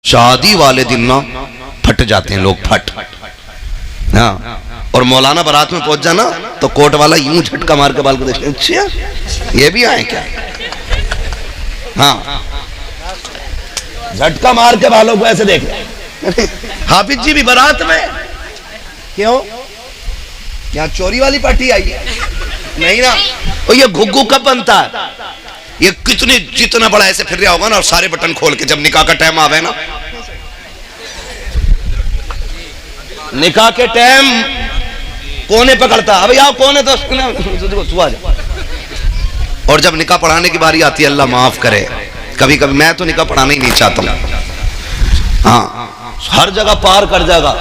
शादी वाले दिन ना फट जाते हैं लोग, फट। हाँ, और मौलाना बारात में पहुंच जाना तो कोर्ट वाला यूं झटका मार के बाल को देखते, अच्छा ये भी आए क्या? हाँ, झटका मार के बालों को ऐसे देख हाफिज जी भी बारात में, क्यों? यहाँ चोरी वाली पार्टी आई है? नहीं ना। और ये घुग्गू कब बनता है? ये कितने जितना बड़ा ऐसे फिर रहा होगा ना, और सारे बटन खोल के जब निकाह का टाइम आवे ना, निकाह के टाइम कोने पकड़ता, अब यार कोने तो सुआ जा। और जब निकाह पढ़ाने की बारी आती है, अल्लाह माफ करे, कभी कभी मैं तो निकाह पढ़ाना ही नहीं चाहता हूँ। हाँ, हर जगह पार कर जाएगा,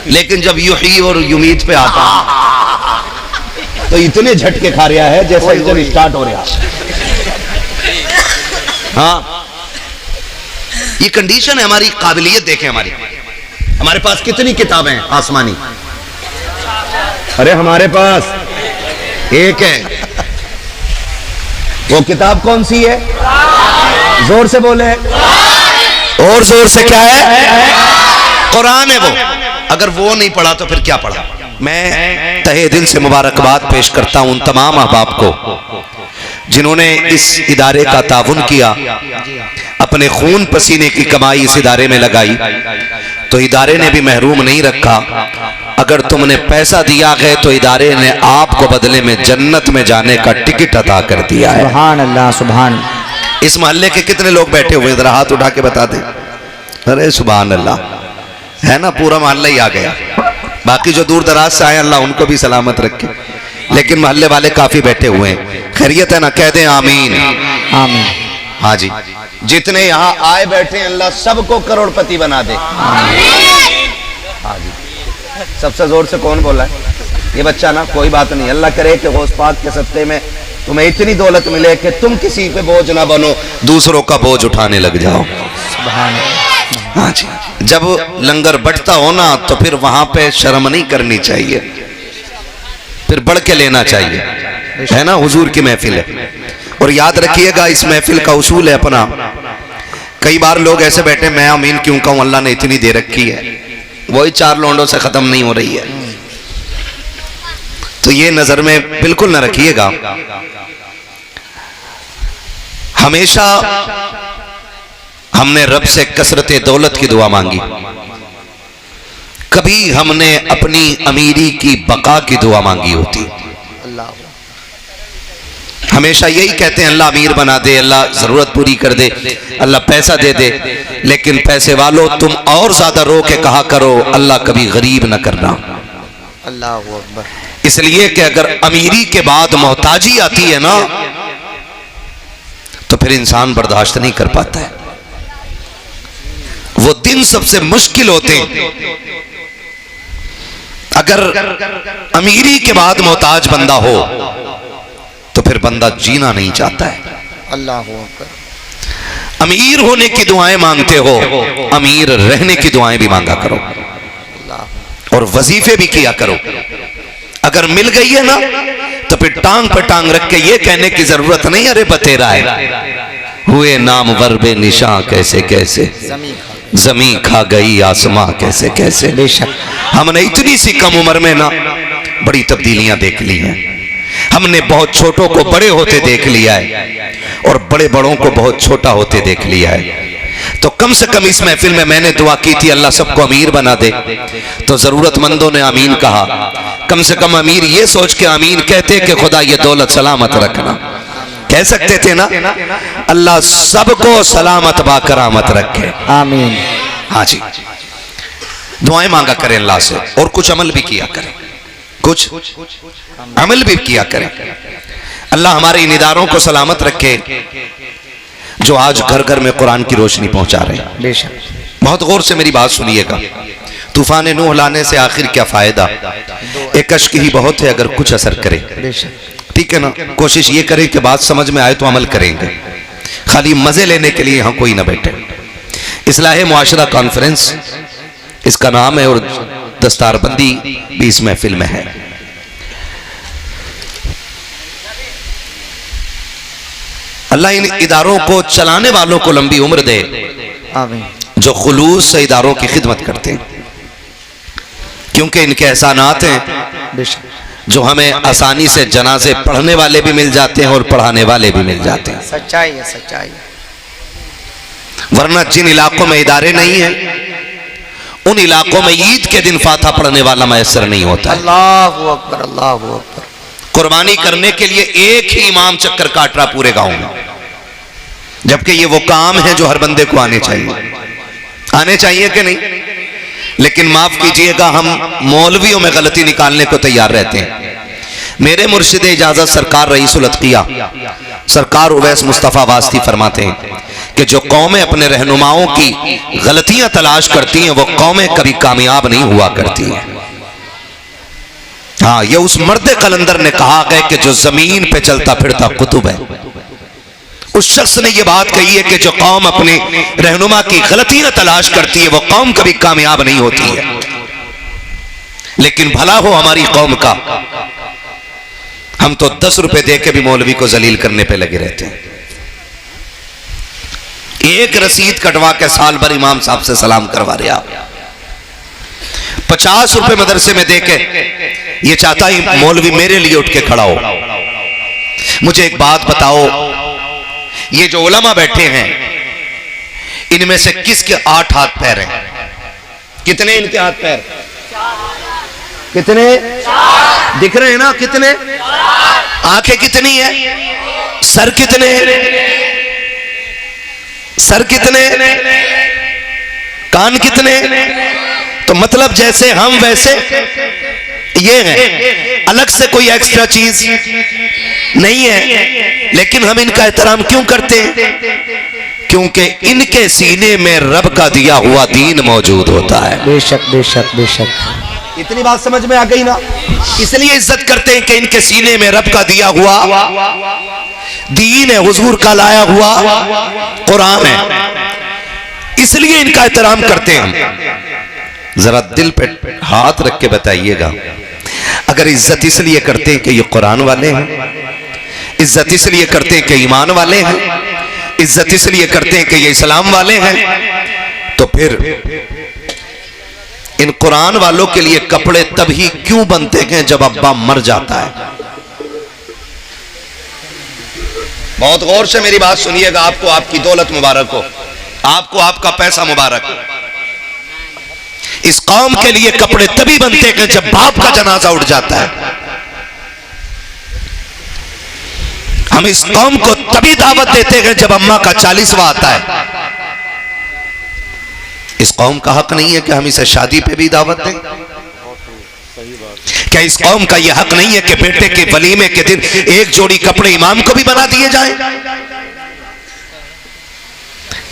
लेकिन जब युही और युमीद पे आता तो इतने झटके खा रहा है जैसे इंजन स्टार्ट हो रहा। हाँ, ये कंडीशन है हमारी। काबिलियत देखें हमारे पास कितनी किताबें हैं आसमानी। अरे हमारे पास एक है, वो किताब कौन सी है? जोर से बोले, और जोर से। क्या है? कुरान है वो। अगर वो नहीं पढ़ा तो फिर क्या पढ़ा? मैं तहे दिल से मुबारकबाद पेश करता हूं उन तमाम अहबाब को जिन्होंने इस इदारे का ताउन किया, अपने खून पसीने की कमाई इस इदारे में लगाई, तो इदारे ने भी महरूम नहीं रखा। अगर तुमने पैसा दिया है तो इदारे ने आपको बदले में जन्नत में जाने का टिकट अता कर दिया है। सुभान अल्लाह, सुभान। इस मोहल्ले के कितने लोग बैठे हुए, जरा हाथ उठा के बता दें। अरे सुभान अल्लाह, है ना, पूरा मोहल्ला ही आ गया। बाकी जो दूर दराज से आए, अल्लाह उनको भी सलामत रखे, लेकिन मोहल्ले वाले काफी बैठे हुए हैं। खैरियत है ना? कह दें आमीन। आमीन। हाँ जी, जितने यहाँ आए बैठे हैं, अल्लाह सबको करोड़पति बना दे। हाँ जी, सबसे जोर से कौन बोला है? ये बच्चा ना। कोई बात नहीं, अल्लाह करे कि गौस पाक के सत्ते में तुम्हें इतनी दौलत मिले कि तुम किसी पे बोझ ना बनो, दूसरों का बोझ उठाने लग जाओ। हाँ जी, जब लंगर बढ़ता हो ना तो फिर वहां पे शर्म नहीं करनी चाहिए, फिर बढ़ के लेना चाहिए, है ना। हुजूर की महफिल है, और याद रखिएगा इस महफिल का उसूल है अपना। कई बार लोग ऐसे बैठे, मैं आमीन क्यों कहूं, अल्लाह ने इतनी दे रखी है, वही 4 लौंडों से खत्म नहीं हो रही है। तो ये नजर में बिल्कुल न रखिएगा। हमेशा हमने रब से कसरत दौलत की दुआ मांगी, कभी हमने अपनी अमीरी की बका की दुआ मांगी होती। हमेशा यही कहते हैं, अल्लाह अमीर बना दे, अल्लाह जरूरत पूरी कर दे, अल्लाह पैसा दे दे। लेकिन पैसे वालों, तुम और ज्यादा रो के कहा करो, अल्लाह कभी गरीब न करना। अल्लाह अकबर। इसलिए कि अगर अमीरी के बाद मोहताजी आती है ना, तो फिर इंसान बर्दाश्त नहीं कर पाता है। वो दिन सबसे मुश्किल होते हैं। अगर अमीरी के बाद मोहताज बंदा हो तो फिर बंदा जीना नहीं चाहता है। अल्लाह अकबर। अमीर होने की दुआएं मांगते हो, अमीर रहने की दुआएं भी मांगा करो, और वजीफे भी किया करो। अगर मिल गई है ना तो फिर टांग पे टांग रख के ये कहने की जरूरत नहीं, अरे बतेरा है हुए नाम वर्बे निशां कैसे कैसे, जमी खा गई आसमां कैसे कैसे। बेशक हमने इतनी सी कम उम्र में ना बड़ी तब्दीलियां देख ली हैं। हमने बहुत छोटों को बड़े होते देख लिया है, और बड़े बड़ों को बहुत छोटा होते देख लिया है। तो कम से कम इस महफिल में मैंने दुआ की थी, अल्लाह सबको अमीर बना दे, तो जरूरतमंदों ने आमीन कहा। कम से कम अमीर ये सोच के आमीन कहते कि खुदा ये दौलत सलामत रखना, कह सकते थे ना, अल्लाह सबको सलामत बाकरामत रखे। आमीन। हाँ जी, दुआएं मांगा करें अल्लाह से, और कुछ अमल भी किया करें, कुछ अमल भी किया करें। अल्लाह हमारे इन इदारों को सलामत रखे जो आज घर घर में कुरान की रोशनी पहुंचा रहे हैं। बेशक। बहुत गौर से मेरी बात सुनिएगा। तूफान नूह लाने से आखिर क्या फायदा, एक अश्क ही बहुत है अगर कुछ असर करे। बेशक। ठीक है ना। कोशिश ये करें कि बात समझ में आए तो अमल करेंगे, खाली मजे लेने के लिए यहां कोई ना बैठे। इस्लाह मुआशरा कॉन्फ्रेंस इसका नाम है, और दस्तारबंदी भी इस महफिल में है। अल्लाह इन इदारों को चलाने वालों को लंबी उम्र दे, आमीन। जो खुलूस से इदारों की खिदमत करते हैं, क्योंकि इनके एहसानात हैं बेशक जो हमें आसानी से जनाजे पढ़ने वाले भी मिल जाते हैं और पढ़ाने वाले भी मिल जाते हैं। सच्चाई है, सच्चाई है। वरना जिन इलाकों में इदारे नहीं हैं उन इलाकों में ईद के दिन फातिहा पढ़ने वाला मैसर नहीं होता है। अल्लाहु अकबर, अल्लाहु अकबर। कुर्बानी करने के लिए एक ही इमाम चक्कर काट रहा पूरे गांव में, जबकि ये वो काम है जो हर बंदे को आने चाहिए कि नहीं। लेकिन माफ कीजिएगा, हम मौलवियों में गलती निकालने को तैयार रहते हैं। मेरे मुर्शिद इजाजत सरकार रईसुल अतकिया सरकार उवैस मुस्तफ़ा वास्ती फरमाते हैं कि जो कौमें अपने रहनुमाओं की गलतियां तलाश करती हैं वो कौमें कभी कामयाब नहीं हुआ करती हैं। हाँ, ये उस मर्द कलंदर ने कहा है कि जो जमीन पे चलता फिरता कुतुब है। उस शख्स ने यह बात कही है कि जो कौम अपने रहनुमा की गलतियां तलाश करती है वो कौम कभी कामयाब नहीं होती है। लेकिन भला हो हमारी कौम का, हम तो 10 रुपए दे के भी मौलवी को जलील करने पे लगे रहते हैं। एक रसीद कटवा के साल भर इमाम साहब से सलाम करवा रहे आप, 50 रुपए मदरसे में दे के ये चाहता ही मौलवी मेरे लिए उठ के खड़ा हो। मुझे एक बात बताओ, ये जो उलमा बैठे हैं इनमें से किसके 8 हाथ पैर हैं? कितने इनके हाथ पैर? कितने दिख रहे हैं ना? कितने? आंखें कितनी है? सर कितने? सर कितने? कान कितने? तो मतलब जैसे हम वैसे ये है, अलग से कोई एक्स्ट्रा चीज नहीं है। लेकिन हम इनका एहतराम क्यों करते हैं? क्योंकि इनके सीने में रब का दिया हुआ दीन मौजूद होता है। बेशक बेशक बेशक। इतनी बात समझ में आ गई ना? इसलिए इज्जत करते हैं कि इनके सीने में रब का दिया हुआ दीन है, हुजूर का लाया हुआ कुरान है, इसलिए इनका एहतराम करते हैं हम। जरा दिल पे हाथ रख के बताइएगा, अगर इज्जत इसलिए करते हैं कि ये कुरान वाले हैं, इज्जत इसलिए करते हैं कि ईमान वाले हैं, इज्जत इसलिए करते हैं कि ये इस्लाम वाले हैं, तो फिर इन कुरान वालों के लिए कपड़े तभी क्यों बनते हैं जब अब्बा मर जाता है? बहुत गौर से मेरी बात सुनिएगा। आपको आपकी दौलत मुबारक हो, आपको आपका पैसा मुबारक हो। इस कौम के लिए कपड़े तभी बनते हैं जब बाप का जनाजा उठ जाता है। हम इस कौम को तभी दावत देते हैं जब अम्मा का 40वां आता है। इस कौम का हक नहीं है कि हम इसे शादी पे भी दावत दें? क्या इस कौम का यह हक नहीं है कि बेटे के वलीमे के दिन एक जोड़ी कपड़े इमाम को भी बना दिए जाएं?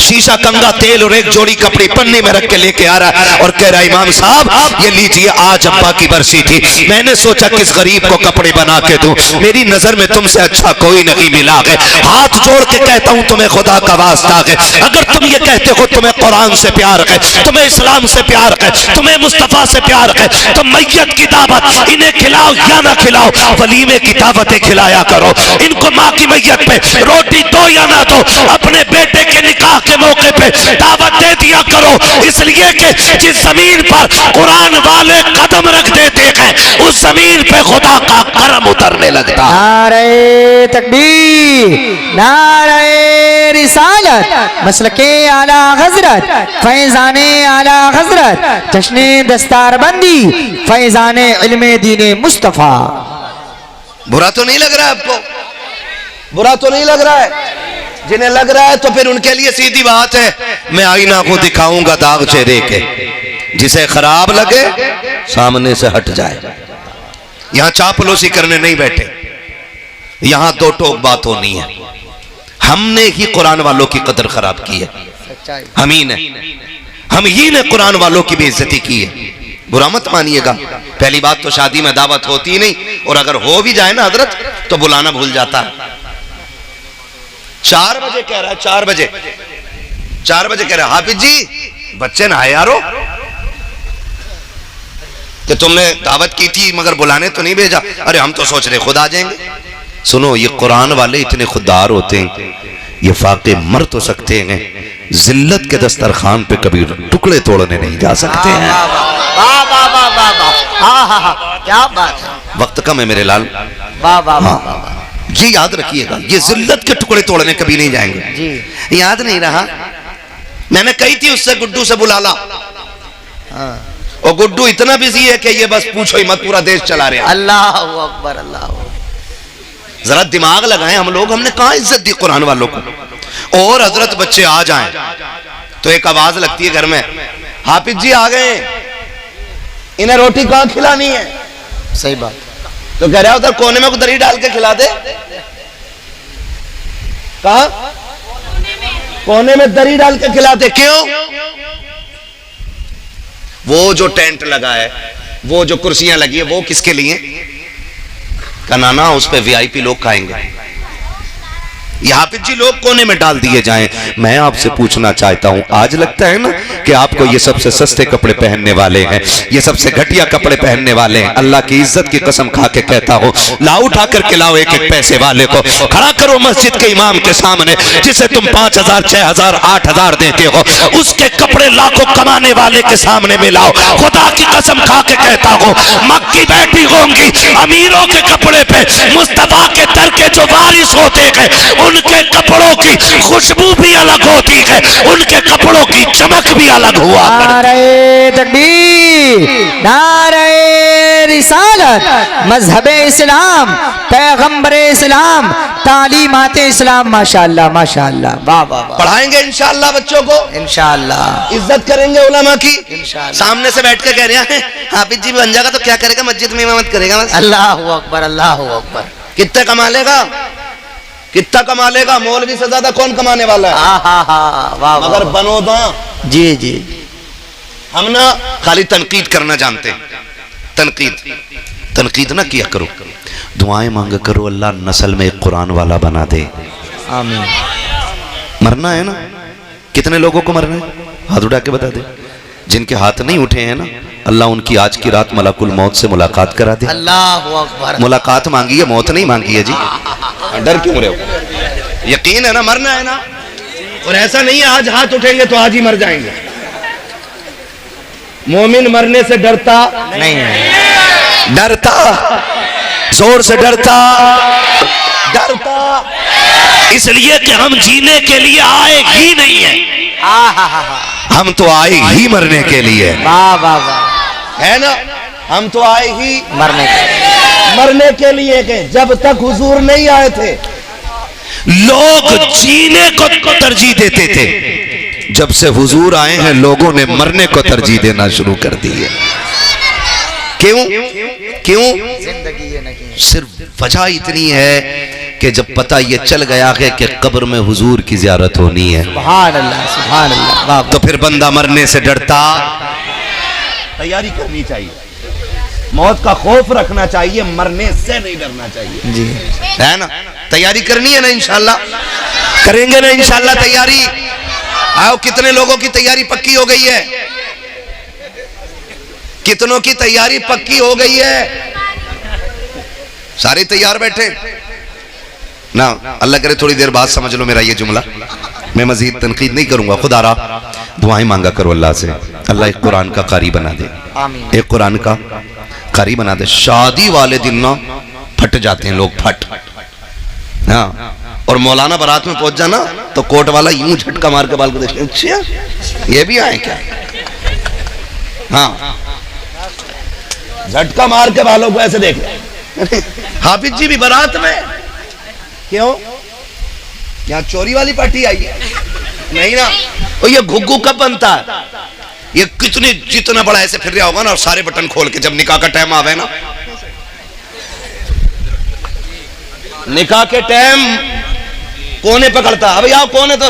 शीशा, कंगा, तेल और एक जोड़ी कपड़े पन्नी में रख के लेके आ रहा है और कह रहा है इमाम साहब ये लीजिए, आज अब्बा की बरसी थी, मैंने सोचा किस गरीब को कपड़े बना के दूं, मेरी नजर में तुमसे अच्छा कोई नहीं मिला है। हाथ जोड़ के कहता हूं तुम्हें खुदा का वास्ता है, अगर तुम ये कहते हो तुम्हें कुरान से प्यार है, तुम्हें इस्लाम से प्यार है, तुम्हें मुस्तफा से प्यार है, तो मैयत की दावत इन्हें खिलाओ या ना खिलाओ, वलीमे की दावतें खिलाया करो। इनको माँ की मैयत पे रोटी दो या ना दो, अपने बेटे के निकाह के मौके पे दावत दे दिया करो, इसलिए कि जिस जमीन पर कुरान वाले कदम रख देते हैं उस जमीन पे खुदा का करम उतरने लगता है। नारे तकबीर, नारे रिसालत, मसलके आला हजरत, फैजाने आला हजरत, जश्ने दस्तारबंदी, फैजाने इल्मे दीने मुस्तफा। बुरा तो नहीं लग रहा है आपको? बुरा तो नहीं लग रहा है? जिन्हें लग रहा है तो फिर उनके लिए सीधी बात है, मैं आईना को दिखाऊंगा दाग चेहरे के, जिसे खराब लगे सामने से हट जाए। यहां चापलूसी करने नहीं बैठे, यहां दो टोक बात होनी है। हमने ही कुरान वालों की कदर खराब की है, हम ही ने कुरान वालों की बेइज्जती की है। बुरा मत मानिएगा। पहली बात तो शादी में दावत होती ही नहीं, और अगर हो भी जाए ना हजरत तो बुलाना भूल जाता है। 4 बजे कह रहा है, 4 बजे कह रहा है, हाफिज जी बच्चे ना आए यारो, कि तुमने दावत की थी मगर बुलाने तो नहीं भेजा। अरे हम तो सोच रहे खुद आ जाएंगे। सुनो, ये कुरान वाले इतने खुददार होते हैं, ये फाके मर तो सकते हैं जिल्लत के दस्तरखान पे कभी टुकड़े तोड़ने नहीं जा सकते हैं। वाह वाह वाह वाह वाह, हाँ हाँ, क्या बात है। वक्त कम है मेरे लाल, वाह वाह वाह, ये याद रखिएगा, ये जिल्लत के टुकड़े तोड़ने कभी नहीं जाएंगे जी। याद नहीं रहा, मैंने कही थी उससे गुड्डू से बुला ला, और गुड्डू इतना बिजी है कि ये बस पूछो ही मत, पूरा देश चला रहे हैं। अल्लाह अकबर, अल्लाह। जरा दिमाग लगाएं हम लोग, हमने कहाँ इज्जत दी कुरान वालों को। और हजरत बच्चे आ जाएं तो एक आवाज लगती है घर में, हाफिज जी आ गए, इन्हें रोटी कहाँ खिलानी है। सही बात। तो कह रहा उधर कोने में दरी डाल के खिला दे। कहा? कोने में दरी डाल के खिलाते। क्यों? वो जो टेंट लगा है, वो जो कुर्सियां लगी है, वो किसके लिए? का नाना उस पे वीआईपी लोग खाएंगे। ये हाफिज जी लोग कोने में डाल दिए जाएं। मैं आपसे पूछना चाहता हूं, आज लगता है ना कि आपको ये सबसे सस्ते कपड़े पहनने वाले हैं, ये सबसे घटिया कपड़े पहनने वाले हैं। अल्लाह की इज्जत की कसम खा के कहता हूं, लाओ उठा करके लाओ एक एक पैसे वाले को, खड़ा करो मस्जिद के इमाम के सामने, जिसे तुम 5,000, 6,000, 8,000 देते हो, उसके कपड़े लाखों कमाने वाले के सामने में लाओ। खुदा की कसम खा के कहता हूं, मक्की बैठी होंगी अमीरों के कपड़े पे, मुस्तफा के दर के जो वारिस होते हैं उनके कपड़ों की खुशबू भी अलग होती है, उनके कपड़ों की चमक भी अलग हुआ। नारे तकबीर, नारे रिसालत, मजहबे इस्लाम, पैगंबरे इस्लाम, तालीमाते इस्लाम। माशाअल्लाह माशाअल्लाह, वाह वाह वाह। पढ़ाएंगे इंशाअल्लाह बच्चों को, इंशाअल्लाह इज्जत करेंगे उलमा की। इंशाअल्लाह। सामने से बैठ के कह रहे हैं हाफिज जी बन जाएगा तो क्या करेगा? मस्जिद में इमामत करेगा बस। अल्लाह अकबर, अल्लाह अकबर। कितना कमा लेगा? कितना कमा लेगा? मौलवी से ज्यादा कौन कमाने वाला है? वाह, मगर बनो दो। जी जी। हम ना खाली तनकीद करना जानते हैं, तनकीद ना किया करो, दुआएं मांगा करो, अल्लाह नस्ल में एक कुरान वाला बना दे। आमीन। मरना है ना, कितने लोगों को मरना है? हाथ उठा के बता दे। जिनके हाथ नहीं उठे हैं ना, अल्लाह उनकी आज की रात मलाकुल मौत से मुलाकात करा दे। अल्लाह अकबर। मुलाकात मांगी है, मौत नहीं मांगी है जी। डर क्यों रहे हो? यकीन है ना, मरना है ना। और ऐसा नहीं है आज हाथ उठेंगे तो आज ही मर जाएंगे। मोमिन मरने से डरता नहीं है, डरता जोर से डरता इसलिए कि हम जीने के लिए आए ही नहीं है, हम तो आए ही मरने के लिए। वाह वाह वाह, है ना, हम तो आए ही मरने के लिए के जब तक हुजूर नहीं आए थे लोग जीने को तरजीह देते थे, जब से हुजूर आए हैं लोगों ने मरने को तरजीह देना शुरू कर दी है। क्यों? जिंदगी ये नहीं। सिर्फ वजह इतनी है कि जब पता ये चल गया है कि कब्र में हुजूर की ज़ियारत होनी है, सुभान अल्लाह सुभान अल्लाह, तो फिर बंदा मरने से डरता। तैयारी करनी चाहिए, मौत का खौफ रखना चाहिए, मरने से नहीं डरना चाहिए जी, है ना। तैयारी करनी है ना, इंशाल्लाह करेंगे ना इंशाल्लाह तैयारी। आओ, कितने लोगों की तैयारी पक्की हो गई है? कितनों की तैयारी पक्की हो गई है? सारे तैयार बैठे ना। अल्लाह करे थोड़ी देर बाद समझ लो मेरा ये जुमला, मैं मजीद तनकीद नहीं करूंगा। खुदा रहा दुआएं मांगा करो अल्लाह से, अल्लाह एक कुरान का कारी बना दे, एक कुरान का कारी बना दे। शादी वाले दिन ना फट जाते हैं लोग, फट। हाँ, और मौलाना बारात में पहुंच जाना तो कोट वाला यूं झटका मार के बाल को देखते, अच्छा ये भी आए क्या? हाँ, झटका मार के बालों को ऐसे देख। हाफिज जी भी बारात में, क्यों? यहाँ चोरी वाली पार्टी आई है? नहीं ना। और ये घुग्गू कब बनता है? ये कितने जितना बड़ा ऐसे फिर रहा होगा ना, और सारे बटन खोल के जब निकाह का टाइम आवे ना, निकाह के टाइम कोने पकड़ता, अब आओ कोने तो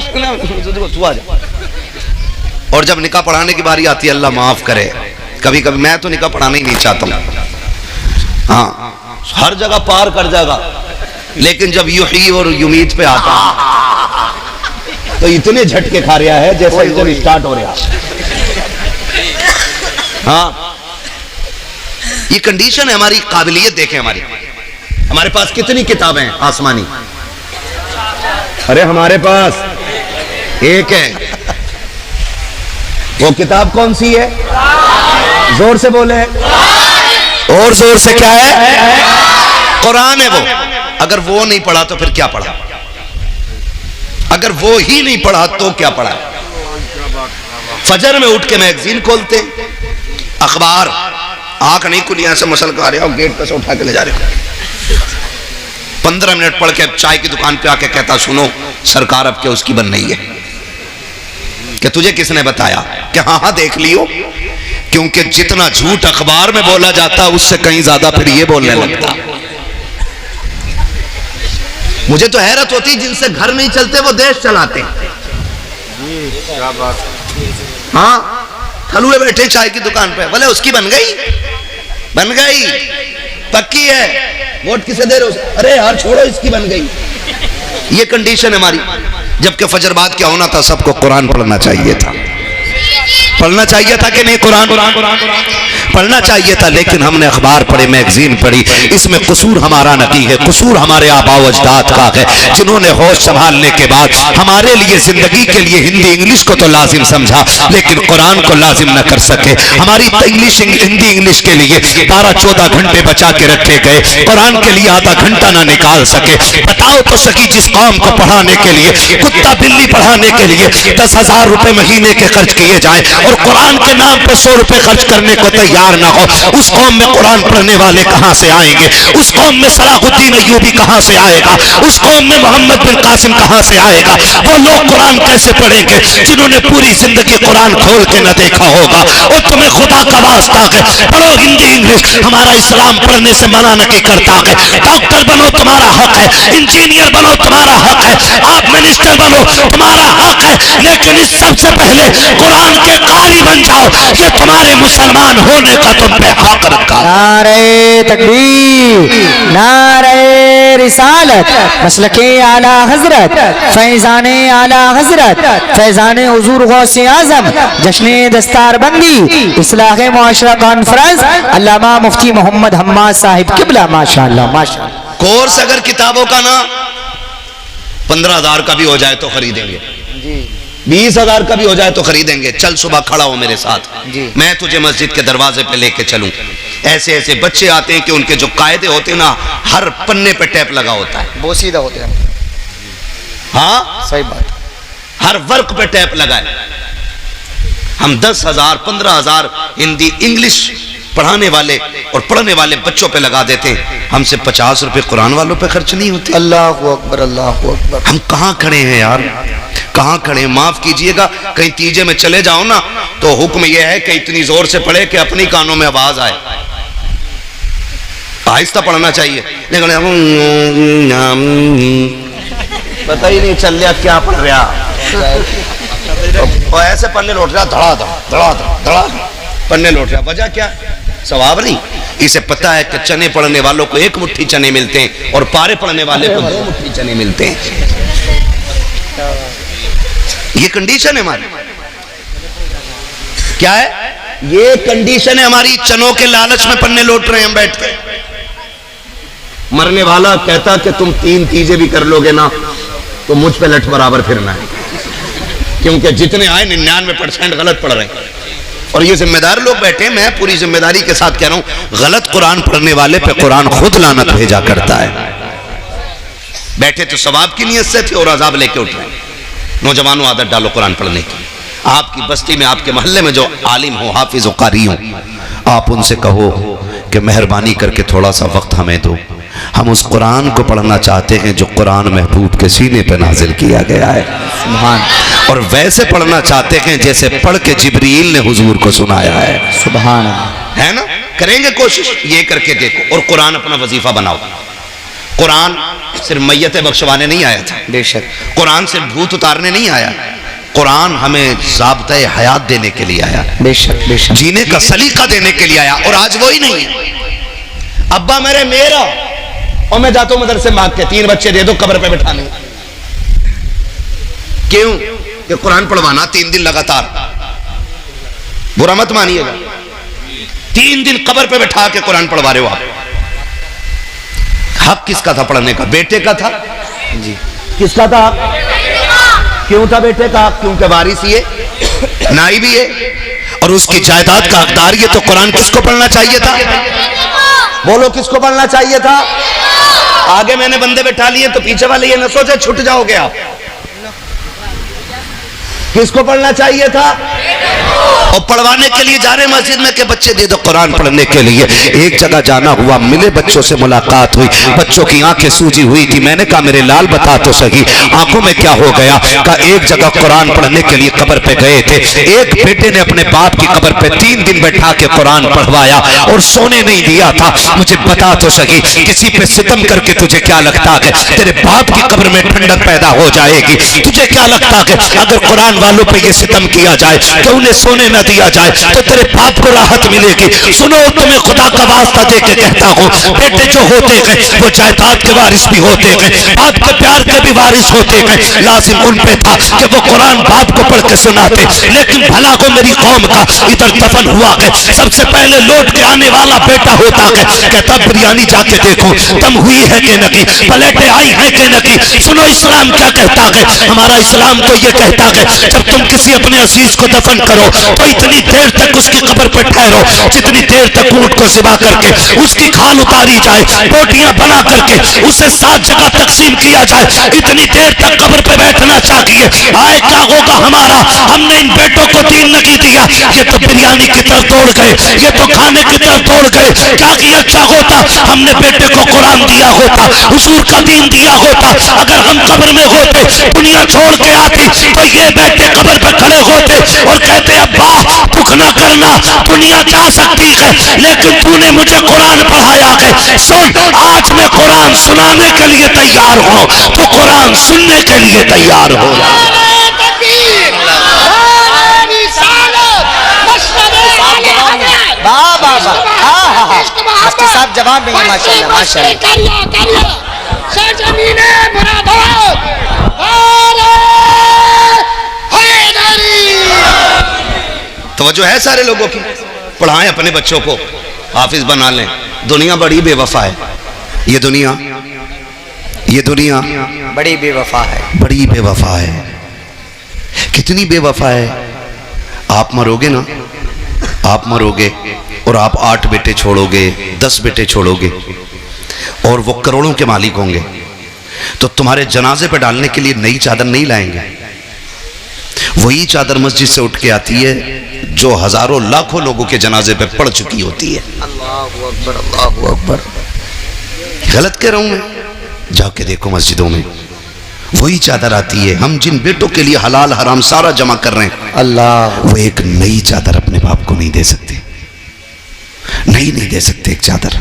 तू आ जा। और जब निकाह पढ़ाने की बारी आती है, अल्लाह माफ करे, कभी कभी मैं तो निकाह पढ़ाना ही नहीं चाहता हूँ। हाँ, हर जगह पार कर जाएगा, लेकिन जब युही और युमीद पे आता तो इतने झटके खा रहा है जैसे इंजन स्टार्ट हो रहा। हाँ, ये कंडीशन है हमारी। काबिलियत देखें हमारे पास कितनी किताबें हैं आसमानी। अरे हमारे पास एक है, वो किताब कौन सी है? जोर से बोले, और जोर से। क्या है? कुरान है वो। अगर वो नहीं पढ़ा तो फिर क्या पढ़ा? अगर वो ही नहीं पढ़ा तो क्या पढ़ा? फजर में उठ के मैगजीन खोलते, अखबार, आंख नहीं खुली, ऐसे मसल कर रहे हो, गेट पे से उठा के ले जा रहे हो। 15 मिनट पढ़ के चाय की दुकान पे आके कहता, सुनो सरकार अब क्या उसकी बन रही है। कि तुझे किसने बताया? कि हाँ हाँ देख लियो। क्योंकि जितना झूठ अखबार में बोला जाता उससे कहीं ज्यादा फिर ये बोलने लगता। मुझे तो हैरत होती, जिनसे घर नहीं चलते वो देश चलाते। हाँ, थलुए बैठे चाय की दुकान पे, बोले उसकी बन गई, बन गई, पक्की है, वोट किसे दे रहे हो? अरे यार छोड़ो, इसकी बन गई। ये कंडीशन है हमारी। जबकि फजर बाद क्या होना था? सबको कुरान पढ़ना चाहिए था। पढ़ना चाहिए था कि नहीं? कुरान पढ़ना चाहिए था, लेकिन हमने अखबार पढ़े, मैगजीन पढ़ी। इसमें कसूर हमारा नहीं है, कसूर हमारे आबाओ अजदाद का है, जिन्होंने होश संभालने के बाद हमारे लिए जिंदगी के लिए हिंदी इंग्लिश को तो लाजिम समझा, लेकिन कुरान को लाजिम न कर सके। हमारी हिंदी इंग्लिश के लिए 12-14 घंटे बचा के रखे गए, कुरान के लिए आधा घंटा ना निकाल सके। बताओ तो सकी, जिस कौम को पढ़ाने के लिए, कुत्ता बिल्ली पढ़ाने के लिए 10,000 रुपए महीने के खर्च किए जाए और कुरान के नाम पर 100 रुपए खर्च करने को तैयार ना हो, उस कौम में कुरान पढ़ने वाले कहां से आएंगे? उस कौम में सलाहुद्दीन अय्यूबी कहां से आएगा? उस कौम में मोहम्मद बिन कासिम कहां से आएगा? वो लोग कुरान कैसे पढ़ेंगे जिन्होंने पूरी जिंदगी कुरान खोल के न देखा होगा? और तुम्हें खुदा का वास्ता है, पढ़ो हिंदी इंग्लिश। हमारा इस्लाम पढ़ने से मना नहीं करता है। डॉक्टर बनो तुम्हारा हक है, इंजीनियर बनो तुम्हारा हक है, आप मिनिस्टर बनो तुम्हारा हक है, लेकिन इस सबसे पहले कुरान के कारी बन जाओ। ये तुम्हारे मुसलमान होने का तुम पे हक रखा। नारे तकबीर, नारे रिसालत, मसलके आला हजरत, फैजाने आला हजरत, फैजाने हुजूर गौसे आजम, जश्ने दस्तार बंदी, इस्लाह मुआशरा कॉन्फ्रेंस, अल्लामा मुफ्ती मोहम्मद हम्माद साहिब किबला। माशाअल्लाह माशाअल्लाह। कोर्स अगर किताबों का ना 15,000 का भी हो जाए तो खरीदेंगे, 20,000 का भी हो जाए तो खरीदेंगे। चल सुबह खड़ा हो मेरे साथ, मैं तुझे मस्जिद के दरवाजे पे लेके चलूं। ऐसे ऐसे बच्चे आते हैं कि उनके जो कायदे होते हैं ना, हर पन्ने पे टैप लगा होता है, बोसीदा होते हैं। हाँ सही बात। हर वर्क पे टैप लगा है। हम 10,000 15,000 हिंदी इंग्लिश पढ़ाने वाले और पढ़ने वाले बच्चों पे लगा देते हैं। हमसे 50 रुपए कुरान वालों पे खर्च नहीं होते। अल्लाह अकबर, अल्लाह अकबर। हम कहाँ खड़े हैं यार, कहाँ खड़े हैं? माफ कीजिएगा, कहीं तीजे में चले जाओ ना तो हुक्म यह है कि इतनी जोर से पढ़े कि अपनी कानों में आवाज आए। आहिस्ता पढ़ना चाहिए, लेकिन पता ही नहीं चल रहा क्या पढ़ रहा, और ऐसे पन्ने लौट रहा, धड़ा धड़ा धड़ा धड़ा पन्ने लौट रहा। वजह क्या? सवाब नहीं। इसे पता है कि चने पढ़ने वालों को 1 मुट्ठी चने मिलते हैं और पारे पढ़ने वाले को 2 मुट्ठी चने मिलते हैं। ये कंडीशन है हमारी। क्या है? ये कंडीशन है हमारी। चनों के लालच में पन्ने लौट रहे हैं हम बैठ के। मरने वाला कहता कि तुम 3 तीजे भी कर लोगे ना तो मुझ पे लठ बराबर फिरना है, क्योंकि जितने आए 99% गलत पढ़ रहे हैं। और ये जिम्मेदार लोग बैठे हैं, मैं पूरी जिम्मेदारी के साथ कह रहा हूं, गलत कुरान पढ़ने वाले पे कुरान खुद लानत भेजा करता है। बैठे तो सवाब की नियत से थे और अजाब लेके उठ रहे हैं। नौजवानों, आदत डालो कुरान पढ़ने की। आपकी बस्ती में, आपके मोहल्ले में जो आलिम हो, हाफिज हो, कारी हो, आप उनसे कहो कि मेहरबानी करके थोड़ा सा वक्त हमें दो। हम उस कुरान को पढ़ना चाहते हैं जो कुरान महबूब के सीने पे नाजिल किया गया है, सुभान, और वैसे पढ़ना चाहते हैं जैसे पढ़ के जिब्रील ने हुजूर को सुनाया है, सुभान, है ना? करेंगे कोशिश, ये करके देखो। और कुरान अपना वजीफा बनाओ। कुरान सिर्फ मैयतें बख्शवाने नहीं आया था, बेशक। कुरान सिर्फ भूत उतारने नहीं आया, कुरान हमें ज़ाब्ते हयात देने के लिए आया, बेशक बेशक, जीने का सलीका देने के लिए आया। और आज वो ही नहीं है। अब्बा मेरा और मैं जाता हूं मदरसे मांग के 3 बच्चे दे दो कब्र पे बिठाने। क्यों? कि कुरान पढ़वाना 3 दिन लगातार। बुरा मत मानिएगा, 3 दिन कब्र पे बैठा के कुरान पढ़वा रहे हो आप। हक किसका था पढ़ने का? बेटे का था जी। किसका था? क्यों था बेटे का? क्योंकि वारिस ये नाई भी है और उसकी जायदाद का हकदार ये, तो कुरान किसको पढ़ना चाहिए था? बोलो किसको पढ़ना चाहिए था? आगे मैंने बंदे बैठा लिए तो पीछे वाले ये न सोचे छुट जाओगे आप। किसको पढ़ना चाहिए था? और पढ़वाने के लिए जा रहे मस्जिद में कि बच्चे दे दो कुरान पढ़ने के लिए। एक जगह जाना हुआ, मिले बच्चों से मुलाकात हुई, बच्चों की आंखें सूजी हुई थी। मैंने कहा मेरे लाल बता तो सही आंखों में क्या हो गया? कहा एक जगह कुरान पढ़ने के लिए कब्र पे गए थे, एक बेटे ने अपने बाप की कब्र पे 3 दिन बैठा के कुरान पढ़वाया और सोने नहीं दिया था। मुझे बता तो सही किसी पे सितम करके तुझे क्या लगता है तेरे बाप की कब्र में ठंडक पैदा हो जाएगी? तुझे क्या लगता है अगर कुरान वालों पे ये सितम किया जाए कि उन्हें सोने न दिया जाए तो तेरे बाप को राहत मिलेगी? सुनो, तुम्हें खुदा का वास्ता दे के कहता हूँ, बेटे जो होते गए वो जायदाद के वारिस भी होते गए, बाप के प्यार के भी वारिस होते गए। लाजिम उन पे था कि वो कुरान बाप को पढ़ के सुनाते, लेकिन भला को मेरी कौम का इधर दफन हुआ है, सबसे पहले लौट के आने वाला बेटा होता है। कहता बिरयानी जाके देखो दम हुई है कि नहीं, प्लेटें आई है कि नहीं। सुनो इस्लाम क्या कहता है? हमारा इस्लाम तो ये कहता है जब तुम किसी अपने अजीज को दफन करो तो इतनी देर तक उसकी कब्र पर ठहरो जितनी देर तक ऊंट को ज़िबा करके उसकी खाल उतारी जाए, बोटियां बना करके उसे 7 जगह तकसीम किया जाए, इतनी देर तक कब्र पे बैठना चाहिए। आए क्या होगा हमारा? हमने इन बेटों को दीन नहीं दिया, ये तो बिरयानी की तरफ दौड़ गए, ये तो खाने की तरफ दौड़ गए। क्या किया अच्छा होता हमने बेटे को कुरान दिया होता, हुजूर का दीन दिया होता। अगर हम कब्र में होते, दुनिया छोड़ के आती, तो ये बेटे कब्र पे खड़े होते और कहते अब्बा दुख ना करना, दुनिया जा सकती है लेकिन तूने मुझे कुरान पढ़ाया है। सुन, आज मैं कुरान सुनाने के लिए तैयार हूँ, तो कुरान सुनने के लिए तैयार हो। मुफ्ती साहब जवाब देंगे माशाल्लाह माशाल्लाह। तवज्जो है सारे लोगों की? पढ़ाएं अपने बच्चों को, हाफिज बना लें। दुनिया बड़ी बेवफा है, ये दुनिया बड़ी बेवफा है, बड़ी बेवफा है। कितनी बेवफा है? आप मरोगे ना, आप मरोगे और आप 8 बेटे छोड़ोगे, 10 बेटे छोड़ोगे और वो करोड़ों के मालिक होंगे, तो तुम्हारे जनाजे पे डालने के लिए नई चादर नहीं लाएंगे। वही चादर मस्जिद से उठ के आती है जो हजारों लाखों लोगों के जनाजे पे पड़ चुकी होती है। अल्लाहु अकबर अल्लाहु अकबर। गलत कह रहा हूं मैं? जाके देखो मस्जिदों में वही चादर आती है। हम जिन बेटों के लिए हलाल हराम सारा जमा कर रहे हैं, अल्लाह, वो एक नई चादर अपने बाप को नहीं दे सकते, नहीं दे सकते एक चादर।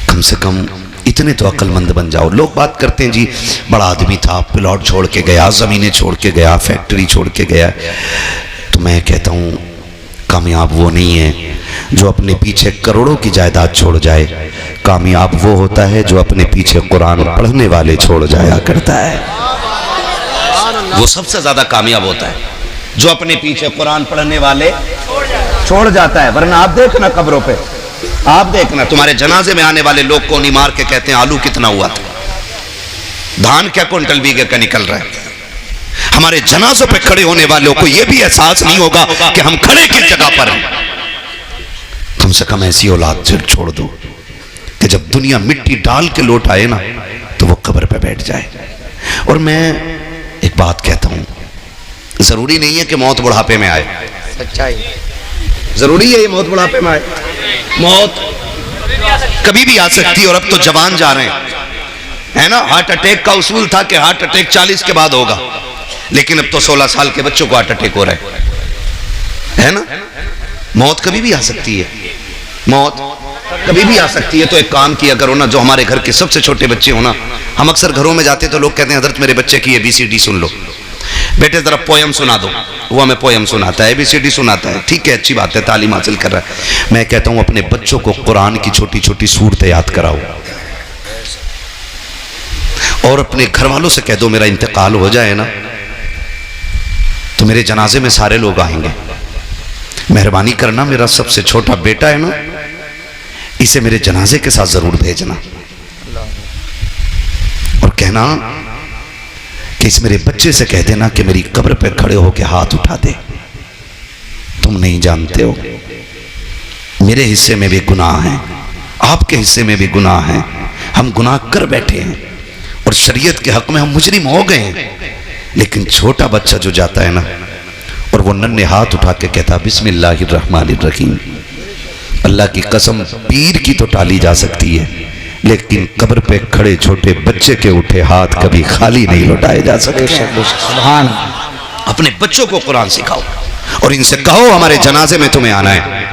कम से कम इतने तो अक्लमंद बन जाओ। लोग बात करते हैं जी बड़ा आदमी था, प्लॉट छोड़ के गया, जमीनें छोड़ के गया, फैक्ट्री छोड़ के गया। तो मैं कहता हूँ कामयाब वो नहीं है जो अपने पीछे करोड़ों की जायदाद छोड़ जाए, कामयाब वो होता है जो अपने पीछे कुरान पढ़ने वाले छोड़ जाया करता है। वो सबसे ज्यादा कामयाब होता है जो अपने पीछे कुरान पढ़ने वाले छोड़ जाता है। वरना आप देखना कब्रों पे, आप देखना तुम्हारे जनाजे में आने वाले लोग को नहीं मार के कहते हैं आलू कितना हुआ था, धान क्या कुंटल बीघे का निकल रहा है। हमारे जनाजों पे खड़े होने वालों को यह भी एहसास नहीं होगा कि हम खड़े किस जगह पर हैं। कम से कम ऐसी औलाद छोड़ दो कि जब दुनिया मिट्टी डाल के लौट आए ना तो वो कब्र पे बैठ जाए। और मैं एक बात कहता हूं, जरूरी नहीं है कि मौत बुढ़ापे में आए, सच्चाई जरूरी है ये मौत बुढ़ापे में आए? मौत कभी भी आ सकती है। और अब तो जवान जा रहे हैं, है ना। हार्ट अटैक का उसूल था कि हार्ट अटैक 40 के बाद होगा, लेकिन अब तो 16 साल के बच्चों को हार्ट अटैक हो रहा है ना। मौत कभी भी आ सकती है, मौत कभी भी आ सकती है। तो एक काम किया करो ना, जो हमारे घर के सबसे छोटे बच्चे हो ना, हम अक्सर घरों में जाते तो लोग कहते हैं हजरत मेरे बच्चे की ABCD सुन लो, बेटे जरा पोयम सुना दो। वो हमें पोयम सुनाता है, ABCD सुनाता है, ठीक है, अच्छी बात है, तालीम हासिल कर रहा है। मैं कहता हूं अपने बच्चों को कुरान की छोटी छोटी सूरतें याद कराओ और अपने घर वालों से कह दो मेरा इंतकाल हो जाए ना तो मेरे जनाजे में सारे लोग आएंगे, मेहरबानी करना मेरा सबसे छोटा बेटा है ना, इसे मेरे जनाजे के साथ जरूर भेजना। और कहना कि इस मेरे बच्चे से कह देना कि मेरी कब्र पे खड़े होकर हाथ उठा दे। तुम नहीं जानते हो मेरे हिस्से में भी गुनाह है, आपके हिस्से में भी गुनाह है, हम गुनाह कर बैठे हैं और शरीयत के हक में हम मुजरिम हो गए हैं। लेकिन छोटा बच्चा जो जाता है ना और वो नन्हे हाथ उठा के कहता बिस्मिल्लाहिर्रहमानिर्रहीम, अल्लाह की कसम पीर की तो टाली जा सकती है, लेकिन कब्र पे खड़े छोटे बच्चे के उठे हाथ कभी खाली नहीं लौटाए जा सकते। सुभान। अपने बच्चों को कुरान सिखाओ और इनसे कहो हमारे जनाजे में तुम्हें आना है,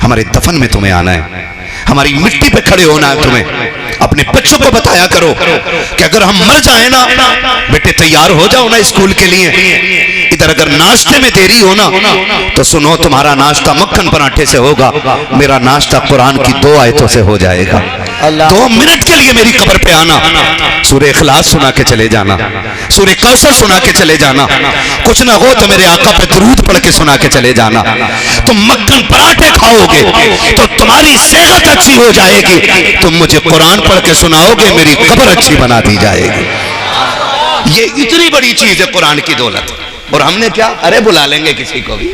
हमारे दफन में तुम्हें आना है, हमारी मिट्टी पे खड़े होना है तुम्हें। अपने बच्चों को बताया करो कि अगर हम मर जाए ना बेटे तैयार हो जाओ ना स्कूल के लिए। इधर अगर नाश्ते में देरी हो ना तो सुनो तुम्हारा नाश्ता मक्खन पराठे से होगा, मेरा नाश्ता कुरान की 2 आयतों से हो जाएगा। 2 मिनट के लिए मेरी कब्र पे आना, सूरह इखलास सुना के चले जाना, सूरह कौसर सुना के चले जाना, कुछ ना हो तो मेरे आका पे दरूद पढ़ के सुना के चले जाना। तुम मक्खन पराठे खाओगे तो तुम्हारी सेहत अच्छी हो जाएगी, तुम मुझे कुरान पढ़ के सुनाओगे मेरी कब्र अच्छी बना दी जाएगी। ये इतनी बड़ी चीज है कुरान की दौलत। और हमने क्या, अरे बुला लेंगे किसी को भी,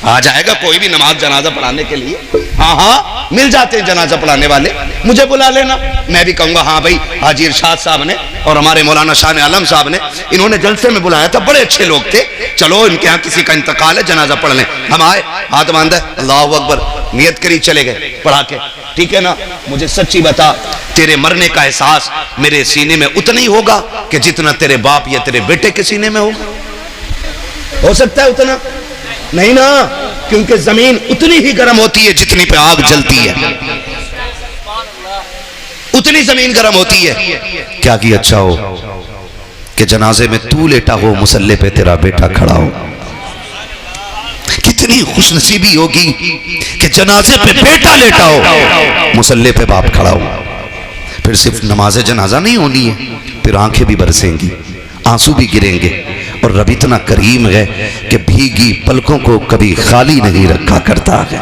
आ जाएगा कोई भी नमाज जनाजा पढ़ाने के लिए। हाँ हाँ मिल जाते हैं जनाजा पढ़ाने वाले, मुझे बुला लेना, मैं भी कहूंगा हाँ भाई हाजी इरशाद साहब ने और हमारे मौलाना शाह आलम साहब ने इन्होंने जलसे में बुलाया था, बड़े अच्छे लोग थे, चलो इनके यहाँ किसी का इंतकाल है जनाजा पढ़ लें। हम आए, हाथ बांधा, अल्लाह अकबर, नियत करी, चले गए पढ़ा के। ठीक है ना, मुझे सच्ची बता, तेरे मरने का एहसास मेरे सीने में उतना ही होगा कि जितना तेरे बाप या तेरे बेटे के सीने में होगा? हो सकता है उतना नहीं ना, क्योंकि जमीन उतनी ही गर्म होती है जितनी पे आग जलती है, उतनी जमीन गर्म होती है। क्या कि अच्छा हो कि जनाजे में तू लेटा हो, मुसल्ले पे तेरा बेटा खड़ा हो। कितनी खुशनसीबी होगी कि जनाजे पे बेटा लेटा हो, मुसल्ले पे बाप खड़ा हो। फिर सिर्फ नमाज जनाजा नहीं होनी है, फिर आंखें भी बरसेंगी, आंसू भी गिरेंगे। और रब इतना करीम है कि भीगी पलकों को कभी खाली नहीं रखा करता है,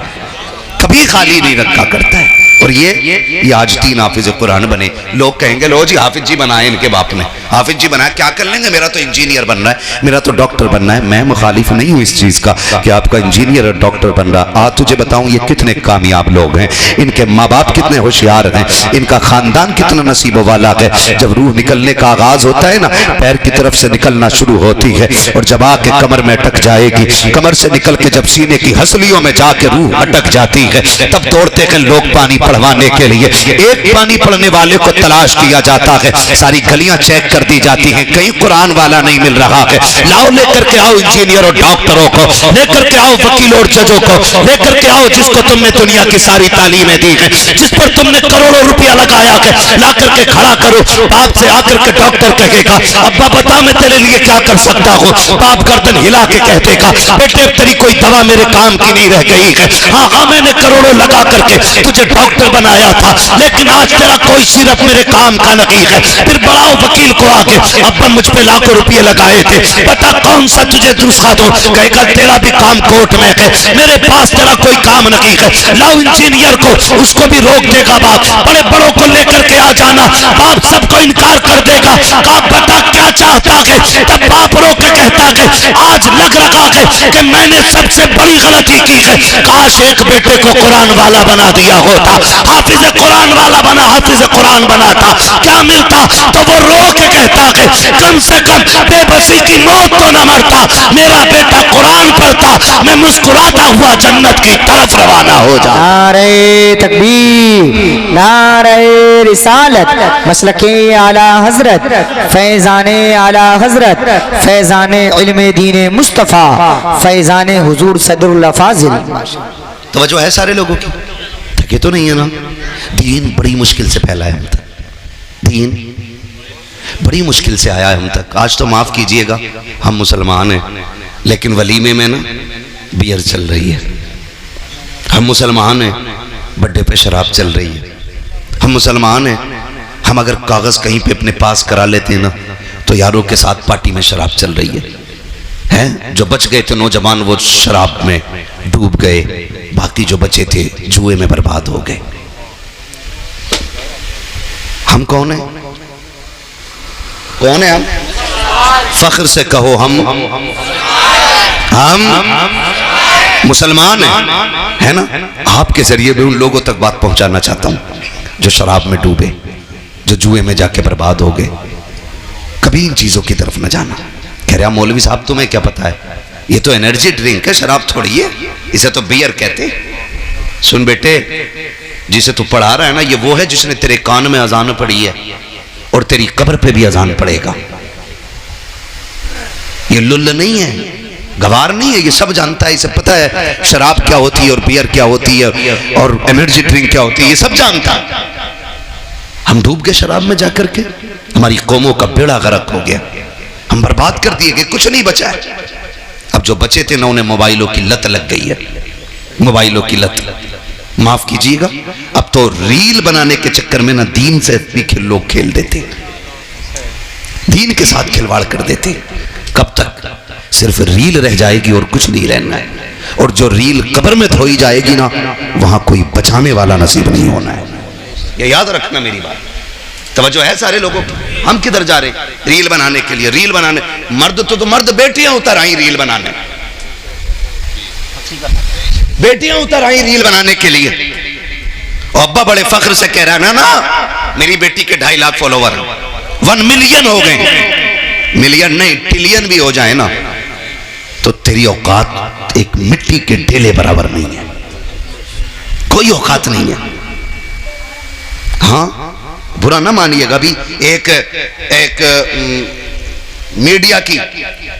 कभी खाली नहीं रखा करता है। और ये आज 3 हाफिज कुरान बने। लोग कहेंगे लो जी हाफिज जी बनाए इनके बाप ने, हाफिज जी बनाया, क्या कर लेंगे, मेरा तो इंजीनियर बनना है, मेरा तो डॉक्टर बनना है। मैं मुखालिफ नहीं हूँ इस चीज का कि आपका इंजीनियर और डॉक्टर बन रहा। आज तुझे बताऊं ये कितने कामयाब लोग हैं, इनके माँ बाप कितने होशियार हैं, इनका खानदान कितना नसीबों वाला है। जब रूह निकलने का आगाज होता है ना, पैर की तरफ से निकलना शुरू होती है और जब आके कमर में अटक जाएगी, कमर से निकल के जब सीने की हसलियों में जाके रूह अटक जाती है, तब दौड़ते हैं लोग पानी पढ़वाने के लिए। एक पानी पढ़ने वाले को तलाश किया जाता है, सारी गलियां चेक कर दी जाती हैं, कहीं कुरान वाला नहीं मिल रहा है। लाओ लेकर के आओ इंजीनियर और डॉक्टरों को, लेकर के आओ वकील और जजों को, लेकर के आओ जिसको तुमने दुनिया की सारी तालीमें दी है, जिस पर तुमने करोड़ों रुपया लगाया है, ला करके खड़ा करो। बाप से आकर के डॉक्टर कहेगा अब्बा बता मैं तेरे लिए क्या कर सकता हूँ, बाप गर्दन हिला के कह देगा बेटे तेरी कोई दवा मेरे काम की नहीं रह गई है। हाँ हाँ मैंने करोड़ों लगा करके तुझे डॉक्टर बनाया था, लेकिन आज तेरा कोई सिर्फ मेरे काम का नहीं है। फिर बढ़ाओ वकील को आके, अब्बा मुझ पे लाखों रुपये लगाए थे, बता कौन सा तुझे नुस्खा दूं, कहेगा तेरा भी काम कोर्ट में है, मेरे पास तेरा कोई काम नहीं है। लाओ इंजीनियर को, उसको भी रोक देगा बाप, बड़े बड़ों को लेकर के आ जाना, बाप सबको इनकार कर देगा। बाप बता क्या चाहता है, तब बाप रो के कहता है आज लग रहा है कि मैंने सबसे बड़ी गलती की है, काश एक बेटे को कुरान वाला बना दिया होता, हाफिज कुरान वाला बना, हाफिज कुरान बना था, क्या मिलता? तो वो रो के कहता है कम से कम बेबसी की मौत तो न मरता, मेरा बेटा कुरान पढ़ता, मैं मुस्कुराता हुआ जन्नत की तरफ रवाना हो जा। नारे तकबीर, नारे रिसालत, मसलके आला हजरत, फैजाने आला हजरत, फैजाने इल्मे दीने मुस्तफ़ा, फैजाने हुजूर सदरुल्लाह फाजिल। तवज्जो है सारे लोगों की? थके तो नहीं है ना? दीन बड़ी मुश्किल से फैला है हम तक, दीन बड़ी मुश्किल से आया है हम तक। आज तो माफ कीजिएगा हम मुसलमान हैं, लेकिन वलीमे में ना बियर चल रही है। हम मुसलमान हैं, बर्थडे पे शराब चल रही है। हम मुसलमान हैं, हम अगर कागज कहीं पे अपने पास करा लेते हैं ना तो यारों के साथ पार्टी में शराब चल रही है। हैं जो बच गए थे नौजवान वो शराब में डूब गए, बाकी जो बचे थे जुए में बर्बाद हो गए। हम कौन है? कौन है हम? फख्र से कहो हम मुसलमान हैं, है ना। आपके जरिए भी उन लोगों तक बात पहुंचाना चाहता हूं जो शराब में डूबे, जो जुए में जाके बर्बाद हो गए। कभी इन चीजों की तरफ न जाना। कह रहा मौलवी साहब तुम्हें क्या पता है, ये तो एनर्जी ड्रिंक है, शराब थोड़ी है, इसे तो बियर कहते। सुन बेटे, जिसे तू पढ़ा रहा है ना, ये वो है जिसने तेरे कान में अजान पढ़ी है और तेरी कब्र पे भी अजान पड़ेगा। ये लुल्ल नहीं है, गवार नहीं है, ये सब जानता है, इसे पता है शराब क्या होती है और बियर क्या होती है और एनर्जी ड्रिंक क्या होती है, ये सब जानता है। हम डूब गए शराब में जाकर के, हमारी कौमों का बेड़ा गर्क हो गया, हम बर्बाद कर दिए गए, कुछ नहीं बचा है। अब जो बचे थे ना, उन्हें मोबाइलों की लत लग गई है, मोबाइलों की लत। माफ कीजिएगा, अब तो रील बनाने के चक्कर में ना दीन से भी लोग खेल देते, दीन के साथ खिलवाड़ कर देते। कब तक सिर्फ रील रह जाएगी और कुछ नहीं रहना है। और जो रील कब्र में धोई जाएगी ना, वहां कोई बचाने वाला नसीब नहीं होना है। ये याद रखना मेरी बात। तवज्जो है सारे लोगों की। हम किधर जा रहे? रील बनाने के लिए। रील बनाने मर्द तो मर्द बेटियां उतर आई रील बनाने, बेटियां उतर आई रील बनाने के लिए। और अब्बा बड़े फख्र से कह रहा ना मेरी बेटी के 2.5 लाख फॉलोवर 1 मिलियन हो गए। मिलियन नहीं, ट्रिलियन भी हो जाए ना तो तेरी औकात एक मिट्टी के ढेले बराबर नहीं है, कोई औकात नहीं है। हाँ, बुरा ना मानिएगा। अभी एक मीडिया की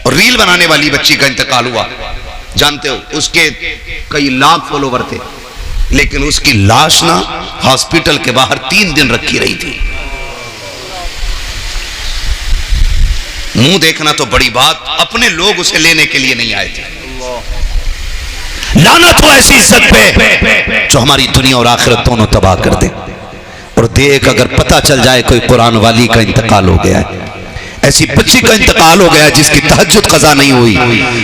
रील बनाने वाली बच्ची का इंतकाल हुआ, जानते हो, उसके कई लाख फॉलोवर थे, लेकिन उसकी लाश ना हॉस्पिटल के बाहर 3 दिन रखी रही थी। मुंह देखना तो बड़ी बात, अपने लोग उसे लेने के लिए नहीं आए थे। लानत हो ऐसी इज्जत पे जो हमारी दुनिया और आखिरत दोनों तबाह कर दे। और देख, अगर पता चल जाए कोई कुरान वाली का इंतकाल हो गया है, ऐसी बच्ची का इंतकाल हो गया जिसकी तहज्जुद कज़ा नहीं हुई,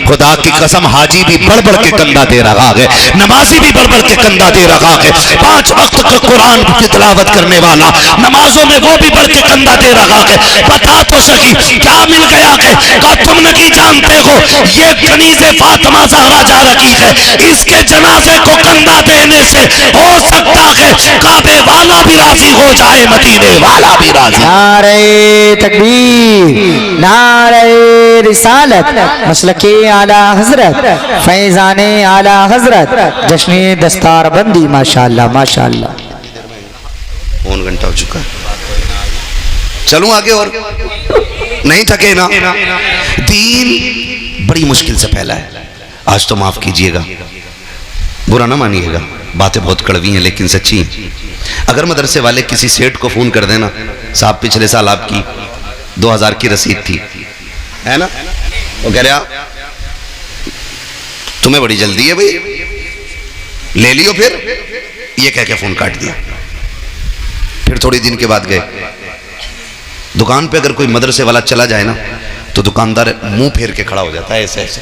खुदा की कसम हाजी भी बढ़ बढ़ के कंधा दे रहा है, नमाजी भी बढ़ बढ़ के कंधा दे रहा है, 5 वक्त का कुरान की तिलावत करने वाला नमाजों में वो भी बढ़ के कंधा दे रहा है। बता तो सही क्या मिल गया है? क्या तुम नहीं जानते हो ये कनीज़े फातिमा ज़हरा जा रही है, इसके जनाजे को कंधा देने से हो सकता है काबे वाला भी राजी हो जाए, मदीने वाला भी राजी। नारे तकबीर, नारे रिसालत, मसलके आला हजरत, फैजाने आला हजरत, जश्ने दस्तार बंदी। माशाअल्लाह माशाअल्लाह। पौन घंटा हो चुका है, चलूं आगे और नहीं थके ना। दीन बड़ी मुश्किल से फैला है। आज तो माफ कीजिएगा, बुरा ना मानिएगा, बातें बहुत कड़वी हैं लेकिन सच्ची। अगर मदरसे वाले किसी सेठ को फोन कर देना, साहब पिछले साल आपकी 2000 की रसीद थी, है ना, वो कह रहा तुम्हें बड़ी जल्दी है भाई, ले लियो। फिर ये कह के फोन काट दिया। फिर थोड़ी दिन के बाद गए दुकान पे, अगर कोई मदरसे वाला चला जाए ना तो दुकानदार मुंह फेर के खड़ा हो जाता है ऐसे ऐसे।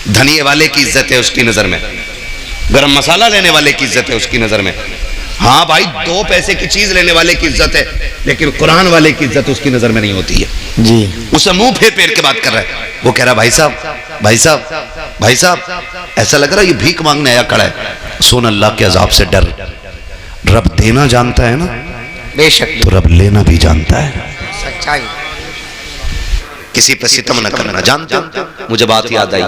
धनिये वाले की इज्जत है उसकी नजर में, गरम मसाला लेने वाले की इज्जत है उसकी नजर में। हाँ भाई, 2 पैसे की चीज लेने वाले की इज्जत है, लेकिन कुरान वाले की इज्जत उसकी नजर में नहीं होती है जी। उसे मुंह फेर फेर के बात कर रहा है। वो कह रहा भाई साहब भाई साहब भाई साहब, ऐसा लग रहा है ये भीख मांगने आया खड़ा है। सुन, अल्लाह के अजाब से डर। रब देना जानता है ना, बेशक, तो रब लेना भी जानता है। सच्चाई। किसी पे सितम न करना। जानते हो, मुझे बात याद आई,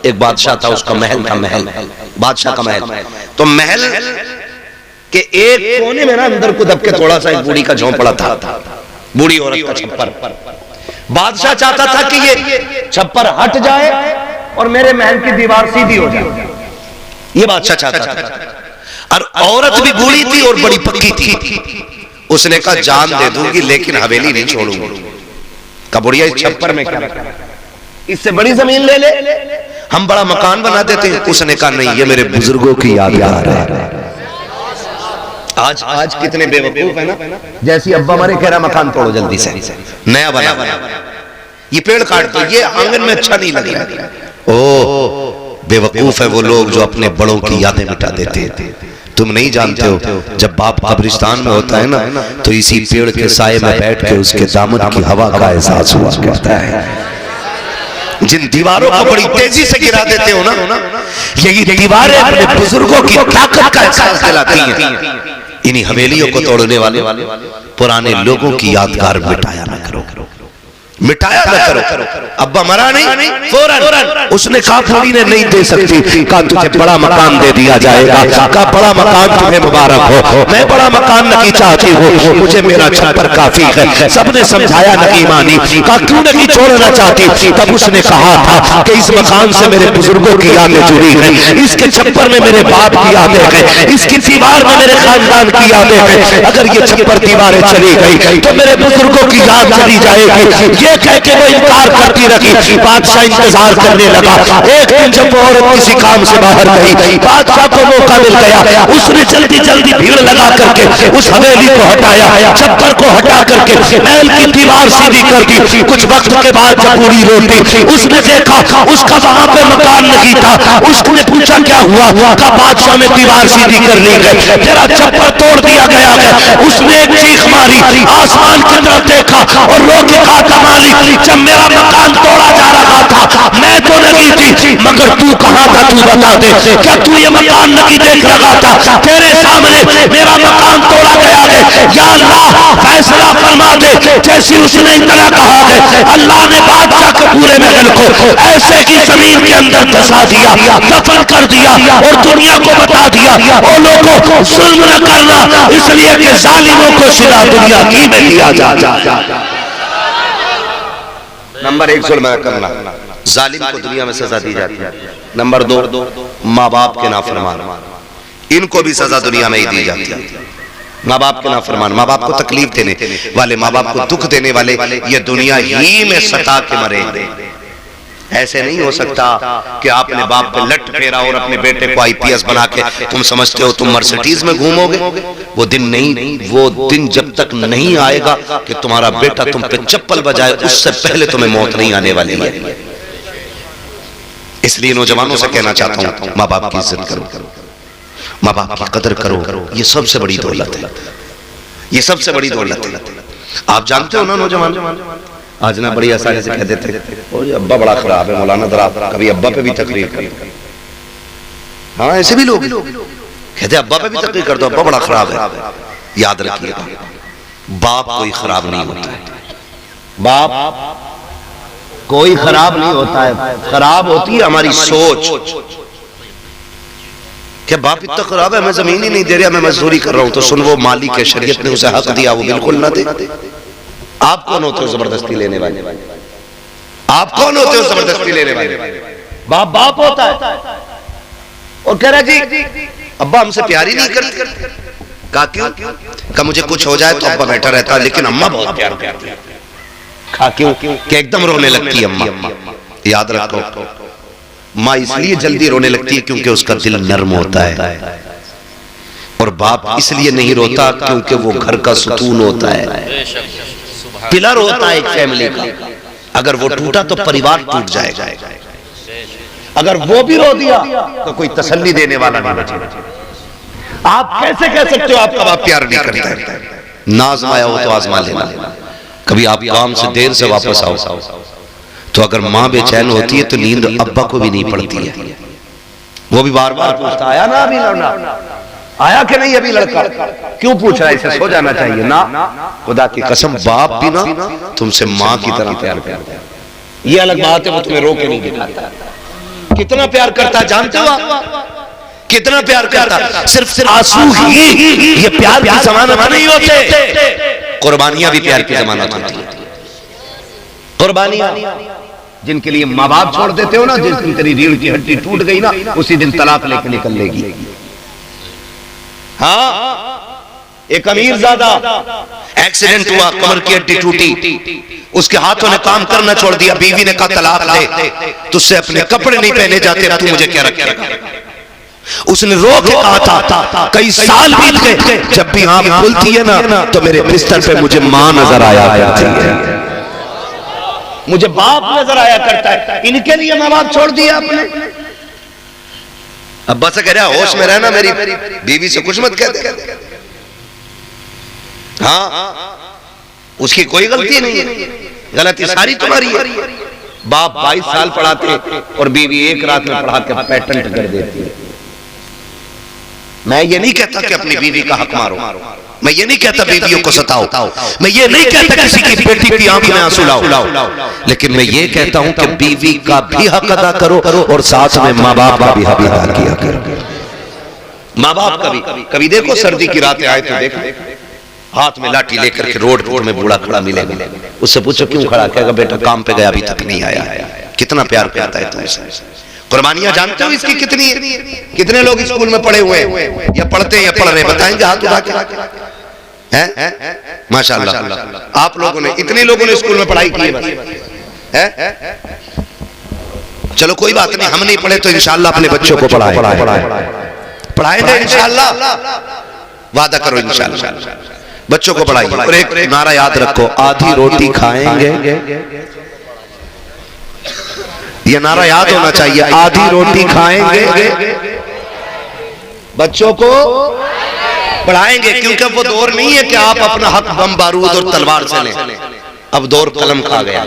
एक बादशाह था, उसका महल था, महल, बादशाह का महल। तो महल के एक कोने में ना अंदर को दब के थोड़ा सा एक बूढ़ी का झोंपड़ा था, बूढ़ी औरत का छप्पर। बादशाह चाहता था कि ये छप्पर हट जाए और मेरे महल की दीवार सीधी हो जाए, ये बादशाह चाहता था। और औरत भी बूढ़ी थी और बड़ी पक्की थी। उसने कहा जान दे दूंगी लेकिन हवेली नहीं छोड़ूंगी। का बुढ़िया इस छप्पर में क्या, इससे बड़ी जमीन ले ले, हम बड़ा मकान बना देते हैं। उसने कहा नहीं, ये मेरे बुजुर्गों की यादगार है। आज कितने बेवकूफ है ना, जैसी अब्बा हमारे कह रहा मकान तोड़ो जल्दी से, नया बना, ये पेड़ काट दो, ये आंगन में अच्छा नहीं लग रहा। ओ बेवकूफ है वो लोग जो अपने बड़ों की यादें मिटा देते हैं। तुम नहीं जानते हो, जब बाप कब्रिस्तान में होता है ना तो इसी पेड़ के साए में बैठ के उसके दामन की हवा का एहसास हुआ करता है। जिन दीवारों को बड़ी तेजी से गिरा देते हो ना, यही दीवारें अपने बुजुर्गों की ताकत का एहसास दिलाती हैं। इन्हीं हवेलियों को तोड़ने वाले पुराने लोगों की यादगार मिटाया ना करो, मिटाया ना करो। अब्बा मरा नहीं, फौरन उसने कहा पूरी ने नहीं दे सकती, कहा तुझे बड़ा मकान दे दिया जाएगा, कहा बड़ा मकान तुम्हें मुबारक हो, मैं बड़ा मकान नहीं चाहती हूँ, मुझे मेरा छप्पर काफी है। सबने समझाया नहीं मानी, कहा क्यों नहीं छोड़ना चाहती। तब उसने कहा था कि इस मकान से मेरे बुजुर्गों की यादें जुड़ी हैं, इसके छप्पर में मेरे बाप की यादें हैं, इसकी दीवार में मेरे खानदान की यादें हैं। अगर ये छप्पर दीवारें चली गई तो मेरे बुजुर्गों की याद चली जाएगी। ये कह के वो इनकार करती रही। बादशाह इंतजार करने लगा। एक दिन जब वो औरत किसी काम से बाहर गई, बादशाह को मौका मिल गया। उसने जल्दी जल्दी भीड़ लगा करके उस हवेली को हटाया, छप्पर को हटा करके महल की दीवार सीधी कर दी। कुछ वक्त के बाद जब पूरी रोटी उसने देखा, उसका वहां पे मकान नहीं था। उसने पूछा क्या हुआ, का बादशाह में दीवार सीधी कर ली गई, तेरा छप्पर तोड़ दिया गया है। उसने एक चीख मारी, आसमान की तरफ देखा और रो के कहा मालिक, जब मेरा मकान तोड़ा जा रहा था मैं तो नहीं थी, मगर तू कहां था, तू बता दे। क्या तू ये मकान नहीं देख रहा था? तेरे सामने मेरा मकान तोड़ा गया है। या अल्लाह फैसला फरमा दे। जैसी उसने इतना कहा है, अल्लाह ने बादशाह के पूरे महल को ऐसे ही जमीन के अंदर धंसा दिया, दफन कर दिया और दुनिया को बता दिया, ओ लोगों जुल्म न करना, इसलिए कि जालिमों को सिला दुनिया की में दिया जा। नंबर 1 जुल्म करना, जालिम को दुनिया में सजा दी जाती है। नंबर 2 माँ बाप के नाफरमान, इनको भी सजा दुनिया में ही दी जाती है। माँ बाप के नाफरमान, माँ बाप को तकलीफ देने वाले, माँ बाप को दुख देने वाले, ये दुनिया ही में सता के मरेंगे। ऐसे नहीं हो सकता कि आपने बाप पे लट फेरा और अपने बेटे को आईपीएस बना के तुम समझते हो तुम मर्सिडीज में घूमोगे। वो दिन नहीं, वो दिन जब तक नहीं आएगा कि तुम्हारा बेटा तुम पे चप्पल बजाए, उससे पहले तुम्हें मौत नहीं आने वाली है। इसलिए नौजवानों से कहना चाहता हूं, माँ बाप की इज्जत करो, माँ बाप की कदर करो। ये सबसे बड़ी दौलत है, ये सबसे बड़ी दौलत है। आप जानते हो ना नौजवान, आज ना बड़ी आसानी से कह देते अब्बा बड़ा खराब है, मौलाना जरा कभी अब्बा पे भी तकरीर कर। हाँ ऐसे भी लोग कहते अब्बा पे भी तकरीर कर दो, अब्बा बड़ा खराब है। याद रखिएगा, बाप कोई खराब नहीं होता है, बाप कोई खराब नहीं होता है, खराब होती है हमारी सोच। क्या बाप इतना खराब है, मैं जमीन ही नहीं दे रहा, मैं मजदूरी कर रहा हूं, तो सुन वो मालिक है, शरीयत ने उसे हक दिया, वो बिल्कुल ना दे। आप कौन होते हो जबरदस्ती लेने वाले? आप कौन होते हो जबरदस्ती लेने वाले? बाप बाप होता है। और कह रहा जी अब्बा हमसे प्यार ही नहीं करते। कहा क्यों? कहा मुझे कुछ हो जाए तो अब्बा बैठा रहता है, लेकिन अम्मा बहुत प्यार करती है। कहा क्यों? कि एकदम रोने लगती है अम्मा। याद रखो, माँ इसलिए जल्दी रोने लगती है क्योंकि उसका दिल नर्म होता है, और बाप इसलिए नहीं रोता क्योंकि वो घर का सुकून होता है, पिलर होता है एक फैमिली का। अगर वो टूटा तो परिवार टूट जाएगा। अगर वो भी रो दिया तो कोई तसल्ली देने वाला नहीं बचेगा। आप कैसे कह सकते हो आपका बाप प्यार नहीं करता है? ना आजमाया हो तो आजमा लेना। कभी आप काम से देर से वापस आओ तो अगर माँ बेचैन होती है तो नींद अब्बा को भी नहीं पड़ती है। वो भी बार बार पूछता आया ना अभी लड़ना, आया कि नहीं अभी लड़का, क्यों पूछ रहा है, इसे सो जाना चाहिए ना। खुदा की कसम बाप भी ना तुमसे माँ की तरह प्यार करता है। ये अलग बात है, वो तुम्हें रो के नहीं दिखाता। कितना प्यार करता है जानते हो आप? कितना प्यार करता, सिर्फ आंसू ही ये प्यार की जमानत नहीं होते। कुर्बानियां भी प्यार की जमानत होती है। कुर्बानियां जिनके लिए माँ बाप छोड़ देते हो ना, जिस दिन तेरी रीढ़ की हड्डी टूट गई ना, उसी दिन तलाक लेके निकल लेगी। हाँ, एक अमीरजादा एक्सीडेंट हुआ, कमर की हड्डी टूटी, उसके हाथों ने काम करना छोड़ दिया, बीवी ने कहा तलाक दे, तुझसे अपने कपड़े नहीं पहने जाते, तू मुझे क्या रखेगा। उसने रो के कहा था, कई साल बीत गए, जब भी आंख खुलती है ना तो मेरे बिस्तर पे मुझे माँ नजर आया करती है, मुझे बाप नजर आया करता है। इनके लिए माँ बाप छोड़ दिया आपने। अब्बा से कह रहा होश में रहना, मेरी बीवी से कुछ मत कह दे। हाँ, उसकी कोई गलती नहीं है, गलती सारी तुम्हारी है। बाप 22 साल पढ़ाते और बीवी एक रात में पढ़ा के पेटेंट कर देती है। मैं ये नहीं कहता कि अपनी बीवी का हक मारो, मैं ये नहीं कहता बीवियों को सताओ, मैं ये नहीं कहता किसी की बेटी की आंख में आंसू लाओ, लेकिन मैं ये कहता हूं कि बीवी का भी हक अदा करो और साथ में माँ बाप का भी हक अदा किया करो। माँ बाप का भी कभी देखो सर्दी की रातें आए तो देखो हाथ में लाठी लेकर के रोड में बूढ़ा खड़ा मिलेगा, उससे पूछो क्यों खड़ा, कहेगा बेटा काम पे गया अभी तक नहीं आया। कितना प्यार करता है तुमसे। कुर्बानियां जानते हो इसकी कितनी है? कितने लोग स्कूल में पढ़े हुए हैं या पढ़ते हैं या पढ़ रहे, बताएंगे हाथ उठा के? हैं माशाल्लाह आप लोगों ने, इतने लोगों ने स्कूल में पढ़ाई की है बस है। चलो कोई बात नहीं, हम नहीं पढ़े तो इंशाल्लाह अपने बच्चों को पढ़ाएंगे इंशाल्लाह, वादा करो इंशाल्लाह बच्चों को पढ़ाइए। और एक नारा याद रखो, आधी रोटी खाएंगे, ये नारा याद होना चाहिए, आधी रोटी खाएंगे बच्चों को पढ़ाएंगे, क्योंकि वो दौर नहीं है कि आप अपना हक बम बारूद और तलवार से लें। अब दौर कलम का गया,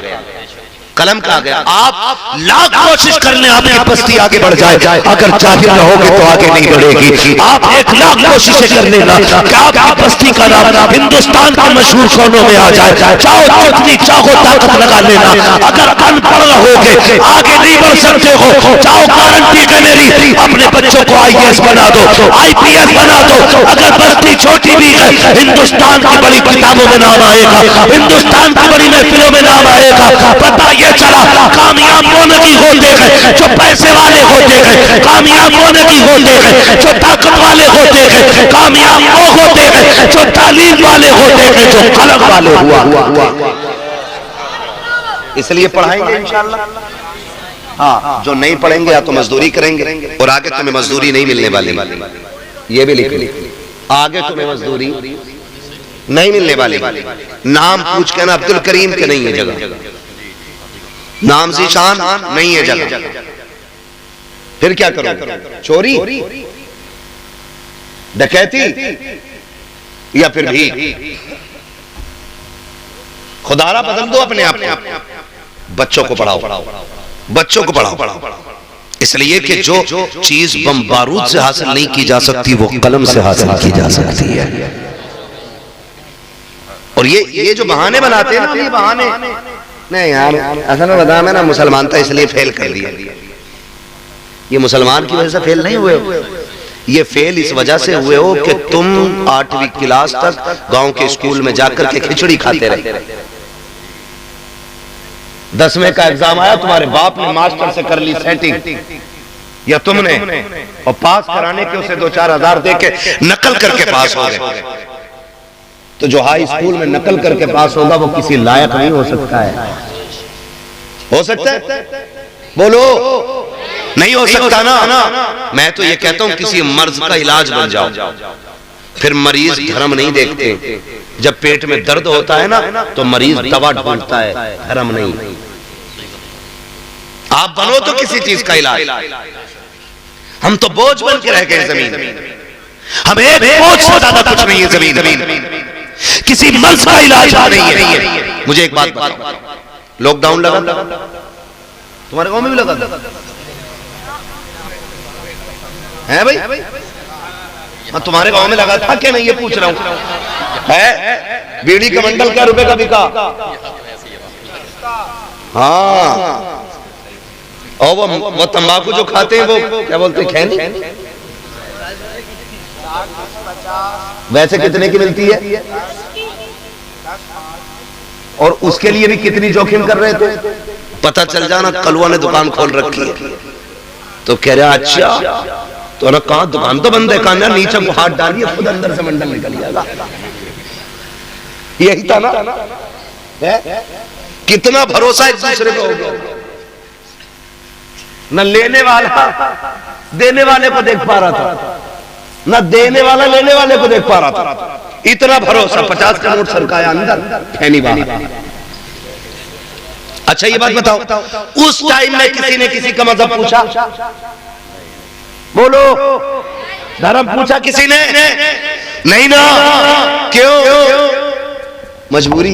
कलम का गया। आप लाख कोशिश कर लें आपकी बस्ती आगे बढ़ जाए, अगर जाहिर रहोगे तो आगे नहीं बढ़ेगी। आप 1 लाख कोशिशें कर लेना कि आपकी बस्ती का नाम हिंदुस्तान के मशहूर कोनों में आ जाए, चाहो जितनी चाहो ताकत लगा लेना, अगर अनपढ़ रहोगे आगे नहीं बढ़ सकते हो। चाहो गारंटी है मेरी, अपने बच्चों को IAS बना दो, IPS बना दो, अगर बस्ती छोटी भी है हिंदुस्तान की बड़ी किताबों में नाम आएगा, हिंदुस्तान की बड़ी महफिलों में नाम आएगा। पता ये चला कामयाब होने की होते हैं जो पैसे वाले होते हैं, कामयाब होने की होते हैं जो ताकत वाले होते हैं, कामयाब वो होते हैं जो तालीम वाले होते हैं, जो कलम वाले हुआ। इसलिए पढ़ाएंगे इंशाल्लाह। हाँ, जो नहीं पढ़ेंगे या तो मजदूरी करेंगे और आगे तुम्हें मजदूरी नहीं मिलने वाली, ये भी लिख ली, आगे तुम्हें मजदूरी नहीं मिलने वाली। नाम पूछ के ना अब्दुल करीम के नहीं है जगह, नाम ज़ीशान नहीं है जगह, फिर क्या करो? चोरी, डकैती या फिर भी खुदारा बदल दो अपने आप को। बच्चों को पढ़ाओ, बच्चों को पढ़ाओ, इसलिए कि जो चीज बम बारूद से हासिल नहीं की जा सकती वो कलम से हासिल की जा सकती है। और ये जो बहाने बनाते हैं ना, ये बहाने नहीं यार, असल में बता, मैं ना मुसलमान था इसलिए फेल कर दिया। ये मुसलमान की वजह से फेल नहीं हुए, ये फेल इस वजह से हुए हो कि तुम 8वीं क्लास तक गांव के स्कूल में जाकर के खिचड़ी खाते रहे। 10वें का एग्जाम आया, तुम्हारे बाप ने मास्टर से कर ली सेटिंग या तुमने, और पास कराने के उसे 2-4 हजार दे के नकल करके पास हो गए। तो जो हाई स्कूल में नकल करके पास होगा वो किसी लायक नहीं हो सकता है। हो सकता है? बोलो, नहीं हो सकता ना। मैं तो ये कहता हूं किसी मर्ज का इलाज बन जाओ। फिर मरीज धर्म नहीं देखते, जब पेट में दर्द होता है ना तो मरीज दवा ढूंढता है, धर्म नहीं। आप बनो तो किसी चीज का इलाज। हम तो बोझ बन के रह गए जमीन, हम एक बोझ से ज्यादा कुछ नहीं है जमीन। किसी मर्ज का इलाज नहीं है। मुझे एक बात बताओ, लॉकडाउन लगा, तुम्हारे गांव में भी लगा है भाई? हाँ, तुम्हारे गांव में लगा था क्या नहीं, ये पूछ रहा हूं। है बीड़ी का बंडल क्या रुपए का बिका? हाँ, और वो तंबाकू जो खाते हैं वो क्या बोलते हैं, खैनी, वैसे कितने की मिलती है? और उसके लिए भी कितनी जोखिम कर रहे थे? पता चल जाना कलवा ने दुकान खोल रखी है तो कह रहा अच्छा, तो ना कहा दुकान तो बंद है, कहा नीचे को हाथ डालिए खुद अंदर से मंडल निकल जाएगा। यही था ना। कितना भरोसा एक दूसरे को हो गया, न लेने वाला देने वाले को देख पा रहा था, न देने वाला लेने वाले को देख पा रहा था। इतना भरोसा, 50 का नोट सरकाया अंदर, फैनी बाहर। अच्छा ये बात बताओ, उस टाइम में किसी ने किसी का मजहब पूछा? बोलो, धर्म पूछा किसी ने? नहीं ना। क्यों? मजबूरी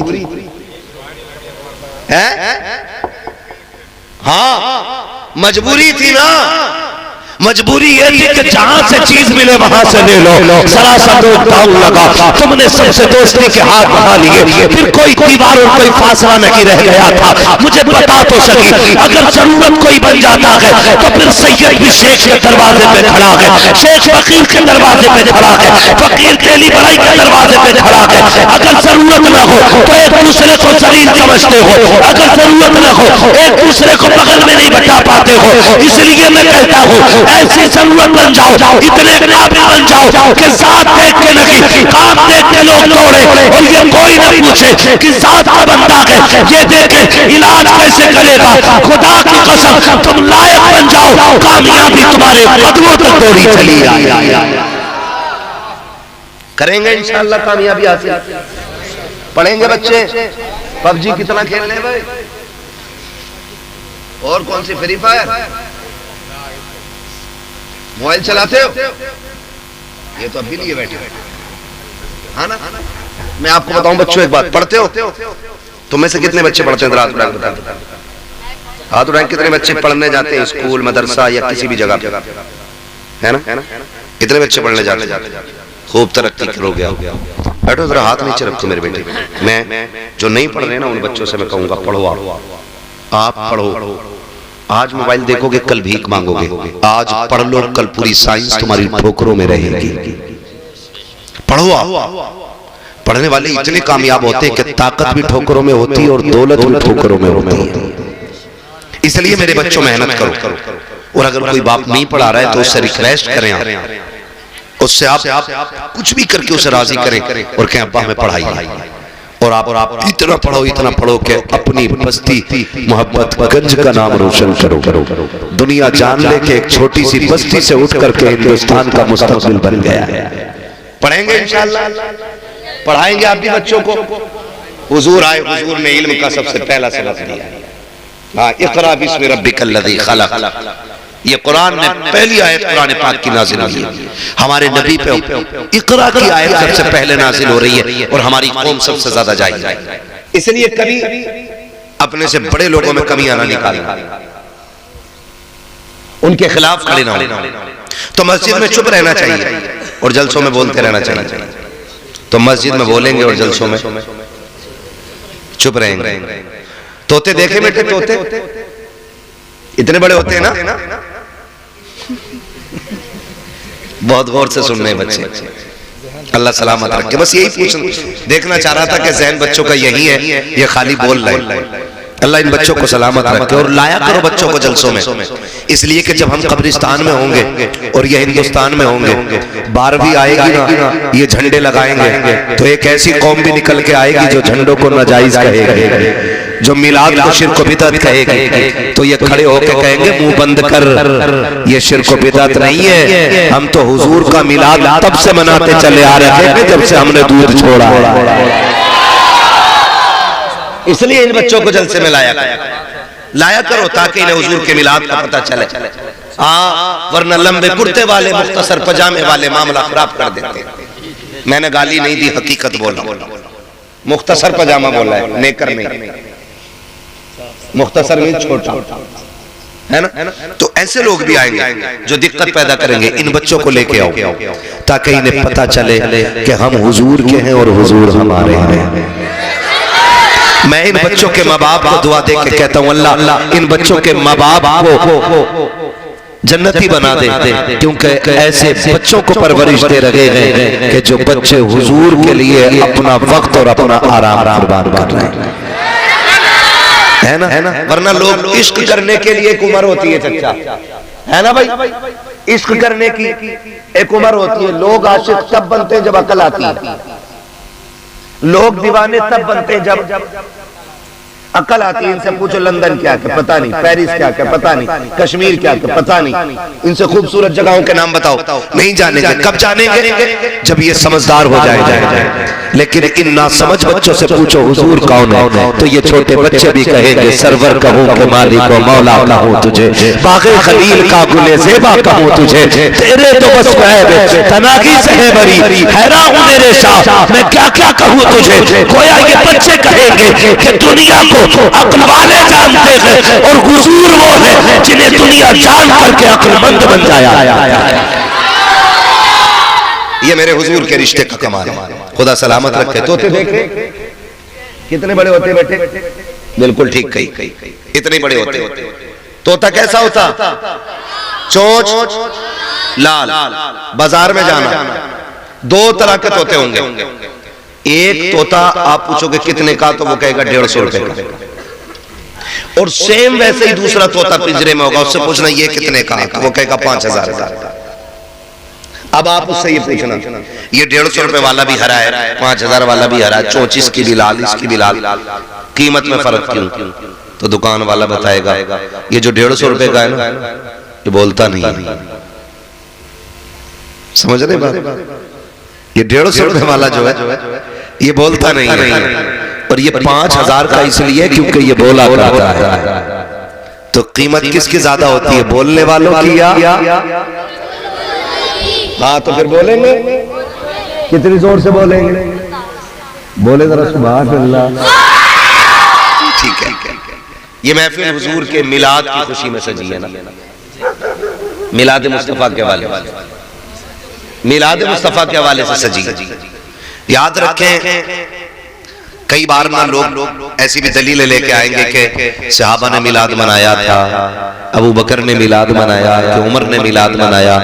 है। हाँ मजबूरी थी ना, मजबूरी ये थी कि जहां से चीज मिले वहां से ले लो। जरा सा दो दाव लगा, तुमने सबसे दोस्ती के हाथ बढ़ा लिए, फिर कोई दीवार और कोई फासला नहीं रह गया था। मुझे बता तो सकी, अगर जरूरत कोई बन जाता है तो फिर सैयद भी शेख के दरवाजे पे खड़ा है, शेख फकीर के दरवाजे पे खड़ा है, फकीर तेली बड़ाई के दरवाजे पे खड़ा है। अगर जरूरत न हो तो एक दूसरे को जलील समझते हो, अगर जरूरत न हो एक दूसरे को बगल में नहीं बैठा पाते हो। इसलिए मैं कहता हूँ ऐसी जरूरत बन जाओ, इतने काबिल बन जाओ कि साथ देख के नहीं काम देख के लोग दौड़े और ये कोई न पूछे कि साथ का बंदा है, ये देखे इलाज कैसे करेगा। खुदा की कसम तुम लायक बन जाओ, कामयाबी तुम्हारे कदमों तक दौड़ी चली आए। करेंगे इंशाअल्लाह कामयाबी हासिल। पढ़ेंगे बच्चे, पबजी कितना खेलने भाई, और कौन सी फ्री फायर, मोबाइल चलाते हो, ये तो अभी लिए बैठे हाँ ना। मैं आपको बताऊं बच्चों एक बात, पढ़ते हो तुम में से कितने बच्चे पढ़ते हैं? रात बता हाथ उठाएं, कितने बच्चे पढ़ने जाते हैं स्कूल मदरसा या किसी भी जगह पे, है ना? कितने बच्चे पढ़ने जाते हैं? खूब तरक्की करोगे। बैठो जरा, हाथ नीचे रखो मेरे बेटे। मैं जो नहीं पढ़ रहे ना उन बच्चों से मैं कहूंगा पढ़ो, आप पढ़ो। आज मोबाइल देखोगे कल भीख मांगोगे, आज पढ़ लो कल पूरी साइंस तुम्हारी ठोकरों में रहेगी। पढ़ो, पढ़ने वाले इतने कामयाब होते हैं कि ताकत भी ठोकरों में होती है और दौलत भी ठोकरों में होती है। इसलिए मेरे बच्चों मेहनत करो, और अगर कोई बाप नहीं पढ़ा रहा है तो उससे रिक्वेस्ट करें, उससे आप कुछ भी करके उसे राजी करें और कहें अब्बा हमें पढ़ाई। और आप इतना पढ़ो कि अपनी बस्ती मोहब्बत गंज का नाम रोशन करो। दुनिया जान ले कि एक छोटी सी बस्ती से उठ करके हिंदुस्तान का मुस्तकबिल बन गया है। पढ़ेंगे इंशाअल्लाह, पढ़ाएंगे आप भी बच्चों को। हुजूर आए, हुजूर ने इल्म का सबसे पहला सबक दिया। हाँ, इक़रा बिस्मि रब्बिकल लज़ी खलक़, ये कुरान में पहली आयत कुरान पाक की नाज़िल हुई है। हमारे नबी पे इक़रा की आयत सबसे पहले नाज़िल हो रही है और हमारी कौम सबसे ज्यादा जाहिल है। इसलिए कभी अपने से बड़े लोगों में कमियां ना निकालना, उनके खिलाफ खड़े ना होना। तो मस्जिद में चुप रहना चाहिए और जलसों में बोलते रहना चाहिए। तो मस्जिद में बोलेंगे और जलसों में चुप रहेंगे। तोते देखे बेटे, तोते इतने बड़े होते हैं ना, बहुत गौर से सुन रहे बच्चे, अल्लाह सलामत रखे। बस यही देखना चाह रहा था कि ज़हन बच्चों का यही है, ये खाली बोल रहे हैं। अल्लाह इन बच्चों को सलामत रखे और लाया करो बच्चों को जलसों में। इसलिए कि जब हम कब्रिस्तान में होंगे और ये हिंदुस्तान में होंगे, 12वीं आएगी ना, ये झंडे लगाएंगे तो एक ऐसी कौम भी निकल के आएगी जो झंडों को नाजायज कहेगी, जो मिलाद को शिर्क व बिदअत कहेगी। तो ये खड़े होकर कहेंगे मुंह बंद कर, ये शिर्क व बिदअत नहीं है, हम तो हुजूर का मिलाद तब से मनाते चले आ रहे थे जब से हमने दूध छोड़ा है। इसलिए इन बच्चों को जलसे में लाया करो ताकि इन्हें हुजूर के मिलाद का पता चले। वरना लंबे कुर्ते वाले मुख्तसर पजामे वाले मामला खराब कर देते हैं। मैंने गाली नहीं दी, हकीकत बोला। मुख्तसर पजामा बोला है, नेकर नहीं, मुख्तसर में छोटा है ना। तो ऐसे लोग भी आएंगे जो दिक्कत पैदा करेंगे। इन बच्चों को लेके आओ ताकि इन्हें पता चले कि हम हुजूर के हैं और हुजूर हमारे हैं। मैं इन बच्चों के माँ बाप को दुआ दे के कहता हूँ, अल्लाह इन बच्चों के माँ बाप को जन्नती बना दे, क्योंकि ऐसे बच्चों को परवरिश दे रहे हैं कि जो बच्चे हुजूर के लिए अपना वक्त और अपना आराम कुर्बान कर रहे हैं, है ना। वरना लोग इश्क करने के लिए एक उम्र होती है चच्चा, है ना भाई। इश्क करने की एक उम्र होती है। लोग आशिक तब बनते हैं जब अकल आती है, लोग दीवाने तब बनते हैं जब अकल आती है। इनसे पूछो लंदन क्या क्या पता नहीं, पेरिस क्या क्या पता नहीं, कश्मीर क्या क्या पता नहीं। इनसे खूबसूरत जगहों के नाम बताओ, नहीं जानेंगे। कब जानेंगे? जब ये समझदार हो जाएंगे। लेकिन इन नासमझ बच्चों से पूछो हुजूर कौन है, तो ये छोटे बच्चे भी कहेंगे सरवर कहूँ के मालिक व मौला कहूँ तुझे, बाग़े खलील का गुले ज़ेबा कहूँ तुझे, तेरे तो बस महब तनागी से है बरी, हैरान हूँ मेरे शाह मैं क्या क्या कहूँ तुझे। गोया ये बच्चे कहेंगे कि दुनिया को को अक्ल वाले जानते हैं और हुजूर वो है जिन्हें दुनिया जान करके अक्लमंद बन जाया। ये मेरे हुजूर के रिश्ते का कमाल है। खुदा सलामत रखे। तोते देख रहे कितने बड़े होते बेटे, बिल्कुल ठीक कही, इतने बड़े होते। तोता कैसा होता? चोंच लाल। बाजार में जाना, दो तरह के तोते होंगे। एक तोता आप पूछोगे कितने का, तो वो कहेगा 150 रुपए का। और सेम वैसे ही दूसरा तोता पिंजरे में होगा, उससे पूछना ये कितने का, तो वो कहेगा 5000 का। अब आप उससे ये पूछना ये 150 रुपए वाला भी हरा है, 5000 वाला भी हरा है, चोंच इसकी भी लाल, इसकी भी लाल, कीमत में फर्क क्यों? तो दुकान वाला बताएगा ये जो 150 रुपए का है ना, ये बोलता नहीं है। समझ रहे बात? ये 150 रुपए वाला जो है ये बोलता नहीं है, और ये 5000 का इसलिए क्योंकि ये बोला करता है। तो कीमत किसकी ज्यादा होती है, बोलने वालों की या? हाँ तो फिर बोलेंगे, कितनी जोर से बोलेंगे? बोले जरा सुभान अल्लाह। ठीक है, ये महफिल हुजूर के मिलाद की खुशी में सजी है ना, मिलाद मुस्तफा के हवाले, मिलाद मुस्तफा के हवाले से सजी। याद रखें कई बार ना लोग ऐसी भी दलीलें लेके आएंगे कि सहाबा ने मिलाद मनाया था, अबू बकर ने मिलाद मनाया, कि उमर ने मिलाद मनाया।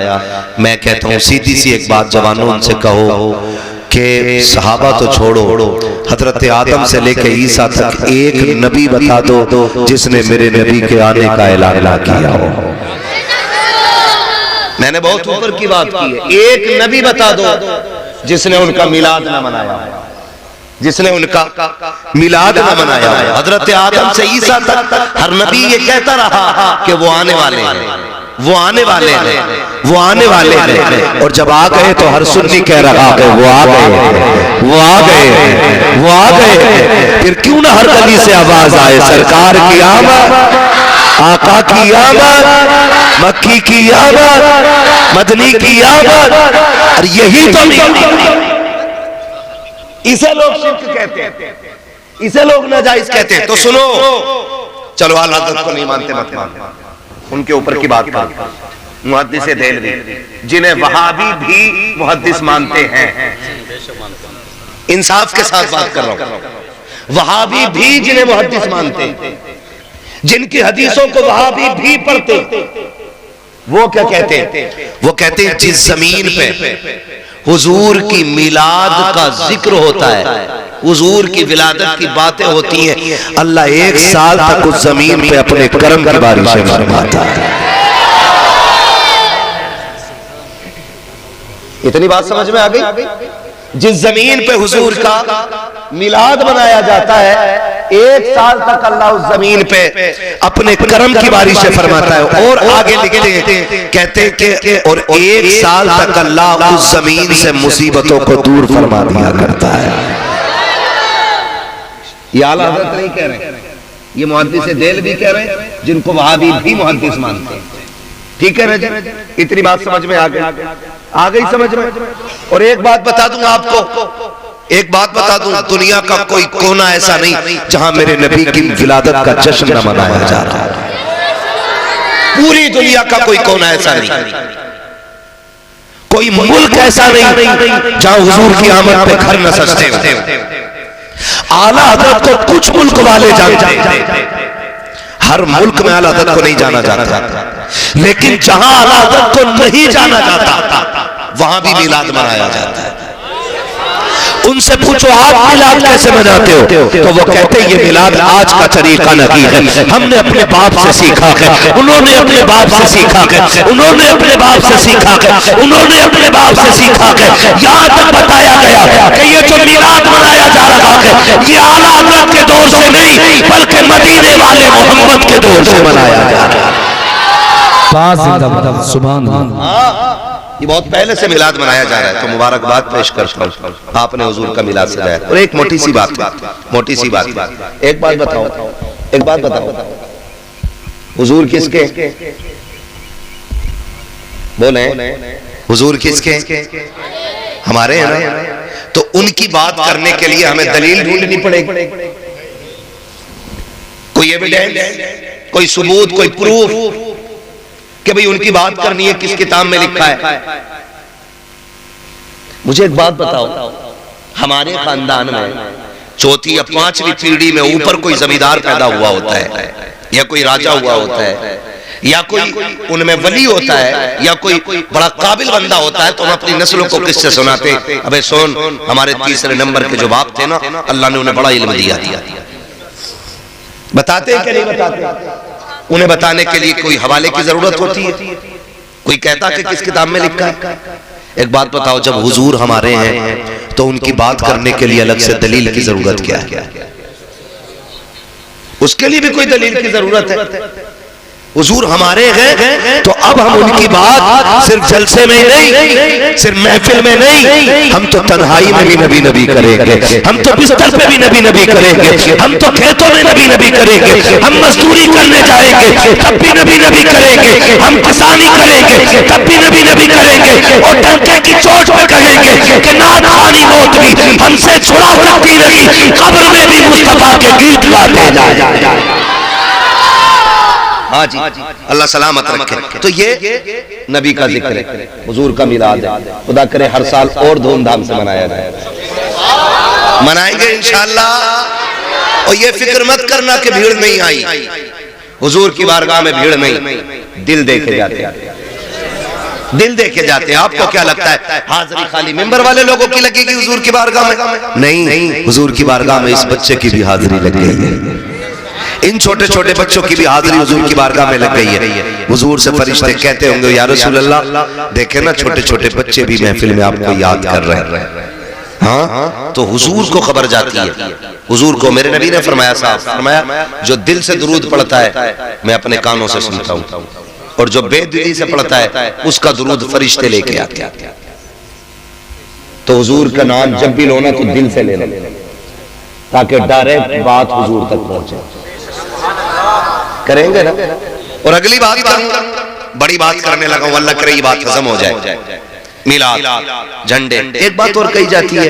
मैं कहता हूँ सीधी सी एक बात जवानों उनसे कहो कि सहाबा तो छोड़ो, हजरत आदम से लेके ईसा तक एक नबी बता दो जिसने मेरे नबी के आने का ऐलान ना किया हो। मैंने बहुत ऊपर की बात की है, एक नबी बता दो जिसने उनका मिलाद ना मनाया, जिसने उनका मिलाद ना मनाया। हजरत आदम से ईसा तक हर नबी ये कहता रहा कि वो आने वाले हैं, वो आने वाले हैं, वो आने वाले हैं। और जब आ गए तो हर सुन्नी कह रहा है वो आ गए, वो आ गए, वो आ गए। फिर क्यों ना हर गली से आवाज आए सरकार की आमद, आका की आमद, मक्की की आमद, मदनी की आमद। और यही तो नहीं, इसे लोग शिर्क कहते हैं, इसे लोग नाजायज कहते हैं। तो सुनो, चलो आला हज़रत को नहीं मानते मत मानो, उनके ऊपर की बात करो। मुहद्दिस देलवी जिन्हें वहाबी भी मुहद्दिस मानते हैं, इंसाफ के साथ बात कर रहा हूं, वहाबी भी जिन्हें मुहद्दिस मानते हैं, जिनकी हदीसों को वहाबी भी पढ़ते, वो क्या कहते हैं? वो कहते हैं जिस जमीन पे हुजूर की मिलाद का जिक्र होता है, हुजूर की विलादत की बातें होती हैं, अल्लाह 1 साल तक उस जमीन पे अपने करम की बारिशें फरमाता है। इतनी बात समझ में आ गई? जिस जमीन पे हुजूर का मिलाद मनाया जाता है, 1 साल तक अल्लाह उस जमीन पे अपने करम की बारिशें फरमाता है। और आगे लिखते हैं, कहते हैं कि और 1 साल तक अल्लाह उस जमीन से मुसीबतों को दूर फरमा दिया करता है। ये आला हज़रत नहीं कह रहे, ये मुहद्दिस देलवी कह रहे हैं, जिनको वहाबी भी मुहद्दिस मानते हैं। ठीक है ना जी? इतनी बात समझ में आ गई, आ गई समझ में। और एक बात बता दूं आपको, एक बात बता दूं, दुनिया का कोई कोना ऐसा नहीं जहां मेरे नबी की विलादत का जश्न न मनाया जा रहा है। पूरी दुनिया का कोई कोना ऐसा नहीं, कोई मुल्क ऐसा नहीं जहां हुजूर की आमद पे घर न सजते हो। आला हज़रत को कुछ मुल्क वाले जानते हैं, हर मुल्क में आला हज़रत को नहीं जाना जाता, लेकिन जहां आला हज़रत को नहीं जाना जाता वहां भी मिलाद मनाया जाता है। उनसे पूछो आप मिलाद कैसे मनाते हो, तो वो कहते हैं ये मिलाद आज का तरीका नहीं है, हमने अपने बाप से सीखा है, उन्होंने अपने बाप से सीखा है, उन्होंने अपने बाप से सीखा है, उन्होंने अपने बाप से सीखा है। यहाँ तक बताया गया कि ये जो मिलाद मनाया जा रहा है ये आला हज़रत के दौर से नहीं बल्कि मदीने वाले मोहम्मद के दौर से मनाया जा रहा है। सुभान अल्लाह। ये बहुत पहले से मिलाद मनाया जा रहा है, तो मुबारकबाद पेश कर आपने हुजूर का मिलाद सजाया। और एक मोटी सी बात, मोटी सी बात, एक बात बताओ, एक बात बताओ, हुजूर किसके? बोले हुजूर किसके? हमारे हैं ना। तो उनकी बात करने के लिए हमें दलील ढूंढनी पड़ेगी। कोई एविडेंस, कोई सबूत, कोई प्रूफ कि भाई उनकी बात करनी है किस किताब में लिखा है? मुझे एक बात बताओ, हमारे खानदान में चौथी या पांचवी पीढ़ी में ऊपर कोई जमींदार पैदा हुआ होता है, या कोई राजा हुआ होता है, या कोई उनमें वली होता है, या कोई बड़ा काबिल बंदा होता है, तो हम अपनी नस्लों को किससे सुनाते? अबे सुन, हमारे तीसरे नंबर के जो बाप थे ना, अल्लाह ने उन्हें बड़ा इल्म दिया। बताते कि नहीं बताते? उन्हें बताने के लिए कोई हवाले की जरूरत होती है? कोई कहता कि किस किताब में लिखा है? एक बात बताओ, जब हुजूर हमारे हैं तो उनकी बात करने के लिए अलग से दलील की जरूरत क्या है? उसके लिए भी कोई दलील की जरूरत है? हुजूर हमारे हैं तो अब हम उनकी बात सिर्फ जलसे में नहीं, सिर्फ महफिल में नहीं, हम तो तन्हाई में भी नबी नबी करेंगे, हम तो बिस्तर पे भी नबी नबी करेंगे, हम तो खेतों में नबी नबी करेंगे, हम मजदूरी करने जाएंगे तब भी नबी नबी करेंगे, हम किसानी करेंगे तब भी नबी नबी करेंगे, और डंके की चोट पे कहेंगे कि नादानी मौत भी हमसे छुड़ा सकती नहीं, कब्र में भी मुस्तफा के गीत गाते जाए। हाँ जी, अल्लाह सलामत रखे। तो ये नबी का जिक्र है, हुजूर का मिलाद है। खुदा करे हर साल और धूमधाम से मनाया जाए, मनाएंगे इंशाअल्लाह। और ये फिक्र मत करना कि भीड़ नहीं आई, हुजूर की बारगाह में भीड़ नहीं, दिल देखे जाते हैं, दिल देखे जाते हैं। आपको क्या लगता है हाजिरी खाली मेंबर वाले लोगों की लगेगी हुजूर की बारगाह में? नहीं, हुजूर की बारगाह में इस बच्चे की भी हाजिरी लग गई है, इन छोटे छोटे बच्चों की भी हाजिरी हुजूर की बारगाह में लग गई है। हुजूर से फरिश्ते कहते होंगे, या रसूल अल्लाह, देखे ना छोटे छोटे बच्चे भी महफिल में आपको याद कर रहे हैं। हाँ, तो हुजूर को खबर जाती है। हुजूर को मेरे नबी ने फरमाया, साहब फरमाया, जो दिल से दुरूद पढ़ता है मैं अपने कानों से सुनता हूँ, और जो बेदिली से पढ़ता है उसका दुरूद फरिश्ते लेके आते हैं। तो हुजूर का नाम जब भी लो ना तो दिल से लेना, ताकि डायरेक्ट बात हुजूर तक पहुंचे। करेंगे ना? और अगली बात करूंगा, बड़ी बात करने लगा हूं, अल्लाह करे ये बात हजम हो जाए। मिलाद, झंडे, एक बात और कही जाती है,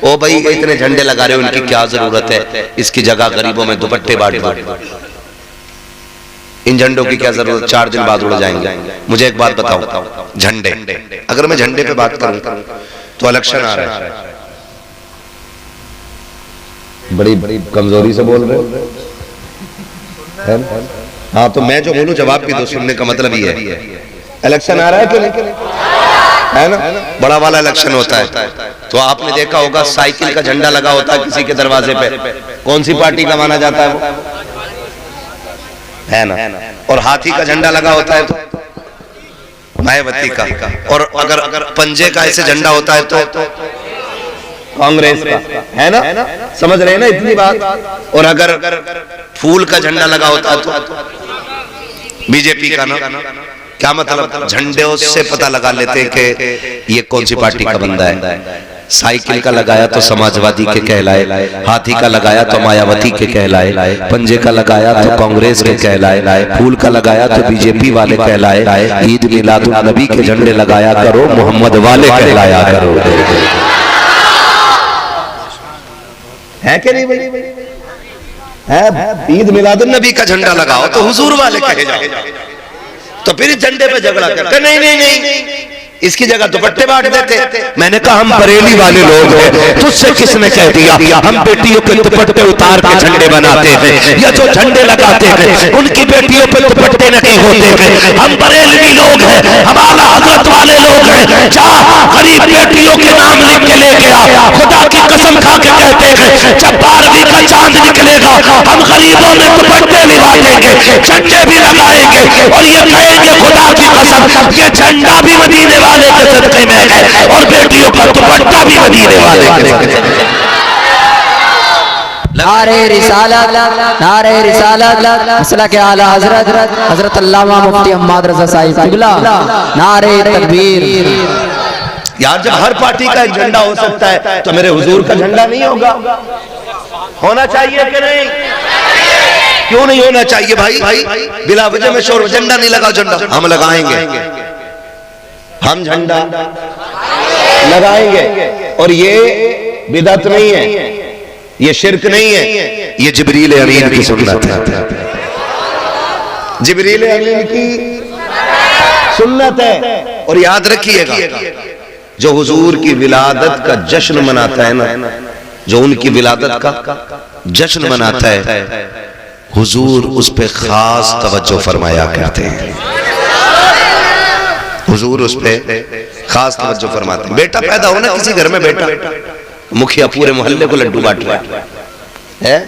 ओ भाई इतने झंडे लगा रहे हो, उनकी क्या जरूरत है? इसकी जगह गरीबों में दुपट्टे बांट दो। इन झंडों की क्या जरूरत, 4 दिन बाद उड़ जाएंगे। मुझे एक बात बताओ, झंडे, अगर मैं झंडे पे बात करूं तो इलेक्शन आ रहा है, बड़ी बड़ी कमजोरी से बोल रहे हो। हाँ, तो मैं जो बोलूं जवाब भी दो, सुनने का मतलब ही है। इलेक्शन आ रहा है कि नहीं? है ना? बड़ा वाला इलेक्शन होता है, तो आपने देखा होगा साइकिल का झंडा लगा होता है किसी के दरवाजे पे। कौन सी पार्टी का माना जाता है वो? है ना? और हाथी का झंडा लगा होता है तो मायावती का, और अगर पंजे का ऐसे झंडा होता है तो कांग्रेस का, है ना? समझ रहे हैं ना इतनी बात? और अगर फूल का झंडा लगा होता है तो बीजेपी का ना। क्या मतलब? झंडे से पता लगा लेते हैं कि ये कौन सी पार्टी का बंदा है। साइकिल का लगाया तो समाजवादी के कहलाए, हाथी का लगाया तो मायावती के कहलाए, पंजे का लगाया तो कांग्रेस के कहलाए, फूल का लगाया तो बीजेपी वाले कहलाए। ईद मिलादुन नबी के झंडे लगाया करो, मोहम्मद वाले कहलाया करो। है कि नहीं भाई? है, ईद मिलादुन नबी का झंडा लगाओ तो हुजूर वाले कहे जाओ। तो फिर इस झंडे पे झगड़ा करते, नहीं नहीं नहीं, इसकी जगह दुपट्टे बांट देते। मैंने कहा हम बरेली वाले लोग हैं, तुझसे किसने कह दिया हम बेटियों के दुपट्टे उतार के झंडे बनाते हैं, या जो झंडे लगाते हैं उनकी बेटियों पे दुपट्टे नहीं होते हैं। हम बरेलवी लोग हैं, हमारा हजरत वाले लोग हैं। जा गरीब बेटियों के नाम लिख के लेके आ, खुदा की कसम खा के कहते हैं जब 12वीं का चांद निकलेगा हम गरीबों में दुपट्टे भी बांटेंगे, झंडे भी लगाएंगे, और ये कहेंगे खुदा की कसम ये झंडा भी मदीने वाले के सदके में है, और बेटियों का दुपट्टा भी मदीने वाले के सदके में। नारे रिसालत, नारे रिसालत, मसला के आला हजरत हजरत अल्लामा मुफ्ती अहमद रज़ा साहिब किबला, नारे तकबीर। यार जब हर पार्टी का एक झंडा हो सकता है तो मेरे हुजूर का झंडा नहीं होगा? होना चाहिए कि नहीं? क्यों नहीं होना चाहिए भाई? बिला वजह में शोर, झंडा नहीं लगा, झंडा हम लगाएंगे, हम झंडा लगाएंगे। और ये बिदअत नहीं है, ये शिरक नहीं है, ये जिब्रील अमीन की सुन्नत है। जिब्रील अमीन की सुन्नत है। और याद रखिएगा, जो हुजूर की विलादत का जश्न मनाता है ना, जो उनकी विलादत का जश्न मनाता है, हुजूर उस पे खास तवज्जो फरमाया करते हैं। हुजूर उस पे खास तवज्जो फरमाते हैं। बेटा पैदा हो ना किसी घर में, बेटा मुखिया पूरे मोहल्ले को लड्डू बांट रहा है,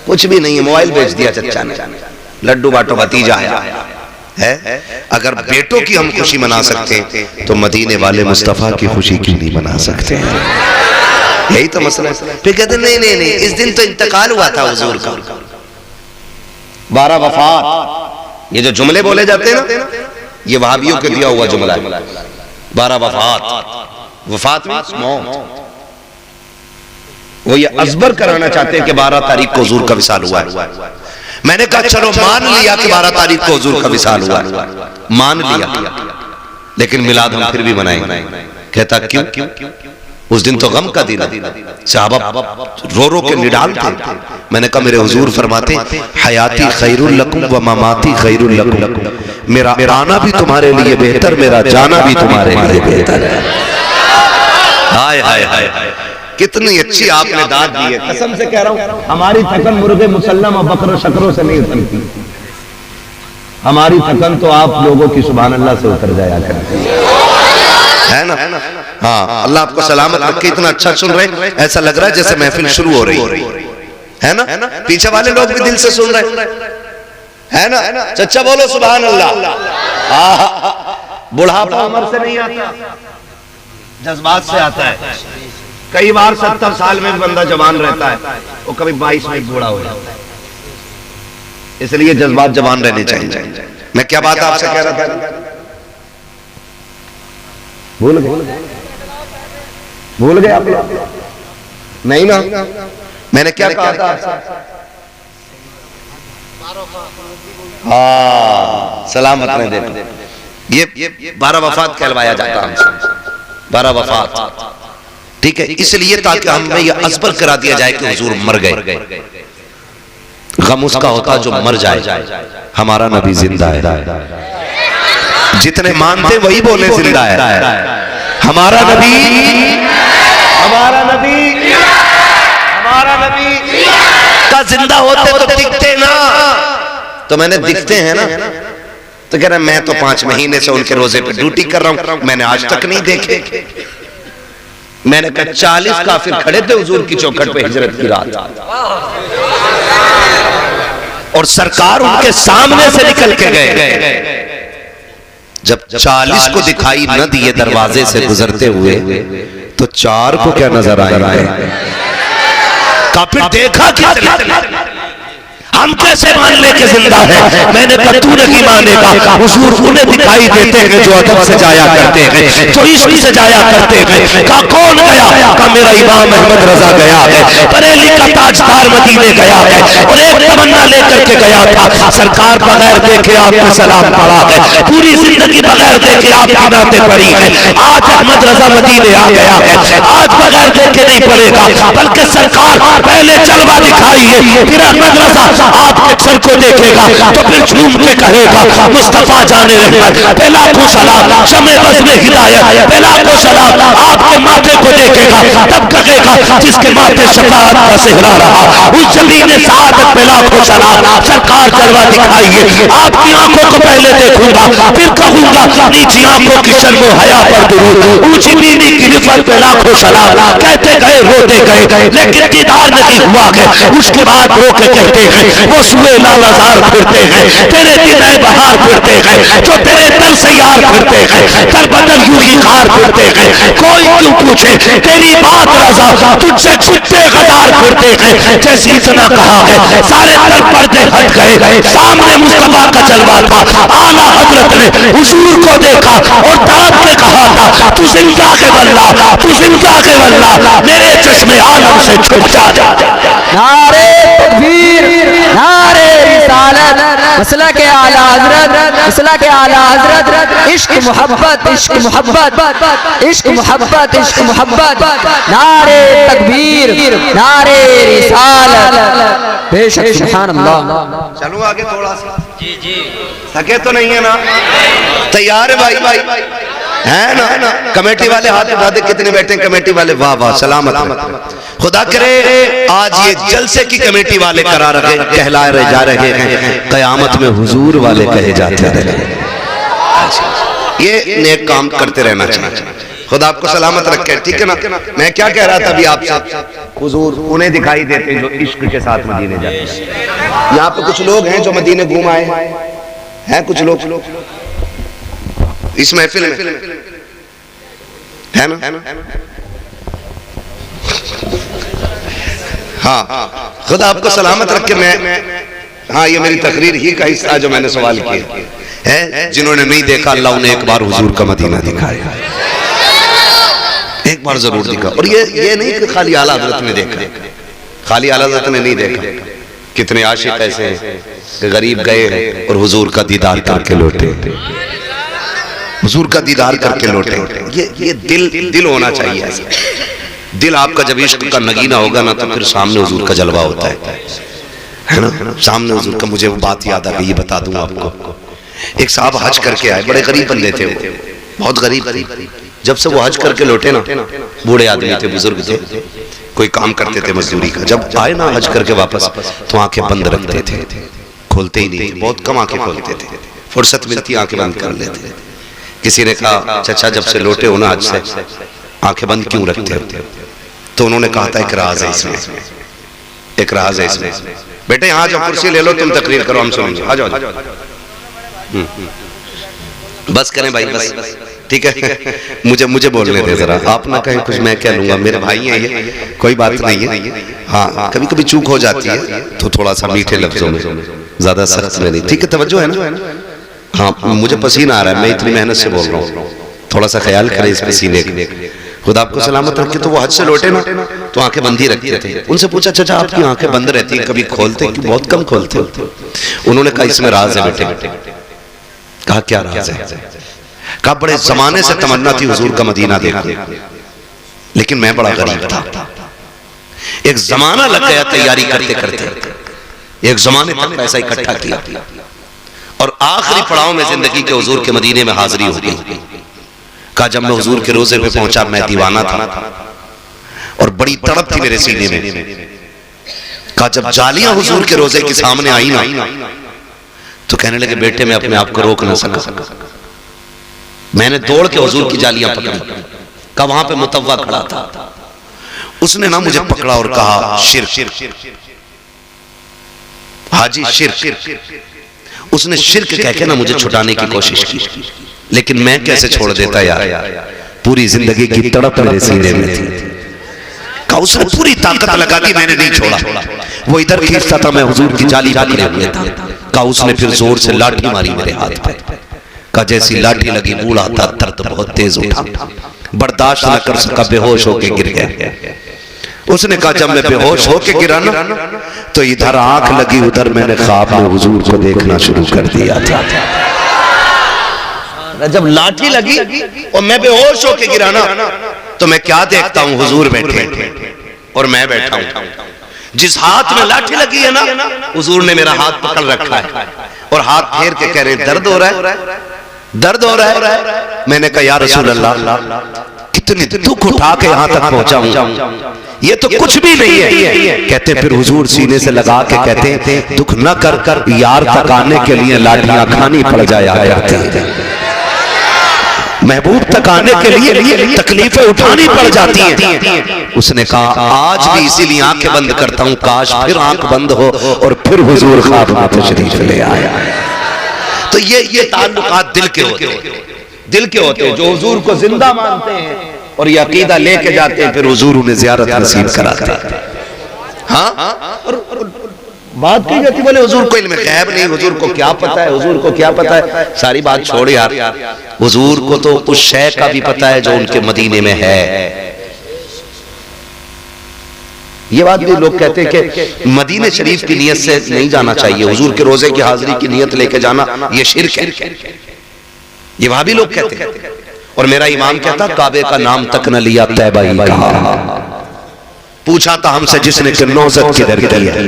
कुछ भी नहीं है, मोबाइल बेच दिया चच्चा ने, लड्डू बांटो भतीजा आया है। अगर बेटों की हम खुशी मना सकते हैं तो मदीने वाले मुस्तफा की खुशी क्यों नहीं मना सकते हैं? यही तो मसला है। फिर कहते नहीं नहीं नहीं, इस दिन तो इंतकाल हुआ था हुजूर का, 12 वफात। ये जो जुमले बोले जाते हैं ना, ये वहाबियों के दिया हुआ जुमला है। 12 वफात, वफात मींस मौत। वो ये अजबर कराना चाहते हैं कि 12 तारीख को हुजूर का विसाल हुआ है। मैंने कहा चलो मान लिया कि 12 तारीख को हुजूर का विसाल हुआ, मान लिया, लेकिन मिलाद हम फिर भी मनाएंगे। कहता क्यों? उस दिन तो गम का दिन है, सहाबा रो रो के निडाल थे। मैंने कहा मेरे हुजूर फरमाते हयाती खैरुल लकुम व ममाती खैरुल लकुम, मेरा आना भी तुम्हारे लिए बेहतर, मेरा जाना भी तुम्हारे लिए बेहतर है। हाय हाय हाय, कितनी अच्छी आपने दाद दी है। कसम से कह रहा हूं, हमारी थकन मुर्गे मुसल्लम और बकरों शकरों से नहीं उतरती, हमारी थकन तो आप लोगों की सुभान अल्लाह से उतर जाया करती है ना। हाँ, अल्लाह आपको सलामत रखे। इतना अच्छा सुन रहे, ऐसा लग रहा है जैसे महफिल शुरू हो रही है ना। पीछे वाले लोग भी दिल से सुन रहे है ना। चच्चा बोलो सुभान अल्लाह। बुढ़ापा उम्र से नहीं आता, जज्बात से आता है। कई बार 70 साल में बंदा जवान रहता है, वो कभी 22 में बूढ़ा हो जाता है। इसलिए जज्बात जवान रहने चाहिए। मैं क्या बात आपसे कह रहा था, भूल गए आप लोग? नहीं ना, मैंने क्या कहा था? हाँ, सलामत रहे। देखो ये 12 वफात कहलवाया जाता हमसे, 12 वफात, ठीक है। इसलिए ताकि हमें यह अजबर करा दिया जाए कि हुजूर मर गए। गम उसका होता जो मर जाए, हमारा नबी जिंदा है। जितने मानते वही बोले जिंदा है। हमारा नबी, हमारा नबी, हमारा नबी का जिंदा होते तो दिखते ना। तो मैंने दिखते हैं ना, तो कह रहा मैं तो 5 महीने से उनके रोजे पे ड्यूटी कर रहा हूं, मैंने आज तक नहीं देखे। मैंने कहा 40 काफिर खड़े थे हुजूर की चौखट पे हिजरत की रात, और सरकार उनके सामने से निकल के गए। जब 40 को दिखाई न दिए दरवाजे से गुजरते हुए, तो 4 को क्या नजर आया है? काफिर देखा किसने? हम कैसे मान ले के जिंदा है? मैंने कहा तू नहीं मानेगा। हुजूर उन्हें दिखाई देते हैं जो अदब से जाया करते हैं, जो इश्क से जाया करते हैं। कहा कौन गया? कहा मेरा इमाम अहमद रजा गया है, बरेली का ताजदार मदीने गया है, और एक तमन्ना लेकर के गया था, सरकार बगैर देखे आपने सलाम पढ़ा है, पूरी जिंदगी बगैर देखे आपकी नाते पड़ी है। आज अहमद रजा मदीने आ गया है, आज बगैर देखे नहीं पड़ेगा, बल्कि सरकार पहले जलवा दिखाई है, फिर अहमद रजा आपके सर को देखेगा तो फिर झूम के कहेगा मुस्तफा जाने रहमत, पहला को सलाम, शमे बज़ में हिदायत, पहला को सलाम। आपके माथे को देखेगा तब कहेगा जिसके माथे शफाअत का सेहरा रहा, उस जमीन सादत पे लाखों सलाम। सरकार जलवा दिखाइए, आपकी आंखों को पहले देखूंगा, फिर कहूंगा नीची आंखों की शर्मो हया पर दुरूद, ऊंची नीली की रिफत पे लाखों सलाम। कहते गए रोते गए, लेकिन दीदार नहीं हुआ है। उसके बाद रो के कहते हैं वो सुए लालजार फिरते हैं, तेरे दिल बहार फिरते हैं, जो तेरे दर से यार फिरते हैं, कर बदल यूं ही खार फिरते हैं। कोई क्यों पूछे तेरी बात रजा, तुझसे छुट्टे गदार फिरते हैं। जैसे इतना कहा है सारे दर पर्दे हट गए, सामने मुस्तफा का जलवा था। आला हजरत ने हुजूर को देखा और ताब के कहा था तू जिंदा के वल्ला, तू जिंदा के वल्ला, मेरे चश्मे आलम से छुप जा। नारे तकबीर, नारे रिसालत, मसला के आला हजरत, मसला के आला हजरत, इश्क मोहब्बत, इश्क मोहब्बत, इश्क मोहब्बत, इश्क मोहब्बत, नारे तकबीर, नारे रिसालत, बेशक सुभान अल्लाह। चलो आगे थोड़ा सा। जी जी थके तो नहीं है ना? तैयार है भाई? है ना? कमेटी वाले हाथ उठा दे, कितने बैठे हैं कमेटी वाले? वाह वाह, सलामत। खुदा करे आज ये जलसे की कमेटी वाले करा रहे, कहलाए रहे जा रहे हैं, कयामत में हुजूर वाले कहे जाते रहे। ये नेक काम करते रहना चाहिए। खुदा आपको सलामत रखे, ठीक है ना? मैं क्या कह रहा था अभी आपसे, हुजूर उन्हें दिखाई देते जो इश्क के साथ मदीने जाते हैं। यहाँ पे कुछ लोग हैं जो मदीने घूम आए हैं, कुछ लोग इस महफिल में है ना? हाँ, खुदा आपको सलामत रखे। मैं हाँ, ये मेरी तकरीर ही का हिस्सा जो मैंने सवाल किया है। जिन्होंने नहीं देखा अल्लाह उन्हें एक बार हुजूर का मदीना दिखाया, एक बार जरूर दिखा। और ये नहीं कि खाली आला हजरत ने देखा, खाली आला हजरत ने नहीं देखा। कितने आशिक ऐसे हैं कि गरीब गए और हुजूर का दीदार करके लौटे, हुजूर का दीदार करके लौटे। ये दिल होना चाहिए ऐसा। दिल आपका जब इश्क का नगीना होगा ना, तो फिर सामने हुजूर का जलवा होता है ना? सामने हुजूर का। मुझे वो बात याद आ गई, ये बता दूं आपको। एक साहब हज करके आए, बड़े गरीब बंदे थे वो, बहुत गरीब। जब से वो हज करके लौटे ना, बूढ़े आदमी थे, बुजुर्ग थे, कोई काम करते थे मजदूरी का। जब आए ना हज करके वापस, तो आंखें बंद रखते थे, खोलते ही नहीं, बहुत कम आंखें खोलते थे। फुर्सत मिलती आंखें बंद कर लेते। किसी ने कहा, चाचा जब से लौटे हो ना हज से, आंखें बंद क्यों रखते हो? तो उन्होंने कहा था एक राज है इसमें, एक राज है इसमें। बेटे यहाँ जाओ, कुर्सी ले लो, तुम तकरीर करो, हम सुनेंगे। आ जाओ। बस करें भाई, बस ठीक है। मुझे बोलने दे जरा, आप ना कहें कुछ मैं कह लूंगा, मेरे भाई हैं ये, कोई बात नहीं है। हाँ, कभी कभी चूक हो जाती है, तो थोड़ा सा मीठे लफ्जों में, ज्यादा सख्त में नहीं। ठीक है, तवज्जो है ना? हाँ, मुझे पसीना आ रहा है, मैं इतनी मेहनत से बोल रहा हूँ, थोड़ा सा ख्याल करें इस पसीने का। खुदा आपको सलामत रखे। तो वो हज से लौटे ना, तो आंखें बंदी रखते थे। उनसे पूछा, चाचा आपकी आंखें बंद रहती हैं, कभी खोलते कि बहुत कम खोलते हो? उन्होंने कहा इसमें राज है बेटे। कहा क्या राज है? कहा बड़े जमाने से तमन्ना थी हुजूर का मदीना देखूं, लेकिन मैं बड़ा गरीब था। एक जमाना लग गया तैयारी करते करते, एक जमाने तक पैसा इकट्ठा किया, और आखिरी पड़ाव में जिंदगी के हुजूर के मदीने में हाजिरी हो गई। कहा जब मैं हुजूर के रोजे पे पहुंचा, मैं दीवाना था और बड़ी तड़प थी मेरे सीने में। कहा जब जालियां हुजूर के रोजे के सामने आई ना, तो कहने लगे बेटे मैं अपने आप को रोक ना सका, मैंने दौड़ के हुजूर की जालियां पकड़ी। कहा वहां पे मुतव्वा खड़ा था, उसने ना मुझे पकड़ा और कहा शिर्क, हाजी शिर्क। उसने शिर्क कह के ना मुझे छुड़ाने की कोशिश की, लेकिन मैं कैसे छोड़ देता यार, पूरी जिंदगी की तड़प मेरे सीने में थी। कहा उसने पूरी ताकत लगा दी, मैंने नहीं छोड़ा। वो इधर खींचता था, मैं हुजूर की जाली पकड़े हुए था। कहा उसने फिर जोर से लाठी मारी मेरे हाथ पे। कहा जैसी लाठी लगी बूढ़ा था, दर्द बहुत तेज उठा, बर्दाश्त न कर सका, बेहोश होके गिर गया। उसने कहा जब मैं बेहोश होके गिरा ना, तो इधर आंख लगी, उधर मैंने ख्वाब में हुजूर को देखना शुरू कर दिया था। जब लाठी लगी और मैं बेहोश होके गिरा ना, तो मैं क्या देखता हूं, हुजूर बैठे और मैं बैठा हूं। जिस हाथ में लाठी लगी है ना, हुजूर ने मेरा हाथ पकड़ रखा है और हाथ फेर के कह रहे दर्द हो रहा है, दर्द हो रहा है। मैंने कहा या रसूल अल्लाह, कितने दुख उठा के यहां तक पहुंचा हूं, ये तो कुछ भी नहीं है। कहते फिर हुजूर सीने से लगा के कहते दुख न कर कर यार तक आने के लिए लाठियां खानी पड़ जाया करती, महबूब तक आने के लिए तकलीफें उठानी पड़ जाती हैं। उसने कहा आज भी इसीलिए आंखें बंद करता हूं, काश फिर आंख बंद हो और फिर हुजूर ख्वाब में तशरीफ ले आया। तो ये ताल्लुकात दिल के होते हैं, दिल के होते हैं, जो हुजूर को जिंदा मानते हैं और ये अकीदा लेके जाते हैं, फिर हुजूर उन्हें ज़ियारत नसीब कराते हैं। हाँ, और बात की जाती बोले हुजूर को इल्म गैब नहीं, हुजूर को क्या पता है, हुजूर को क्या पता है। सारी बात छोड़ यार, हुजूर को तो उस शय का भी पता है जो उनके मदीने में है। ये बात भी लोग कहते हैं कि मदीने शरीफ की नियत से नहीं जाना चाहिए, हुजूर के रोजे की हाजिरी की नियत लेके जाना ये शिर्क है, ये वहां भी लोग कहते हैं। और मेरा इमाम कहता काबे का नाम तक न लिया तैबा ही कहा, पूछा था हमसे जिसने कि नौजत किधर की है।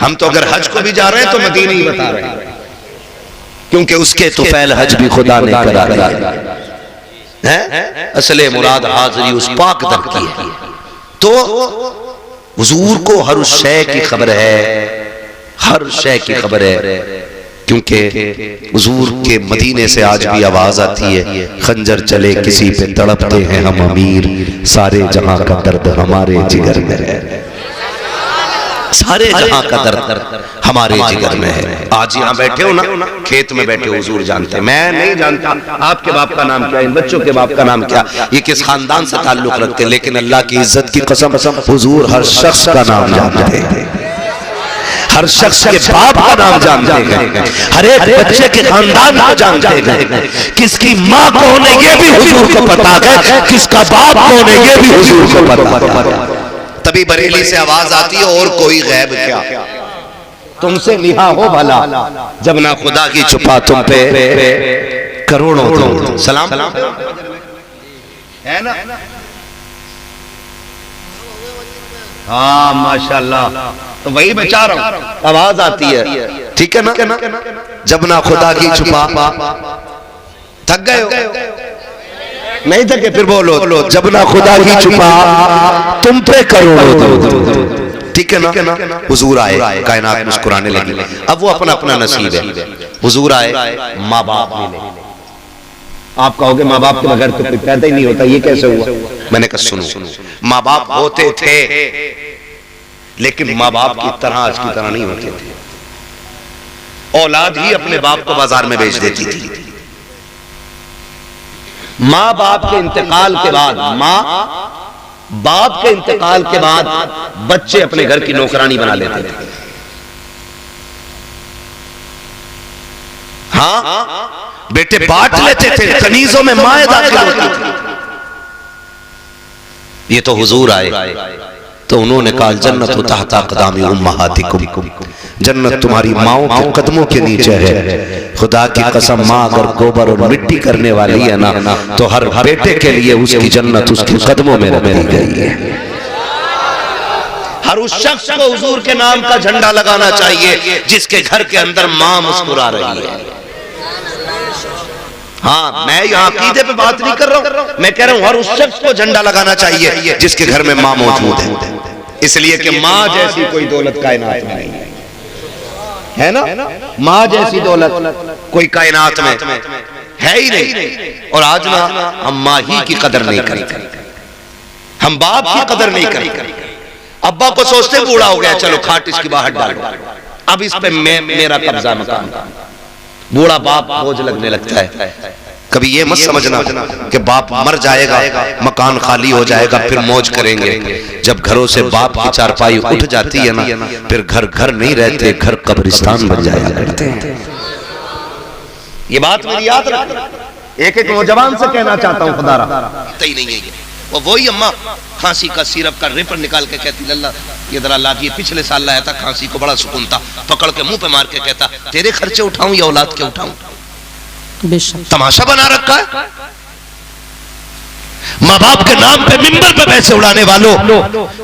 हम तो अगर हज को भी जा रहे हैं तो मदीने ही बता रहे हैं, क्योंकि उसके तो पहल हज भी खुदा ने करा है। असले मुराद हाजिरी उस पाक दर की है। तो हुजूर को हर उस शय की खबर है, हर शय की खबर है, क्योंकि हुजूर के मदीने से आज भी आवाज आती है, खंजर चले किसी पे तड़पते हैं हम अमीर, सारे जहां का दर्द हमारे जिगर में है, सारे जहां का दर्द हमारे जिगर में है। आज यहाँ बैठे हो ना, खेत में बैठे हो, हुजूर जानते हैं, मैं नहीं जानता आपके बाप का नाम क्या, इन बच्चों के बाप का नाम क्या, ये किस खानदान से ताल्लुक रखते हैं, लेकिन अल्लाह की इज्जत की कसम हुजूर हर शख्स का नाम जानते हैं, हर शख्स के बाप का नाम जानते हैं, हर एक बच्चे के खानदान को जानते हैं, किसकी माँ कौन है ये भी हुजूर को पता है, किसका बाप कौन है ये भी हुजूर को पता है। तभी बरेली से आवाज आती है और कोई गैब क्या, तुमसे लिहा हो भला, जब ना खुदा की छुपा तुम पे करोड़ों सलाम है ना। हाँ माशाल्लाह, तो वही मैं चाह रहा हूं, आवाज आती है, ठीक है ना। जब ना खुदा की छुपा, थक गए हो नहीं थके फिर बोलो, जब ना खुदा की छुपा तुम पे करोड़ों, ठीक है ना। हुजूर आए, कायनात मुस्कुराने लगी। अब वो अपना अपना नसीब है। हुजूर आए, माँ बाप मिले। आप कहोगे माँ बाप के बगैर तो कोई पैदा ही नहीं होता, ये कैसे हुआ? मैंने कहा सुनो, माँ बाप होते थे लेकिन माँ बाप की तरह आज की तरह नहीं होते थे। औलाद ही अपने बाप को बाजार में बेच देती थी। माँ बाप के इंतकाल के बाद, माँ बाप के इंतकाल के बाद बच्चे अपने घर की नौकरानी बना लेते थे। हाँ, बेटे बांट लेते थे, कनीजों में माएँ दाखिल होती थी। ये तो हुजूर आए तो उन्होंने कहा जन्नत तहता क़दामी उम्महातिकुम, जन्नत तुम्हारी माओं के कदमों के नीचे है। खुदा की कसम, माँ अगर गोबर और मिट्टी करने वाली है ना, तो हर बेटे के लिए उसकी जन्नत उसके कदमों में रखी गई है। हर उस शख्स को हुजूर के नाम का झंडा लगाना चाहिए जिसके घर के अंदर माँ मुस्कुरा रही है। हाँ, मैं यहाँ अकीदे पे बात नहीं कर रहा हूँ, मैं कह रहा हूँ हर उस शख्स को झंडा लगाना चाहिए जिसके घर में माँ मौजूद है, इसलिए कि माँ जैसी कोई दौलत कायनात में नहीं है ना। माँ जैसी दौलत कोई कायनात में है ही नहीं। और आज ना हम माँ ही की कदर नहीं करते, हम बाप की कदर नहीं करते। अब्बा को सोचते बूढ़ा हो गया, चलो खाट इसकी बाहर डालो, अब इस पे मेरा कब्जा मकान। बूढ़ा बाप बोझ लगने लगता है। कभी ये मत समझना कि बाप मर जाएगा, मकान खाली हो जाएगा, फिर मौज करेंगे। जब घरों से बाप की चारपाई उठ जाती है ना, फिर घर घर नहीं रहते, घर कब्रिस्तान बन जाया करते हैं। ये बात मेरी याद रखना, एक एक नौजवान से कहना चाहता हूँ, खुदारा ही नहीं है वो वही अम्मा खांसी का सिरप का रेपर निकाल के कहती लल्ला ये जरा लागी, पिछले साल लाया था, खांसी को बड़ा सुकून था, पकड़ के मुंह पे मार के कहता तेरे खर्चे उठाऊं या औलाद के उठाऊं? तमाशा बना रखा है। माँ बाप के नाम पे मिंबर पे पैसे उड़ाने वालों,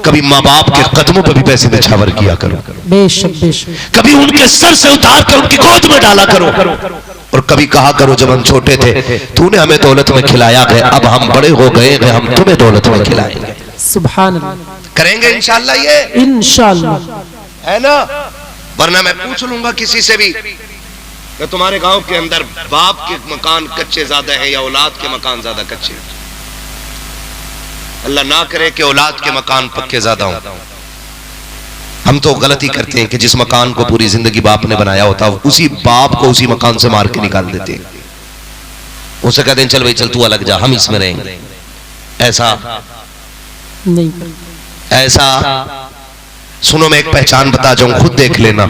कभी माँ बाप के कदमों पे भी पैसे निछावर किया करो। बेशक बेशक। कभी उनके सर से उतार कर उनकी गोद में डाला करो। और कभी कहा करो जब हम छोटे थे तूने हमें दौलत में खिलाया है, अब हम बड़े हो गए हैं, हम तुम्हें दौलत में खिलाएंगे। सुभान अल्लाह। करेंगे इंशाअल्लाह, ये इंशाअल्लाह है ना। वरना मैं पूछ लूंगा किसी से भी कि तुम्हारे गांव के अंदर बाप के मकान कच्चे ज्यादा है या औलाद के मकान ज्यादा कच्चे? अल्लाह ना करे कि औलाद के मकान पक्के ज्यादा हों। हम तो गलती करते हैं कि जिस मकान को पूरी जिंदगी बाप ने बनाया होता उसी बाप को उसी मकान से मार के निकाल देते हैं। उसे कहते हैं चल भाई चल तू अलग जा, हम इसमें रहेंगे। ऐसा नहीं, ऐसा सुनो मैं एक पहचान बता जाऊं, खुद देख लेना।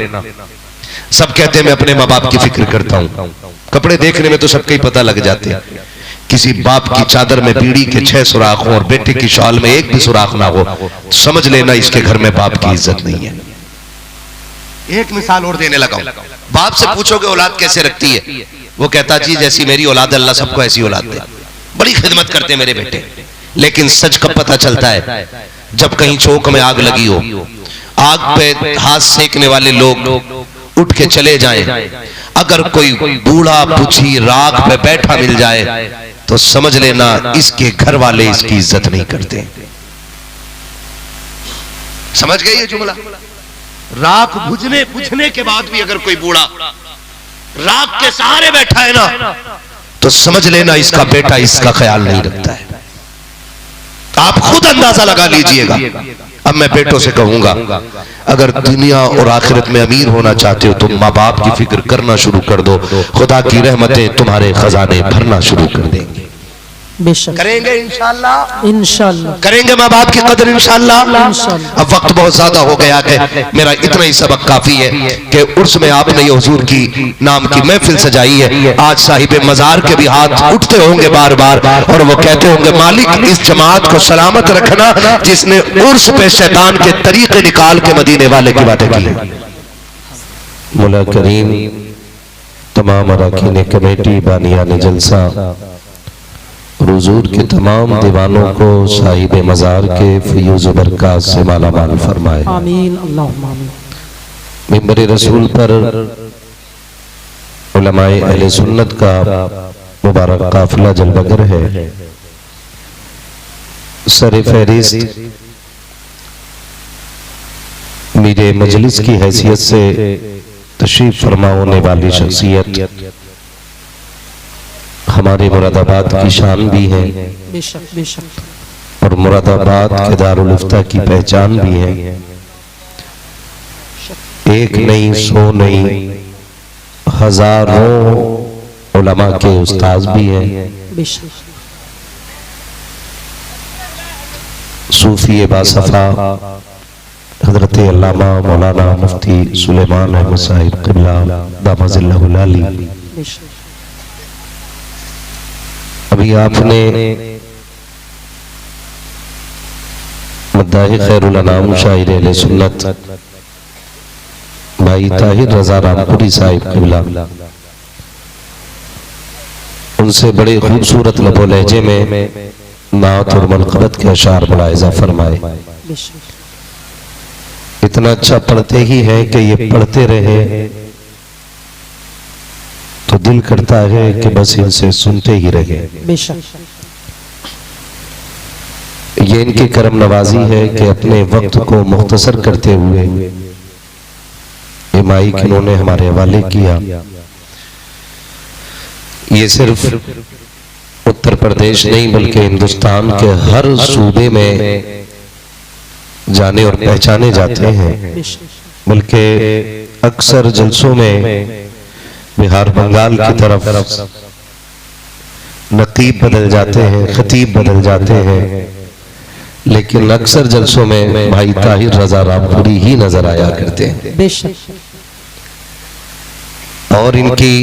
सब कहते हैं मैं अपने माँ बाप की फिक्र करता हूं, कपड़े देखने में तो सबके ही पता लग जाते हैं। किसी बाप की चादर में बीड़ी के 6 सुराख हो और बेटे की शॉल में एक भी सुराख ना हो, समझ लेना इसके घर में बाप की इज्जत नहीं है। एक मिसाल और देने लगा, बाप से पूछोगे औलाद कैसे रखती है, वो कहता जी जैसी मेरी औलाद अल्लाह सबको ऐसी औलाद दे, बड़ी खिदमत करते मेरे बेटे। लेकिन सच कब पता चलता है, जब कहीं चौक में आग लगी हो, आग पे हाथ सेकने वाले लोग उठ के चले जाएं, अगर कोई बूढ़ा पूछी राख पे बैठा मिल जाए तो समझ लेना इसके घर वाले इसकी इज्जत नहीं करते। समझ गए ये जुमला? राख बुझने के बाद भी अगर कोई बूढ़ा राख के सहारे बैठा है ना, तो समझ लेना इसका बेटा इसका ख्याल नहीं रखता है। आप खुद अंदाजा लगा लीजिएगा। अब मैं बेटों से कहूंगा, अगर दुनिया और आखिरत में अमीर होना चाहते हो तो माँ बाप की फिक्र करना शुरू कर दो, खुदा की रहमतें तुम्हारे खजाने भरना शुरू कर देंगे। बेशक करेंगे इंशाअल्लाह, इंशाअल्लाह करेंगे माँ बाप की कदर इंशाअल्लाह। इंशाअल्लाह। अब वक्त बहुत ज्यादा हो गया है, मेरा इतना ही सबक काफी है कि उर्स में आपने ये हुजूर की नाम की महफिल सजाई है। आज साहिब मजार के भी हाथ उठते होंगे बार बार और वो कहते होंगे मालिक इस जमात को सलामत रखना जिसने उर्स पे शैतान के तरीके निकाल के मदीने वाले की बातें की। मौला करीम तमाम अरकान कमेटी, बानियान जलसा और हुजूर के तमाम दीवानों को साहिब मजार के फयूज़ व बरकत से माला माल फरमाए। आमीन अल्लाहुम्मा आमीन। मिंबर रसूल पर उलमाए अहले सुन्नत का मुबारक काफिला जलवगर है। सर फहरिस्त मेरे मजलिस की हैसियत से तशरीफ फरमा होने वाली शख्सियत हमारे मुरादाबाद की शान भी है बेशक बेशक और मुरादाबाद के दारुल इफ्ता की पहचान भी है। एक नहीं, 100 नहीं, हजारों उलमा के उस्ताद भी हैं। बेशक सूफी बासफा हजरत अल्लामा मौलाना मुफ्ती सुलेमान अहमद साहिब क़िबला दामजिल्लहुल आली। बेशक अभी आपने मद्दाह खैरुल अनाम शायर अहले सुन्नत भाई ताहिर रजा रामपुरी साहिब क़िबला, उनसे बड़े खूबसूरत लबो लहजे में नात और मनक़बत के अशार मुलाहिज़ा फरमाए। बेशक इतना अच्छा पढ़ते ही हैं कि ये पढ़ते रहे तो दिल करता है कि बस इनसे सुनते ही रहे। बेशक ये इनकी करम नवाजी है कि अपने वक्त को मुख्तसर करते हुए ये माइक इन्होंने हमारे हवाले किया। ये सिर्फ उत्तर प्रदेश नहीं बल्कि हिंदुस्तान के हर सूबे में जाने और पहचाने जाते हैं। बेशक बल्कि अक्सर जलसों में बिहार बंगाल की तरफ नकीब बदल जाते हैं, खतीब बदल जाते हैं, लेकिन अक्सर जलसों में भाई ताहिर रजा रामपुरी ही नजर आया करते हैं। बेशक और इनकी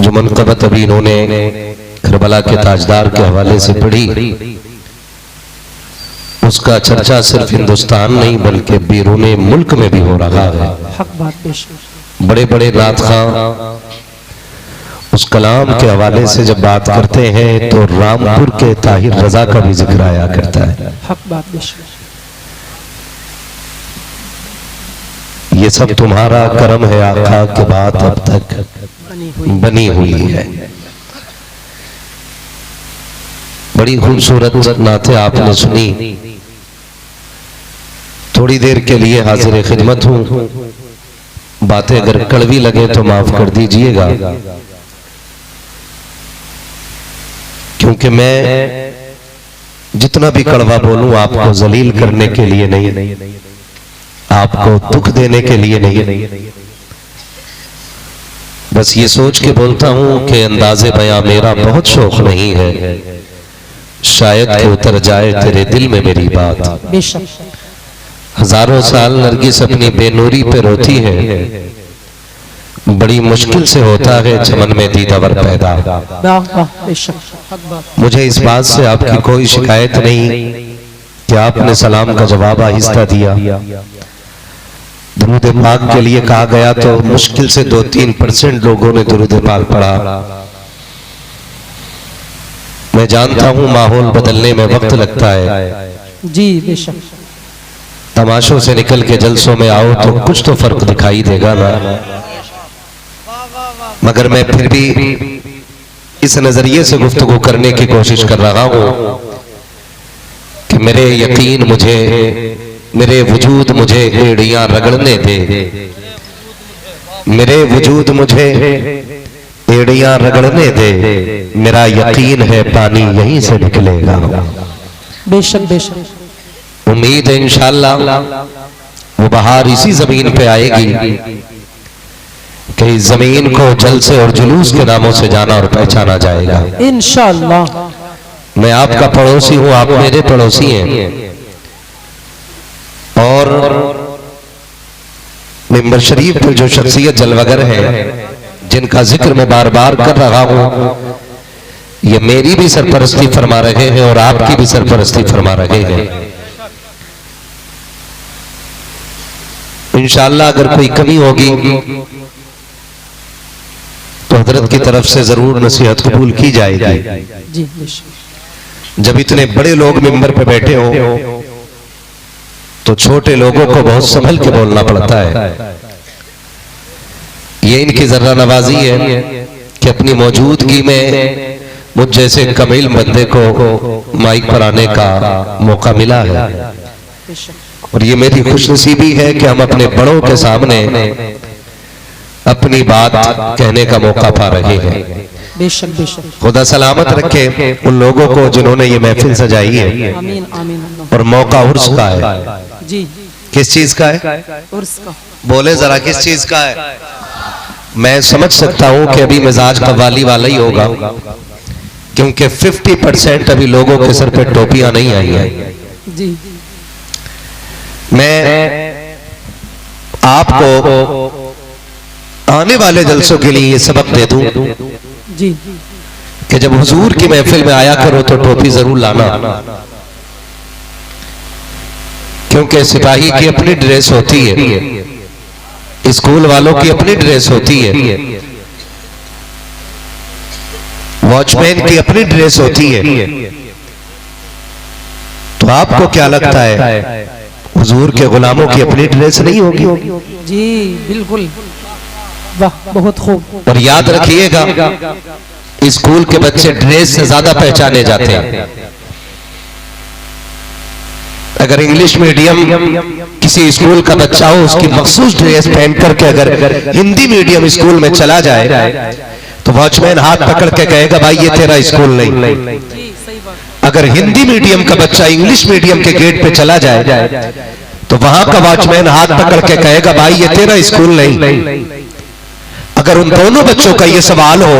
जो मनक़बत अभी इन्होंने करबला के ताजदार के हवाले से पढ़ी, उसका चर्चा सिर्फ हिंदुस्तान नहीं बल्कि बैरून मुल्क में भी हो रहा है। हक बात। बेशक बड़े बड़े रात खां उस कलाम के हवाले से जब बात करते हैं तो रामपुर के ताहिर रजा का भी जिक्र आया करता है। हक बात। बेशक ये सब तुम्हारा करम है आका के बात अब तक बनी हुई है। बड़ी खूबसूरत नाते आपने सुनी। थोड़ी देर के लिए हाजिर खिदमत हूं, बातें अगर कड़वी लगे तो माफ कर दीजिएगा, क्योंकि मैं जितना भी कड़वा बोलूं आपको जलील करने के लिए नहीं, आपको दुख देने के लिए नहीं, बस ये सोच के बोलता हूं कि अंदाजे बयां मेरा बहुत शौक नहीं है, शायद कि उतर जाए तेरे दिल में मेरी बात। बेशक हजारों साल नरगिस अपनी बेनूरी पे रोती है, बड़ी मुश्किल से होता है चमन में दीदावर पैदा। वाह वाह, बेशक हक बात। मुझे इस बात से आपकी कोई शिकायत नहीं कि आपने सलाम का जवाब आहिस्ता दिया। दुरूद पाक के लिए कहा गया तो मुश्किल से 2-3% लोगों ने दुरूद पाक पढ़ा। मैं जानता हूं माहौल बदलने में वक्त लगता है। जी बेशक। तमाशों से निकल के जलसों में आओ तो कुछ तो फर्क दिखाई देगा ना। मगर मैं फिर भी इस नजरिए से गुफ्तगू करने की कोशिश कर रहा हूं कि मेरे यकीन मुझे, मेरे वजूद मुझे एड़ियां रगड़ने दे, मेरे वजूद मुझे एड़ियां रगड़ने दे, मेरा यकीन है पानी यहीं से निकलेगा। बेशक बेशक। उम्मीद है इंशाअल्लाह वो बहार इसी जमीन पे आएगी कि इस जमीन को जलसे और जुलूस के नामों से जाना और पहचाना जाएगा इंशाअल्लाह। मैं आपका पड़ोसी हूं, आप मेरे पड़ोसी हैं। और मिंबर शरीफ पर जो शख्सियत जलवगर है, जिनका जिक्र मैं बार बार कर रहा हूं, ये मेरी भी सरपरस्ती फरमा रहे हैं और आपकी भी सरपरस्ती फरमा रहे हैं। इंशाअल्लाह अगर कोई कमी होगी तो हजरत की तरफ से जरूर नसीहत कबूल की जाएगी। जी। जब इतने बड़े लोग मिंबर पे बैठे हो तो छोटे लोगों को बहुत संभल के बोलना पड़ता है। ये इनकी जर्रा नवाजी है कि अपनी मौजूदगी में मुझ जैसे कमील बंदे को माइक पर आने का मौका मिला है। और ये मेरी खुशनसीबी है कि हम अपने बड़ों के सामने अपनी बात कहने का मौका पा रहे हैं। बेशक बेशक। खुदा सलामत रखे उन लोगों को जिन्होंने ये महफिल सजाई है। आमीन आमीन। और मौका उर्स का है। जी। किस चीज का है? उर्स का। बोले जरा किस चीज का है? मैं समझ सकता हूं कि अभी मिजाज कव्वाली वाला ही होगा, क्योंकि 50% अभी लोगों के सर पे टोपियां नहीं आई हैं। जी। मैं आपको आने वाले जलसों के लिए ये सबक दे दूं जी कि जब हुजूर की महफिल में आया करो तो टोपी जरूर लाना, क्योंकि सिपाही की अपनी ड्रेस होती है, स्कूल वालों की अपनी ड्रेस होती है, वॉचमैन की अपनी ड्रेस होती है। तो आपको क्या लगता है हुजूर के गुलामों की अपनी ड्रेस नहीं होगी? जी बिल्कुल। वाह बहुत खूब। और याद रखिएगा स्कूल के बच्चे ड्रेस से ज्यादा पहचाने जाते हैं। अगर इंग्लिश मीडियम किसी स्कूल का बच्चा हो, उसकी मखसूस ड्रेस पहन करके अगर हिंदी मीडियम स्कूल में चला जाए तो वॉचमैन हाथ पकड़ के कहेगा भाई ये तेरा स्कूल नहीं। अगर हिंदी मीडियम का बच्चा इंग्लिश मीडियम के गेट पे चला जाए तो वहां का वॉचमैन हाथ पकड़ के कहेगा भाई ये तेरा स्कूल नहीं। अगर उन दोनों बच्चों का ये सवाल हो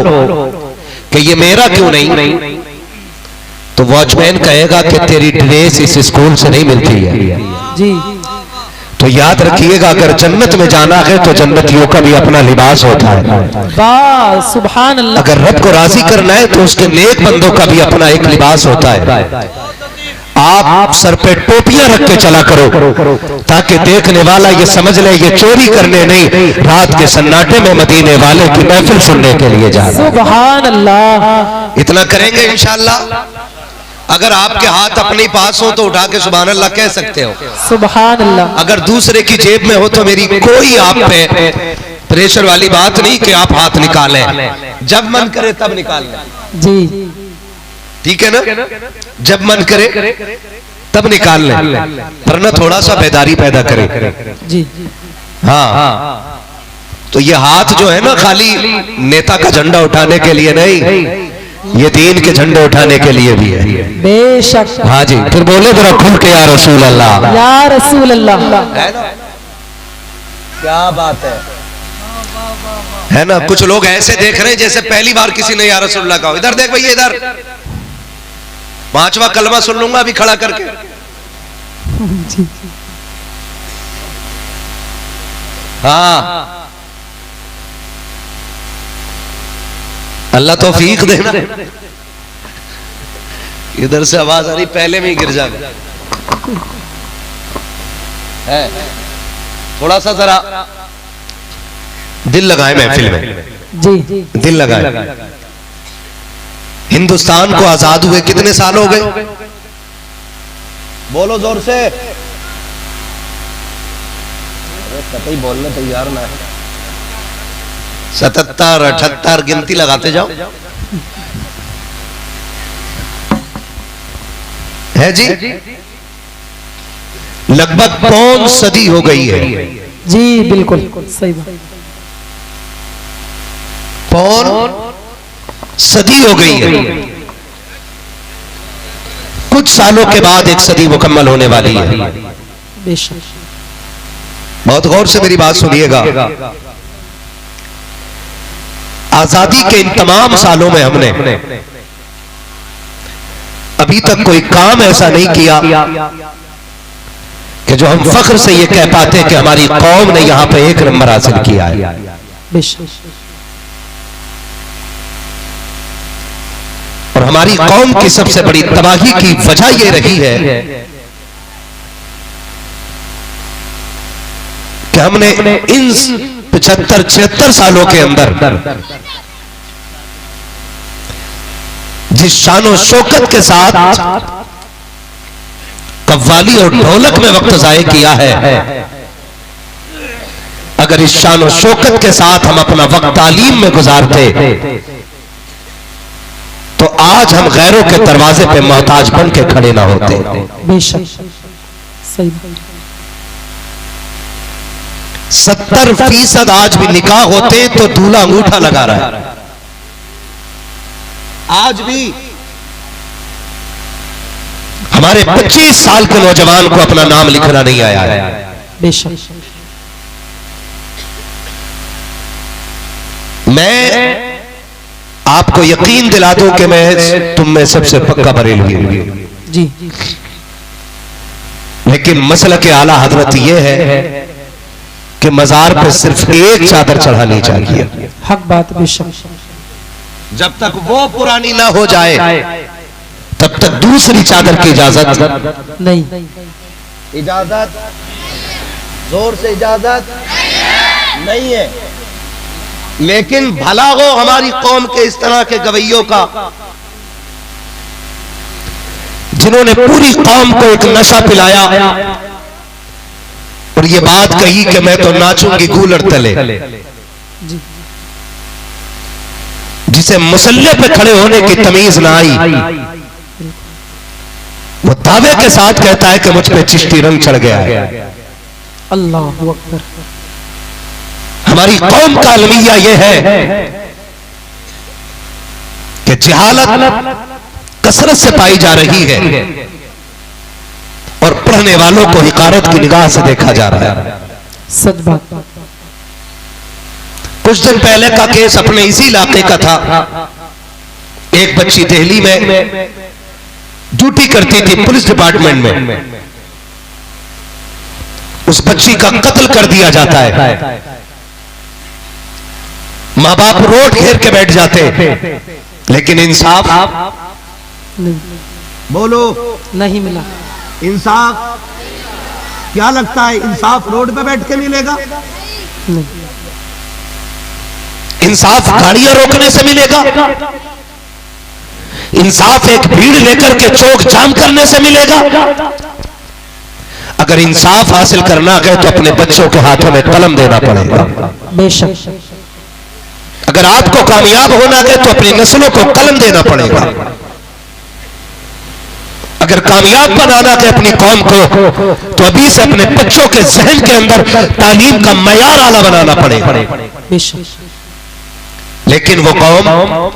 कि ये मेरा क्यों नहीं, तो वॉचमैन कहेगा कि तेरी ड्रेस इस स्कूल से नहीं मिलती है। जी। तो याद रखिएगा अगर जन्नत में जाना है तो जन्नतियों का भी अपना लिबास होता है। वाह सुभान अल्लाह। अगर रब को राजी करना है तो उसके नेक बंदों का भी अपना एक लिबास होता है। आप सर पे टोपियां रख के चला करो ताकि देखने वाला ये समझ ले ये चोरी करने नहीं, रात के सन्नाटे में मदीने वाले की महफिल सुनने के लिए जा रहा है। सुभान अल्लाह। इतना करेंगे इंशाअल्लाह। अगर आपके हाथ अपने पास हो तो उठा के सुभान अल्लाह कह सकते हो। सुभान अल्लाह। अगर दूसरे की जेब में हो तो मेरी कोई आप पे प्रेशर वाली बात नहीं कि आप हाथ निकालें, जब मन करे तब निकाल लें। जी ठीक है ना? जब मन करे तब निकाल लें, वरना थोड़ा सा बेदारी पैदा करें। जी। हाँ, तो ये हाथ जो है ना खाली नेता का झंडा उठाने के लिए नहीं, ये दीन के झंडे उठाने के लिए भी है। बेशक। हाँ जी, फिर बोले जरा खुल के या रसूल अल्लाह। या रसूल अल्लाह। क्या बात है ना? कुछ लोग ऐसे देख रहे हैं जैसे पहली बार किसी ने या रसूल अल्लाह कहा। इधर देख भैया, इधर 5वां कलमा सुन लूंगा अभी खड़ा करके। हाँ, अल्लाह तौफीक देना। इधर से आवाज आ रही, पहले में ही गिर जाएगा। थोड़ा सा जरा दिल लगाए महफिल में, जी दिल लगाए। हिंदुस्तान को आजाद हुए कितने साल हो गए? बोलो जोर से। कतई बोलने तैयार ना है। 77, 78 गिनती लगाते जाओ। है जी, लगभग पौन सदी हो गई है। जी बिल्कुल सही बात। पौन सदी हो गई है। कुछ सालों के बाद एक सदी मुकम्मल होने वाली है। बेशक। बहुत गौर से मेरी बात सुनिएगा। आजादी के इन तमाम सालों में हमने अभी तक कोई काम ऐसा नहीं किया कि जो हम फख्र से ये कह पाते कि हमारी कौम ने यहां पे 1 नंबर हासिल किया है। और हमारी कौम की सबसे बड़ी तबाही की वजह यह रही है कि हमने इन 75-76 सालों के अंदर जिस शानो शौकत के साथ कव्वाली और ढोलक में वक्त जाया किया है, अगर इस शानो शौकत के साथ हम अपना वक्त तालीम में गुजारते तो आज हम गैरों के दरवाजे पे मोहताज बन के खड़े ना होते। बेशक सही। 70% आज भी निकाह होते तो दूल्हा अंगूठा लगा रहा है। आज भी हमारे 25 साल के नौजवान को अपना नाम लिखना नहीं आया है। बेशक। मैं आपको यकीन दिला दूं कि मैं तुम में सबसे पक्का बरेलवी हूं जी। लेकिन मसला के आला हजरत यह है कि मजार पे सिर्फ एक चादर चढ़ानी चाहिए। हक बात। बेशक। जब तक वो पुरानी ना हो जाए तब तक दूसरी चादर की इजाजत नहीं। इजाजत जोर से इजाजत नहीं है। लेकिन भला हो हमारी कौम के इस तरह के गवैयों का जिन्होंने पूरी कौम को एक नशा पिलाया और ये बात कही कि मैं तो नाचूंगी गूलर तले, जिसे मुसल्ले पे खड़े होने की तमीज ना आई, वो दावे के साथ कहता है कि मुझ पे चिश्ती रंग चढ़ गया है। अल्लाहु अकबर। हमारी कौम का अलमिया यह है कि जहालत कसरत से पाई जा रही है और पढ़ने वालों को हिकारत की निगाह से देखा जा रहा है। सच बात। कुछ दिन पहले का केस अपने इसी इलाके का था। एक बच्ची दिल्ली में ड्यूटी करती थी पुलिस डिपार्टमेंट में, उस बच्ची का कत्ल कर दिया जाता है। मां बाप रोड घेर के बैठ जाते, लेकिन इंसाफ बोलो नहीं मिला। इंसाफ क्या लगता है? इंसाफ रोड पे बैठ के मिलेगा? नहीं। इंसाफ गाड़ियां रोकने से मिलेगा? इंसाफ एक भीड़ लेकर के चौक जाम करने से मिलेगा? अगर इंसाफ हासिल करना है तो अपने बच्चों के हाथों में कलम देना पड़ेगा। बेशक। अगर आपको कामयाब होना है तो अपनी नस्लों को कलम देना पड़ेगा। अगर कामयाब बनाना है अपनी कौम को तो अभी से अपने बच्चों के जहन के अंदर तालीम का मयार आला बनाना पड़ेगा। बेशक। लेकिन वो कौम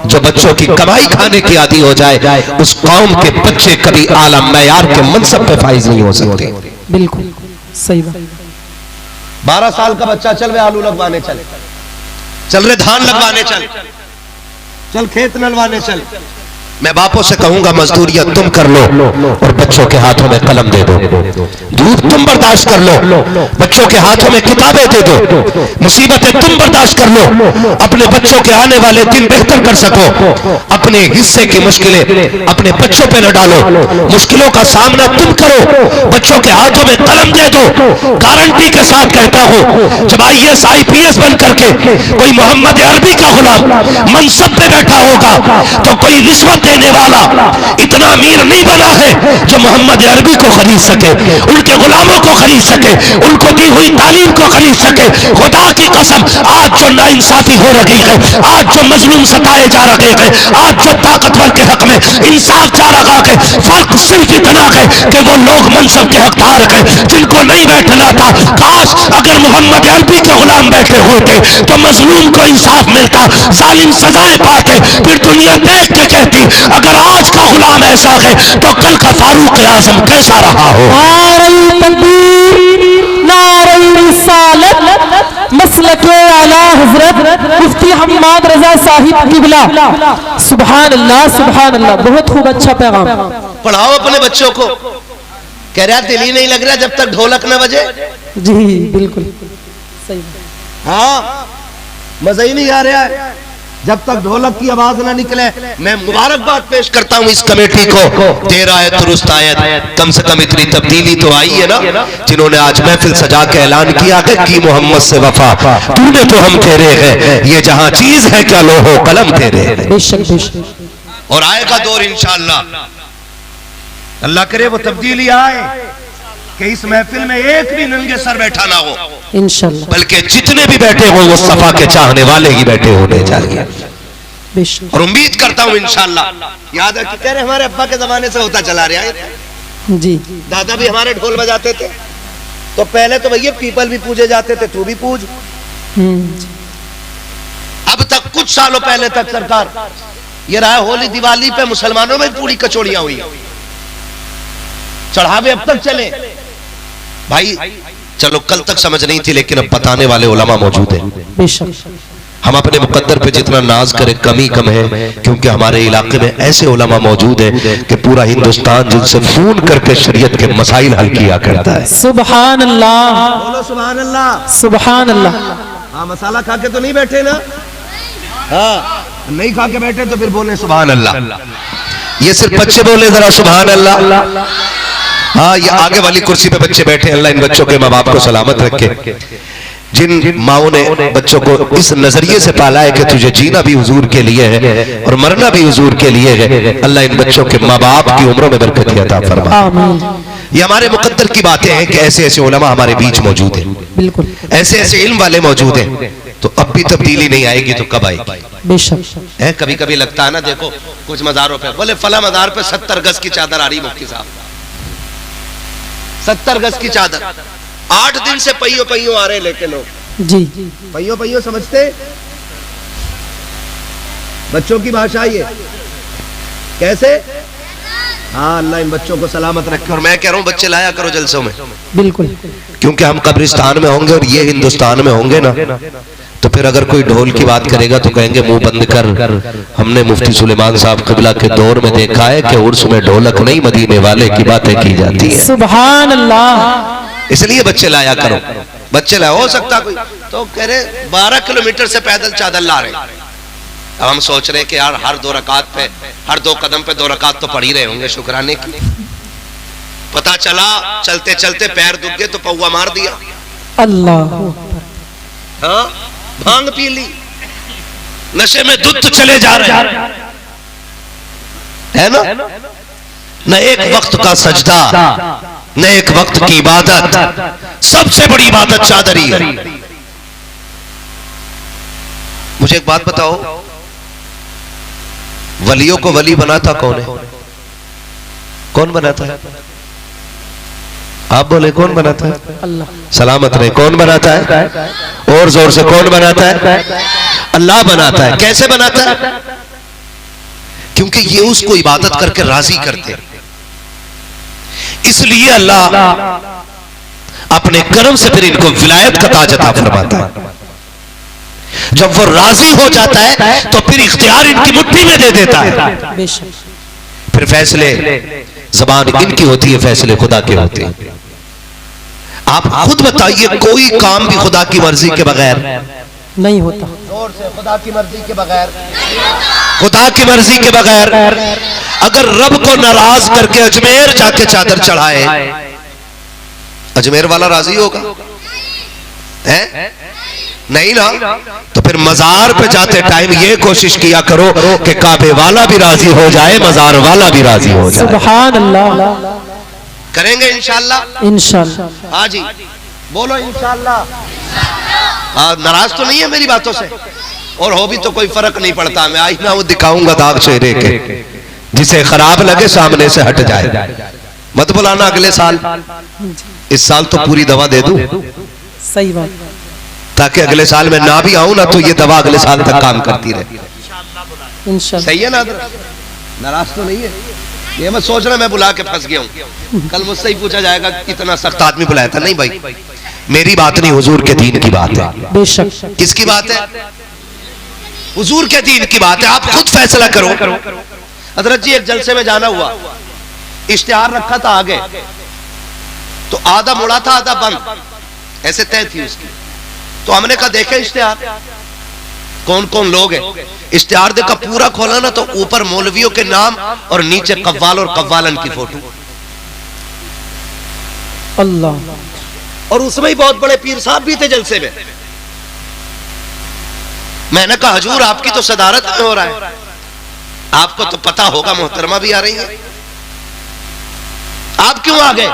जो बच्चों की कमाई खाने की आदी हो जाए, उस कौम के बच्चे कभी आला मयार के मनसब पे फाइज नहीं हो सकते। बिल्कुल सही बात। 12 साल का बच्चा चल रहे आलू लगवाने चल रहे धान लगवाने चल खेत नलवाने चल, मैं बापों से कहूंगा मजदूरियां तुम कर लो और बच्चों के हाथों में कलम दे दो, धूप तुम बर्दाश्त कर लो, बच्चों के हाथों में किताबें दे दो, मुसीबतें तुम बर्दाश्त कर लो, अपने बच्चों के आने वाले दिन बेहतर कर सको, अपने हिस्से की मुश्किलें अपने बच्चों पे न डालो, मुश्किलों का सामना तुम करो, बच्चों के हाथों में कलम दे दो। गारंटी के साथ कहता हूं, जब IAS IPS बन करके कोई मोहम्मद अरबी का गुलाम मनसब पे बैठा होगा तो कोई रिश्वत देने वाला इतना अमीर नहीं बना है जो मोहम्मद अरबी को खरीद सके, उनके गुलामों को खरीद सके, उनको दी हुई तालीम को खरीद सके। खुदा की कसम, आज जो नाइंसाफी हो रही है, आज जो मजलूम सताए जा रहे हैं, आज जो ताकतवर के हक में इंसाफ जा रहा है, फर्क सिर्फ इतना है कि वो लोग मनसब के हकदार हैं जिनको नहीं बैठना था। काश अगर मोहम्मद अरबी के गुलाम बैठे होते तो मजलूम को इंसाफ मिलता, जालिम सजाएं पाते, फिर दुनिया देख के कहती अगर आज का गुलाम ऐसा है तो कल का फारूक आजम कैसा रहा हो। नारे तकबीर, नारे रिसालत, मसलके आला हजरत मुफ्ती हम्माद रजा साहिब किबला। सुभान अल्लाह, सुभान अल्लाह, बहुत खूब, अच्छा पैगाम। पढ़ाओ अपने बच्चों को। कह रहा दिल ही नहीं लग रहा जब तक ढोलक न बजे। जी बिल्कुल सही। हाँ, मजा ही नहीं आ रहा है जब तक ढोलक की आवाज ना निकले। मैं मुबारकबाद पेश करता हूं इस कमेटी को, 13 आयत दुरुस्त आयत, कम से कम इतनी तब्दीली तो आई है ना, जिन्होंने आज महफिल सजा के ऐलान किया है कि मोहम्मद से वफा, तूने तो हम तेरे हैं, ये जहां चीज है क्या लोहो कलम तेरे है। बेशक बेशक। और आएगा दौर इंशाअल्लाह, अल्लाह करे वो तब्दीली आए कि इस महफिल में एक भी नंगे सर बैठा ना हो इंशाअल्लाह, बल्कि जितने भी बैठे हो वो सफा के चाहने वाले ही बैठे होने चाहिए। बेशक। और उम्मीद करता हूं इंशाअल्लाह। याद है कि कह रहे हमारे अब्बा के जमाने से होता चला रहा है, जी दादा भी हमारे ढोल बजाते थे, तो पहले तो भैया पीपल भी पूजे जाते थे, तू भी पूज। अब तक कुछ सालों पहले तक सरकार ये रहा, होली दिवाली पे मुसलमानों में पूरी कचौड़ियां हुई, चढ़ावे अब तक चले भाई। चलो कल तक समझ नहीं थी, लेकिन अब बताने वाले उलमा मौजूद हैं। बेशक। हम अपने मुकद्दर पे जितना नाज करें कमी कम है, क्योंकि हमारे इलाके में ऐसे उलमा मौजूद हैं कि पूरा हिंदुस्तान जिनसे फोन करके शरीयत के मसाइल हल किया करता है। सुभान अल्लाह, बोलो सुभान अल्लाह, सुभान अल्लाह। हाँ, मसाला खा के तो नहीं बैठे ना, हाँ नहीं खा के बैठे तो फिर बोले सुभान अल्लाह। ये सिर्फ बच्चे बोले जरा सुभान अल्लाह। हाँ, ये आगे वाली कुर्सी पे बच्चे बैठे, अल्लाह इन बच्चों के माँ बाप को सलामत रखे। जिन माओ ने बच्चों को इस नजरिए से पाला है कि तुझे जीना भी हुजूर के लिए है और मरना भी हुजूर के लिए है, अल्लाह इन बच्चों के माँ बाप की उम्रों में बरकत अता फरमाए। ये हमारे मुकद्दर की बातें हैं कि ऐसे ऐसे उलमा हमारे बीच मौजूद हैं, बिल्कुल ऐसे ऐसे इल्म वाले मौजूद हैं। तो अब भी तब्दीली नहीं आएगी तो कब आएगी? बेशक है। कभी कभी लगता है ना, देखो कुछ मज़ारों पे बोले फला मज़ार पे 70 गज की चादर आ रही, मुफ्ती साहब 70 गज की चादर, 8 दिन से पहियों पहियों आ रहे लेके लोग। जी पहियों पहियों समझते बच्चों की भाषा ये कैसे? हाँ, अल्लाह इन बच्चों को सलामत रखे। और मैं कह रहा हूँ बच्चे लाया करो जलसों में, बिल्कुल, क्योंकि हम कब्रिस्तान में होंगे और ये हिंदुस्तान में होंगे ना, तो फिर अगर कोई ढोल की बात करेगा तो कहेंगे मुंह बंद कर। हमने मुफ्ती सुलेमान साहब क़िबला के दौर में देखा है कि उर्स में ढोलक नहीं मदीने वाले की बातें की जाती है। सुभान अल्लाह। इसलिए बच्चे लाया करो, बच्चे लाया। हो सकता कोई तो कह रहे 12 किलोमीटर से पैदल चादर ला रहे। अब हम सोच रहे कि यार हर 2 रकात पे, हर 2 कदम पे 2 रकात तो पढ़ ही रहे होंगे शुक्राने की। पता चला चलते चलते पैर दुख गए तो पौवा मार दिया। अल्लाह, हाँ, भांग पी ली, नशे में दुध चले जा रहे है ना। न एक वक्त का सजदा, न एक वक्त की इबादत, सबसे बड़ी इबादत चादर ही है। मुझे एक बात बताओ, वलियों को वली बनाता कौन है? कौन बनाता है? आप बोले कौन बनाता है? अल्लाह। सलामत रहे, कौन बनाता है? और जोर से कौन बनाता है? अल्लाह बनाता है। कैसे बनाता है? क्योंकि ये उसको इबादत करके राजी करते, इसलिए अल्लाह अपने करम से फिर इनको विलायत का ताज अता फरमाता है। जब वो राजी हो जाता है तो फिर इख्तियार इनकी मुट्ठी में दे देता है। बेशक फिर फैसले ज़बान इनकी होती है, फैसले खुदा के होते हैं। आप खुद बताइए, कोई काम भी खुदा की मर्जी के बगैर नहीं होता। जोर से, खुदा की मर्जी के बगैर, खुदा की मर्जी के बगैर। अगर रब को नाराज करके अजमेर जाके चादर चढ़ाए, अजमेर वाला राजी होगा? है नहीं ना? तो फिर मजार पे जाते टाइम ये कोशिश किया करो कि काबे वाला भी राजी हो जाए, मजार वाला भी राजी हो जाए। सुभान अल्लाह। करेंगे इंशाअल्लाह। इंशाअल्लाह। हाँ जी, बोलो इंशाअल्लाह। नाराज तो नहीं है मेरी बातों से? और हो भी तो कोई फर्क नहीं पड़ता। मैं आई ना वो दिखाऊंगा दाग चेहरे के, जिसे खराब लगे सामने से हट जाए। मत बुलाना अगले साल, इस साल तो पूरी दवा दे दूं, सही बात, ताकि अगले साल में ना भी आऊं ना तो ये दवा अगले साल तक काम करती रहे। इंशाअल्लाह। सही है ना? नाराज तो नहीं है? ये मत सोच रहा मैं बुला के फंस गया हूं। कल मुझसे ही पूछा जाएगा इतना सख्त आदमी बुलाया था। नहीं भाई, मेरी बात नहीं, हुजूर के दीन की बात है। बेशक। किसकी बात है? हुजूर के दीन की बात है। आप खुद फैसला करो। हजरत जी, एक जलसे में जाना हुआ, इश्तिहार रखा था आगे, तो आधा मुड़ा था आधा बंद, ऐसे तय थी उसकी। तो हमने कहा देखे इश्तिहार कौन कौन लोग हैं। इश्तिहार देखा, पूरा खोला ना तो ऊपर मौलवियों के नाम और नीचे कव्वाल और कव्वालन की फोटो। अल्लाह। और उसमें ही बहुत बड़े पीर साहब भी थे जलसे में। मैंने कहा हजूर, आपकी तो सदारत में हो रहा है, आपको तो पता होगा मोहतरमा भी आ रही है, आप क्यों आ गए?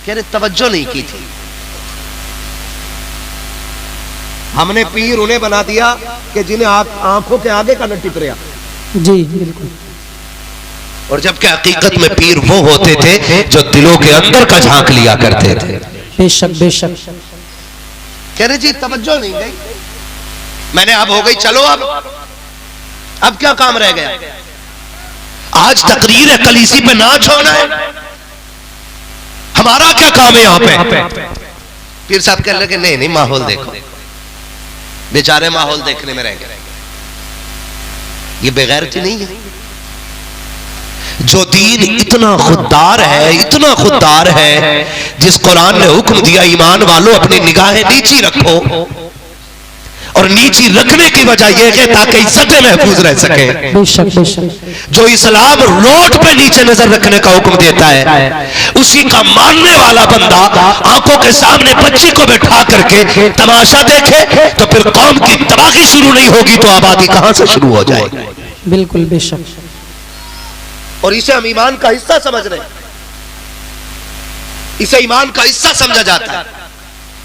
कह रहे तवज्जो नहीं की थी। हमने पीर उन्हें बना दिया कि जिन्हें आंखों के आगे का न टिप रहा। जी बिल्कुल। और जबकि हकीकत में पीर वो होते थे जो दिलों के अंदर का झांक लिया करते थे। बेशक बेशक। कह रहे जी तवज्जो नहीं गई। मैंने अब हो गई, चलो अब क्या काम रह गया? आज तकरीर है, कलीसी पे नाच होना है, हमारा क्या काम है यहाँ पे? पीर साहब कह रहे नहीं नहीं, माहौल देखो, बेचारे माहौल देखने में रह गए। ये बेगैरती नहीं है। जो दीन इतना खुददार है, इतना खुददार है, जिस कुरान ने हुक्म दिया ईमान वालों अपनी निगाहें नीची रखो, और नीची रखने की वजह यह है ताकि इज्जतें महफूज रह सके। बेशक बेशक। जो इस्लाम रोड पे नीचे नजर रखने का हुक्म देता है, उसी का मानने वाला बंदा आंखों के सामने बच्ची को बैठा करके तमाशा देखे तो फिर कौम की तबाही शुरू नहीं होगी तो आबादी कहां से शुरू हो जाएगी? बिल्कुल बेशक। और इसे हम ईमान का हिस्सा समझ रहे हैं, इसे ईमान का हिस्सा समझा जाता है।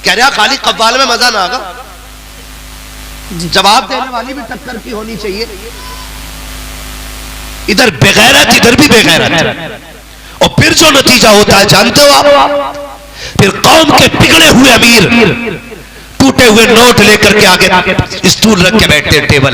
कह रहा खाली कव्वाल में मजा ना आगा, जवाब देने वाली भी टक्कर की होनी चाहिए। इधर बेगैरत, इधर भी बेगैरत। और फिर जो नतीजा होता है जानते हो आप? फिर कौम के बिगड़े हुए अमीर टूटे हुए नोट लेकर के आगे स्टूल रख के बैठते हैं, टेबल।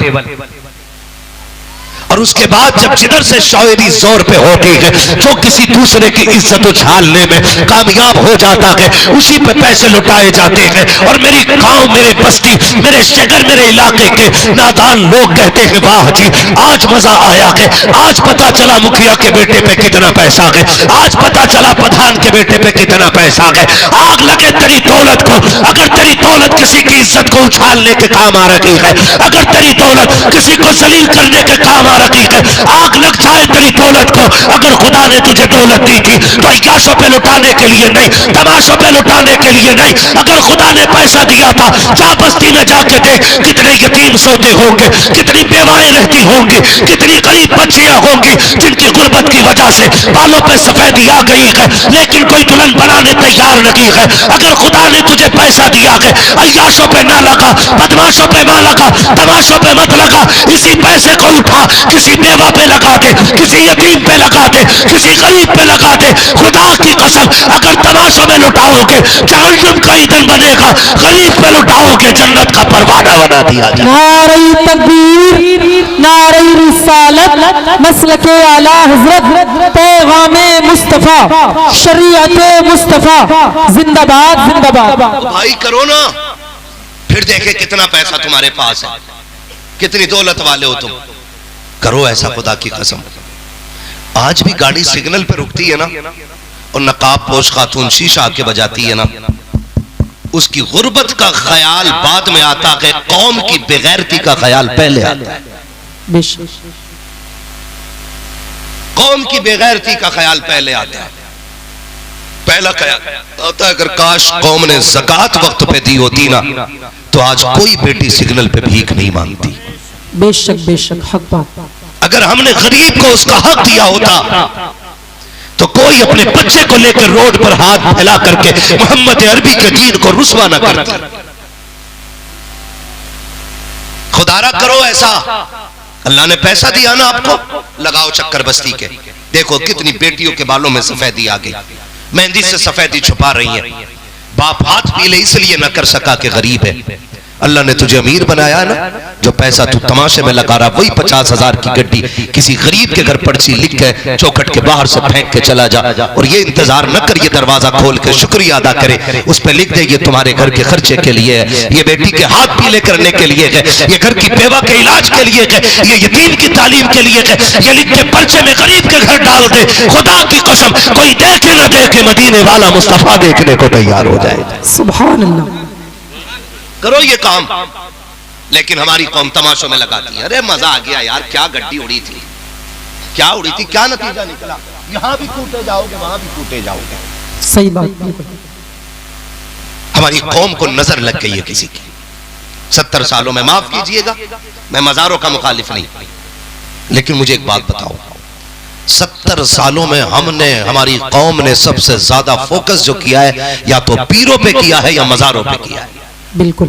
और उसके बाद जब जिधर से शायरी जोर पे होती है, जो किसी दूसरे की इज्जत उछालने में कामयाब हो जाता है, उसी पे पैसे लुटाए जाते हैं। और मेरी गांव, मेरे बस्ती, मेरे शहर, मेरे इलाके के नादान लोग कहते हैं वाह जी आज मजा आया है, आज पता चला मुखिया के बेटे पे कितना पैसा है, आज पता चला प्रधान के बेटे पे कितना पैसा है। आग लगे तेरी दौलत को, अगर तेरी दौलत किसी की इज्जत को उछालने के काम आ रही है, अगर तेरी दौलत किसी को जलील करने के काम आ रही है, आग लग जाए तेरी दौलत को। अगर खुदा ने तुझे दौलत दी थी तो अय्याशों पे लुटाने के लिए नहीं, तमाशों पे लुटाने के लिए नहीं। अगर खुदा ने पैसा दिया था, जा बस्ती में जाके देख कितने यतीम सोते होंगे, कितनी बेवाएं रहती होंगी, कितनी गरीब बच्चियां होंगी जिनकी गुर्बत की वजह से बालों पे सफेदी आ गई है, लेकिन कोई दुल्हन बनाने तैयार नहीं है। अगर खुदा ने तुझे पैसा दिया है, अय्याशों पे ना लगा, बदमाशों पे ना लगा, तमाशों पे मत लगा। इसी पैसे को उठा किसी बेवा पे लगा दे, किसी यतीम पे लगा दे, किसी गरीब पे लगा दे। खुदा की कसम, अगर तमाशों में लुटाओगे जहन्नम का ईंधन बनेगा, गरीब पे लुटाओगे जन्नत का परवाना बना दिया जाए। नारे तकबीर, नारे रिसालत, मसलके आला हजरत, पैगामे मुस्तफा, शरीयते मुस्तफा, जिंदाबाद जिंदाबाद। भाई करो ना, फिर देखे कितना पैसा तुम्हारे पास है, कितनी दौलत वाले हो तुम। करो ऐसा खुदा की कसम। आज भी गाड़ी सिग्नल पे रुकती है ना और नकाब पोश खातून शीशा आके बजाती है ना, उसकी गुर्बत का ख्याल बाद में आता है, कौम की बेगैरती का ख्याल पहले आता है। कौम की बेगैरती का ख्याल पहले आता है। पहला ख्याल आता है अगर काश कौम ने ज़कात वक्त पे दी होती ना तो आज कोई बेटी सिग्नल पे भीख नहीं मांगती। बेशक हक बात। अगर हमने गरीब को उसका हक दिया होता तो कोई अपने बच्चे को लेकर रोड पर हाथ फैला करके मोहम्मद अरबी के दीन को रुस्वा न करता। खुदारा करो ऐसा, अल्लाह ने पैसा दिया ना आपको, लगाओ चक्कर बस्ती के, देखो कितनी बेटियों के बालों में सफेदी आ गई, मेहंदी से सफेदी छुपा रही है। बाप हाथ पीले इसलिए न कर सका कि गरीब है। अल्लाह ने तुझे अमीर बनाया ना, जो पैसा तू तमाशे में लगा रहा वही 50,000 की गड्डी किसी गरीब के घर पर्ची लिख के चौखट के बाहर से फेंक के चला जा, और ये इंतजार न कर ये दरवाजा खोल के शुक्रिया अदा करे, उस पर लिख दे ये तुम्हारे घर के खर्चे के लिए है, ये बेटी के हाथ पीले करने के लिए है, ये घर की बेवा के इलाज के लिए है, ये यतीम की तालीम के लिए है, ये लिख के पर्चे में गरीब के घर डाल दे। खुदा की कसम कोई देखे न देखे मदीने वाला मुस्तफा देखने को तैयार हो जाए। सुभान अल्लाह। करो ये काम। लेकिन हमारी कौम तमाशों में लगाती है, अरे मजा आ गया यार, क्या गड्डी उड़ी थी, क्या उड़ी थी, क्या नतीजा निकला, यहां भी कूटे जाओगे वहां भी कूटे जाओगे। सही बात। हमारी कौम को नजर लग गई है किसी की। 70 सालों में, माफ कीजिएगा मैं मजारों का मुखालिफ नहीं, लेकिन मुझे एक बात बताओ, 70 सालों में हमने, हमारी कौम ने सबसे ज्यादा फोकस जो किया है या तो पीरों पे किया है या मजारों पे किया है। बिल्कुल।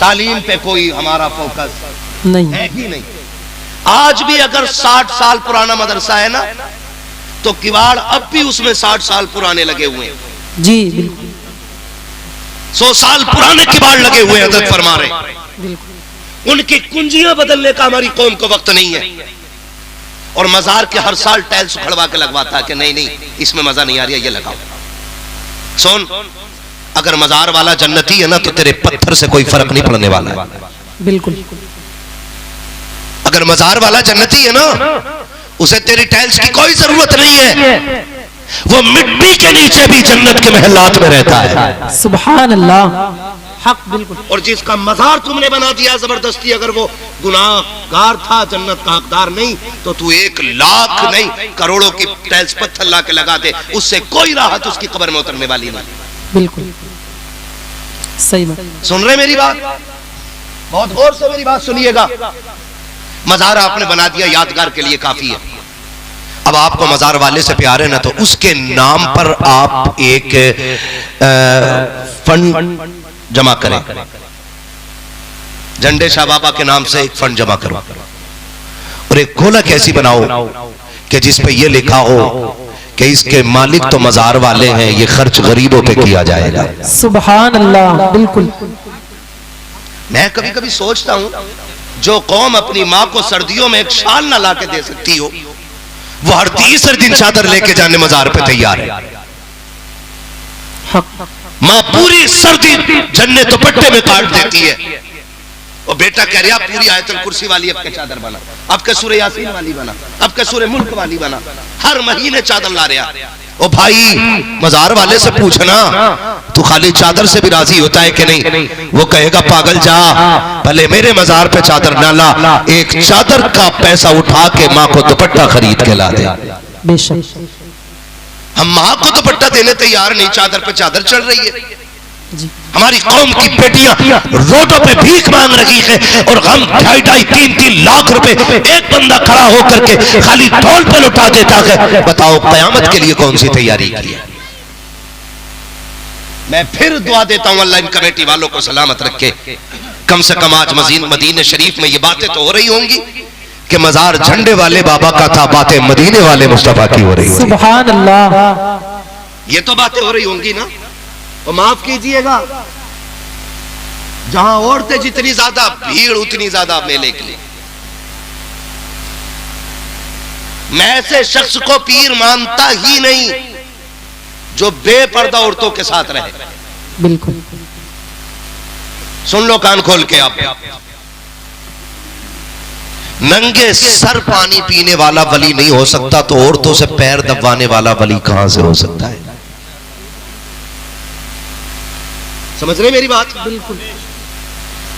तालीम पे कोई हमारा फोकस नहीं है ही नहीं। आज भी अगर 60 साल पुराना मदरसा है ना तो किवाड़ अब भी उसमें 60 साल पुराने लगे हुए हैं। जी बिल्कुल। 100 साल पुराने किवाड़ लगे हुए हैं, हज़रत फरमा रहे। उनकी कुंजियां बदलने का हमारी कौम को वक्त नहीं है। और मजार के हर साल टाइल्स उखड़वा के लगवाता है कि नहीं नहीं इसमें मजा नहीं आ रही है, ये लगाओ। सुन, अगर मजार वाला जन्नती है ना तो तेरे पत्थर से कोई फर्क नहीं पड़ने वाला है। बिल्कुल। अगर मजार वाला जन्नती है ना उसे तेरी टाइल्स की कोई जरूरत नहीं है, वो मिट्टी के नीचे भी जन्नत के महलात में रहता है। सुभान अल्लाह। हक बिल्कुल। और जिसका मजार तुमने बना दिया जबरदस्ती, अगर वो गुनाहगार था, जन्नत का हकदार नहीं, तो तू 1 लाख नहीं करोड़ों की टाइल्स पत्थर ला के लगा दे, उससे कोई राहत उसकी कब्र में उतरने वाली नहीं। बिल्कुल सही बात। सुन रहे मेरी बात? बहुत गौर से मेरी बात सुनिएगा। मजार आपने बना दिया, यादगार के लिए काफी है। अब आपको मजार वाले से प्यार है ना तो उसके नाम पर आप एक फंड जमा करें। झंडे शाह बाबा के नाम से एक फंड जमा करो और एक गोलक ऐसी बनाओ कि जिस पे ये लिखा हो कि इसके मालिक तो मजार वाले हैं, ये खर्च गरीबों पे किया जाएगा। सुभान अल्लाह। बिल्कुल। मैं कभी कभी सोचता हूं जो कौम अपनी माँ को सर्दियों में एक शाल ना ला के दे सकती हो, वो हर तीसरे दिन चादर लेके जाने मजार पे तैयार है। माँ पूरी सर्दी झन्ने दुपट्टे में काट देती है और बेटा कह रहा पूरी आयतुल कुर्सी वाली अब के चादर बना, अब के सूरह यासीन वाली बना, अब के सूरह मुल्क वाली बना, हर महीने चादर ला रहा। ओ भाई मजार वाले से पूछना तू खाली चादर से भी राजी होता है कि नहीं? वो कहेगा पागल जा, भले मेरे मजार पे चादर ना ला, एक चादर का पैसा उठा के माँ को दुपट्टा खरीद के ला दे। बेशक। हम माँ को दुपट्टा देने तैयार नहीं, चादर पे चादर चल रही है। जी। हमारी कौम की बेटियां रोडों पे भीख मांग रही है और हम 2.5-3 लाख रुपए एक बंदा खड़ा होकर के खाली ढोल पे लुटा देता है। बताओ कयामत के लिए कौन सी तैयारी की है? मैं फिर दुआ देता हूं अल्लाह इन कमेटी वालों को सलामत रखे। कम से कम आज मदीने शरीफ में ये बातें तो हो रही होंगी कि मजार झंडे वाले बाबा का था, बातें मदीने वाले मुस्तफा की हो रही होंगी। सुभान अल्लाह। ये तो बातें हो रही होंगी ना। और माफ कीजिएगा, जहां औरतें जितनी ज्यादा भीड़ उतनी ज्यादा मेले के लिए। मैं ऐसे शख्स को पीर मानता ही नहीं जो बेपर्दा औरतों के साथ रहे। बिल्कुल। सुन लो कान खोल के आप, नंगे सर पानी पीने वाला वली नहीं हो सकता, तो औरतों से पैर दबाने वाला वली कहां से हो सकता है? समझ रहे मेरी बात? बिल्कुल।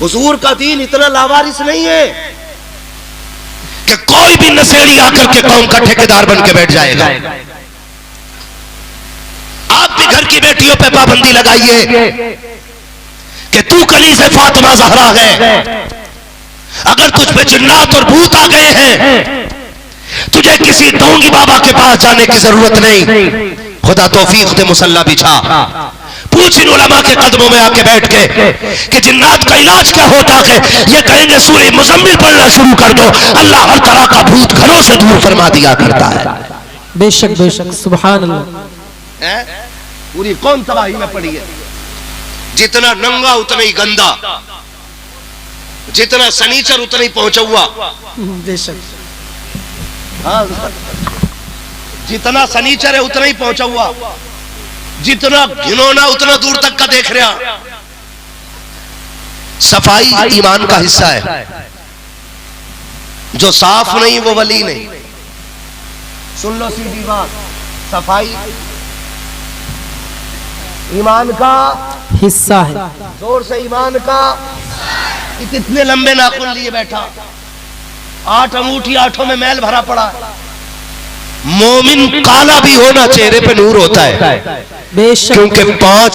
हुजूर का दीन इतना लावारिस नहीं है कि कोई भी नशेड़ी आकर के कौम का ठेकेदार बन के बैठ जाएगा। आप भी घर की बेटियों पे पाबंदी लगाइए कि तू कली से फातिमा ज़हरा है, अगर तुझ पे जिन्नात और भूत आ गए हैं तुझे किसी ढोंगी बाबा के पास जाने की जरूरत नहीं। खुदा तौफीक दे मुसल्ला बिछा, पूछ इन उलमा के कदमों में आके बैठ के कि जिन्नात का इलाज क्या होता है, ये कहेंगे सूरह मुज़म्मिल पढ़ना शुरू कर दो, अल्लाह हर तरह का भूत घरों से दूर फरमा दिया करता है। बेशक बेशक, सुभान अल्लाह। पूरी कौम तबाही में पड़ी है। जितना नंगा उतना ही गंदा, जितना सनीचर उतना ही पहुंचा हुआ। बेशक। हाँ, जितना सनीचर है उतना ही पहुंचा हुआ, जितना घिनौना उतना दूर तक का देख रहा। सफाई ईमान का हिस्सा है, जो साफ नहीं वो वली नहीं। सुन लो सीधी बात, सफाई ईमान का हिस्सा है। जोर से ईमान का। कितने लंबे नाखून लिए बैठा, 8 अंगूठी 8 में मैल भरा पड़ा। मोमिन काला भी होना चेहरे पे नूर होता है, बेशक। क्योंकि 5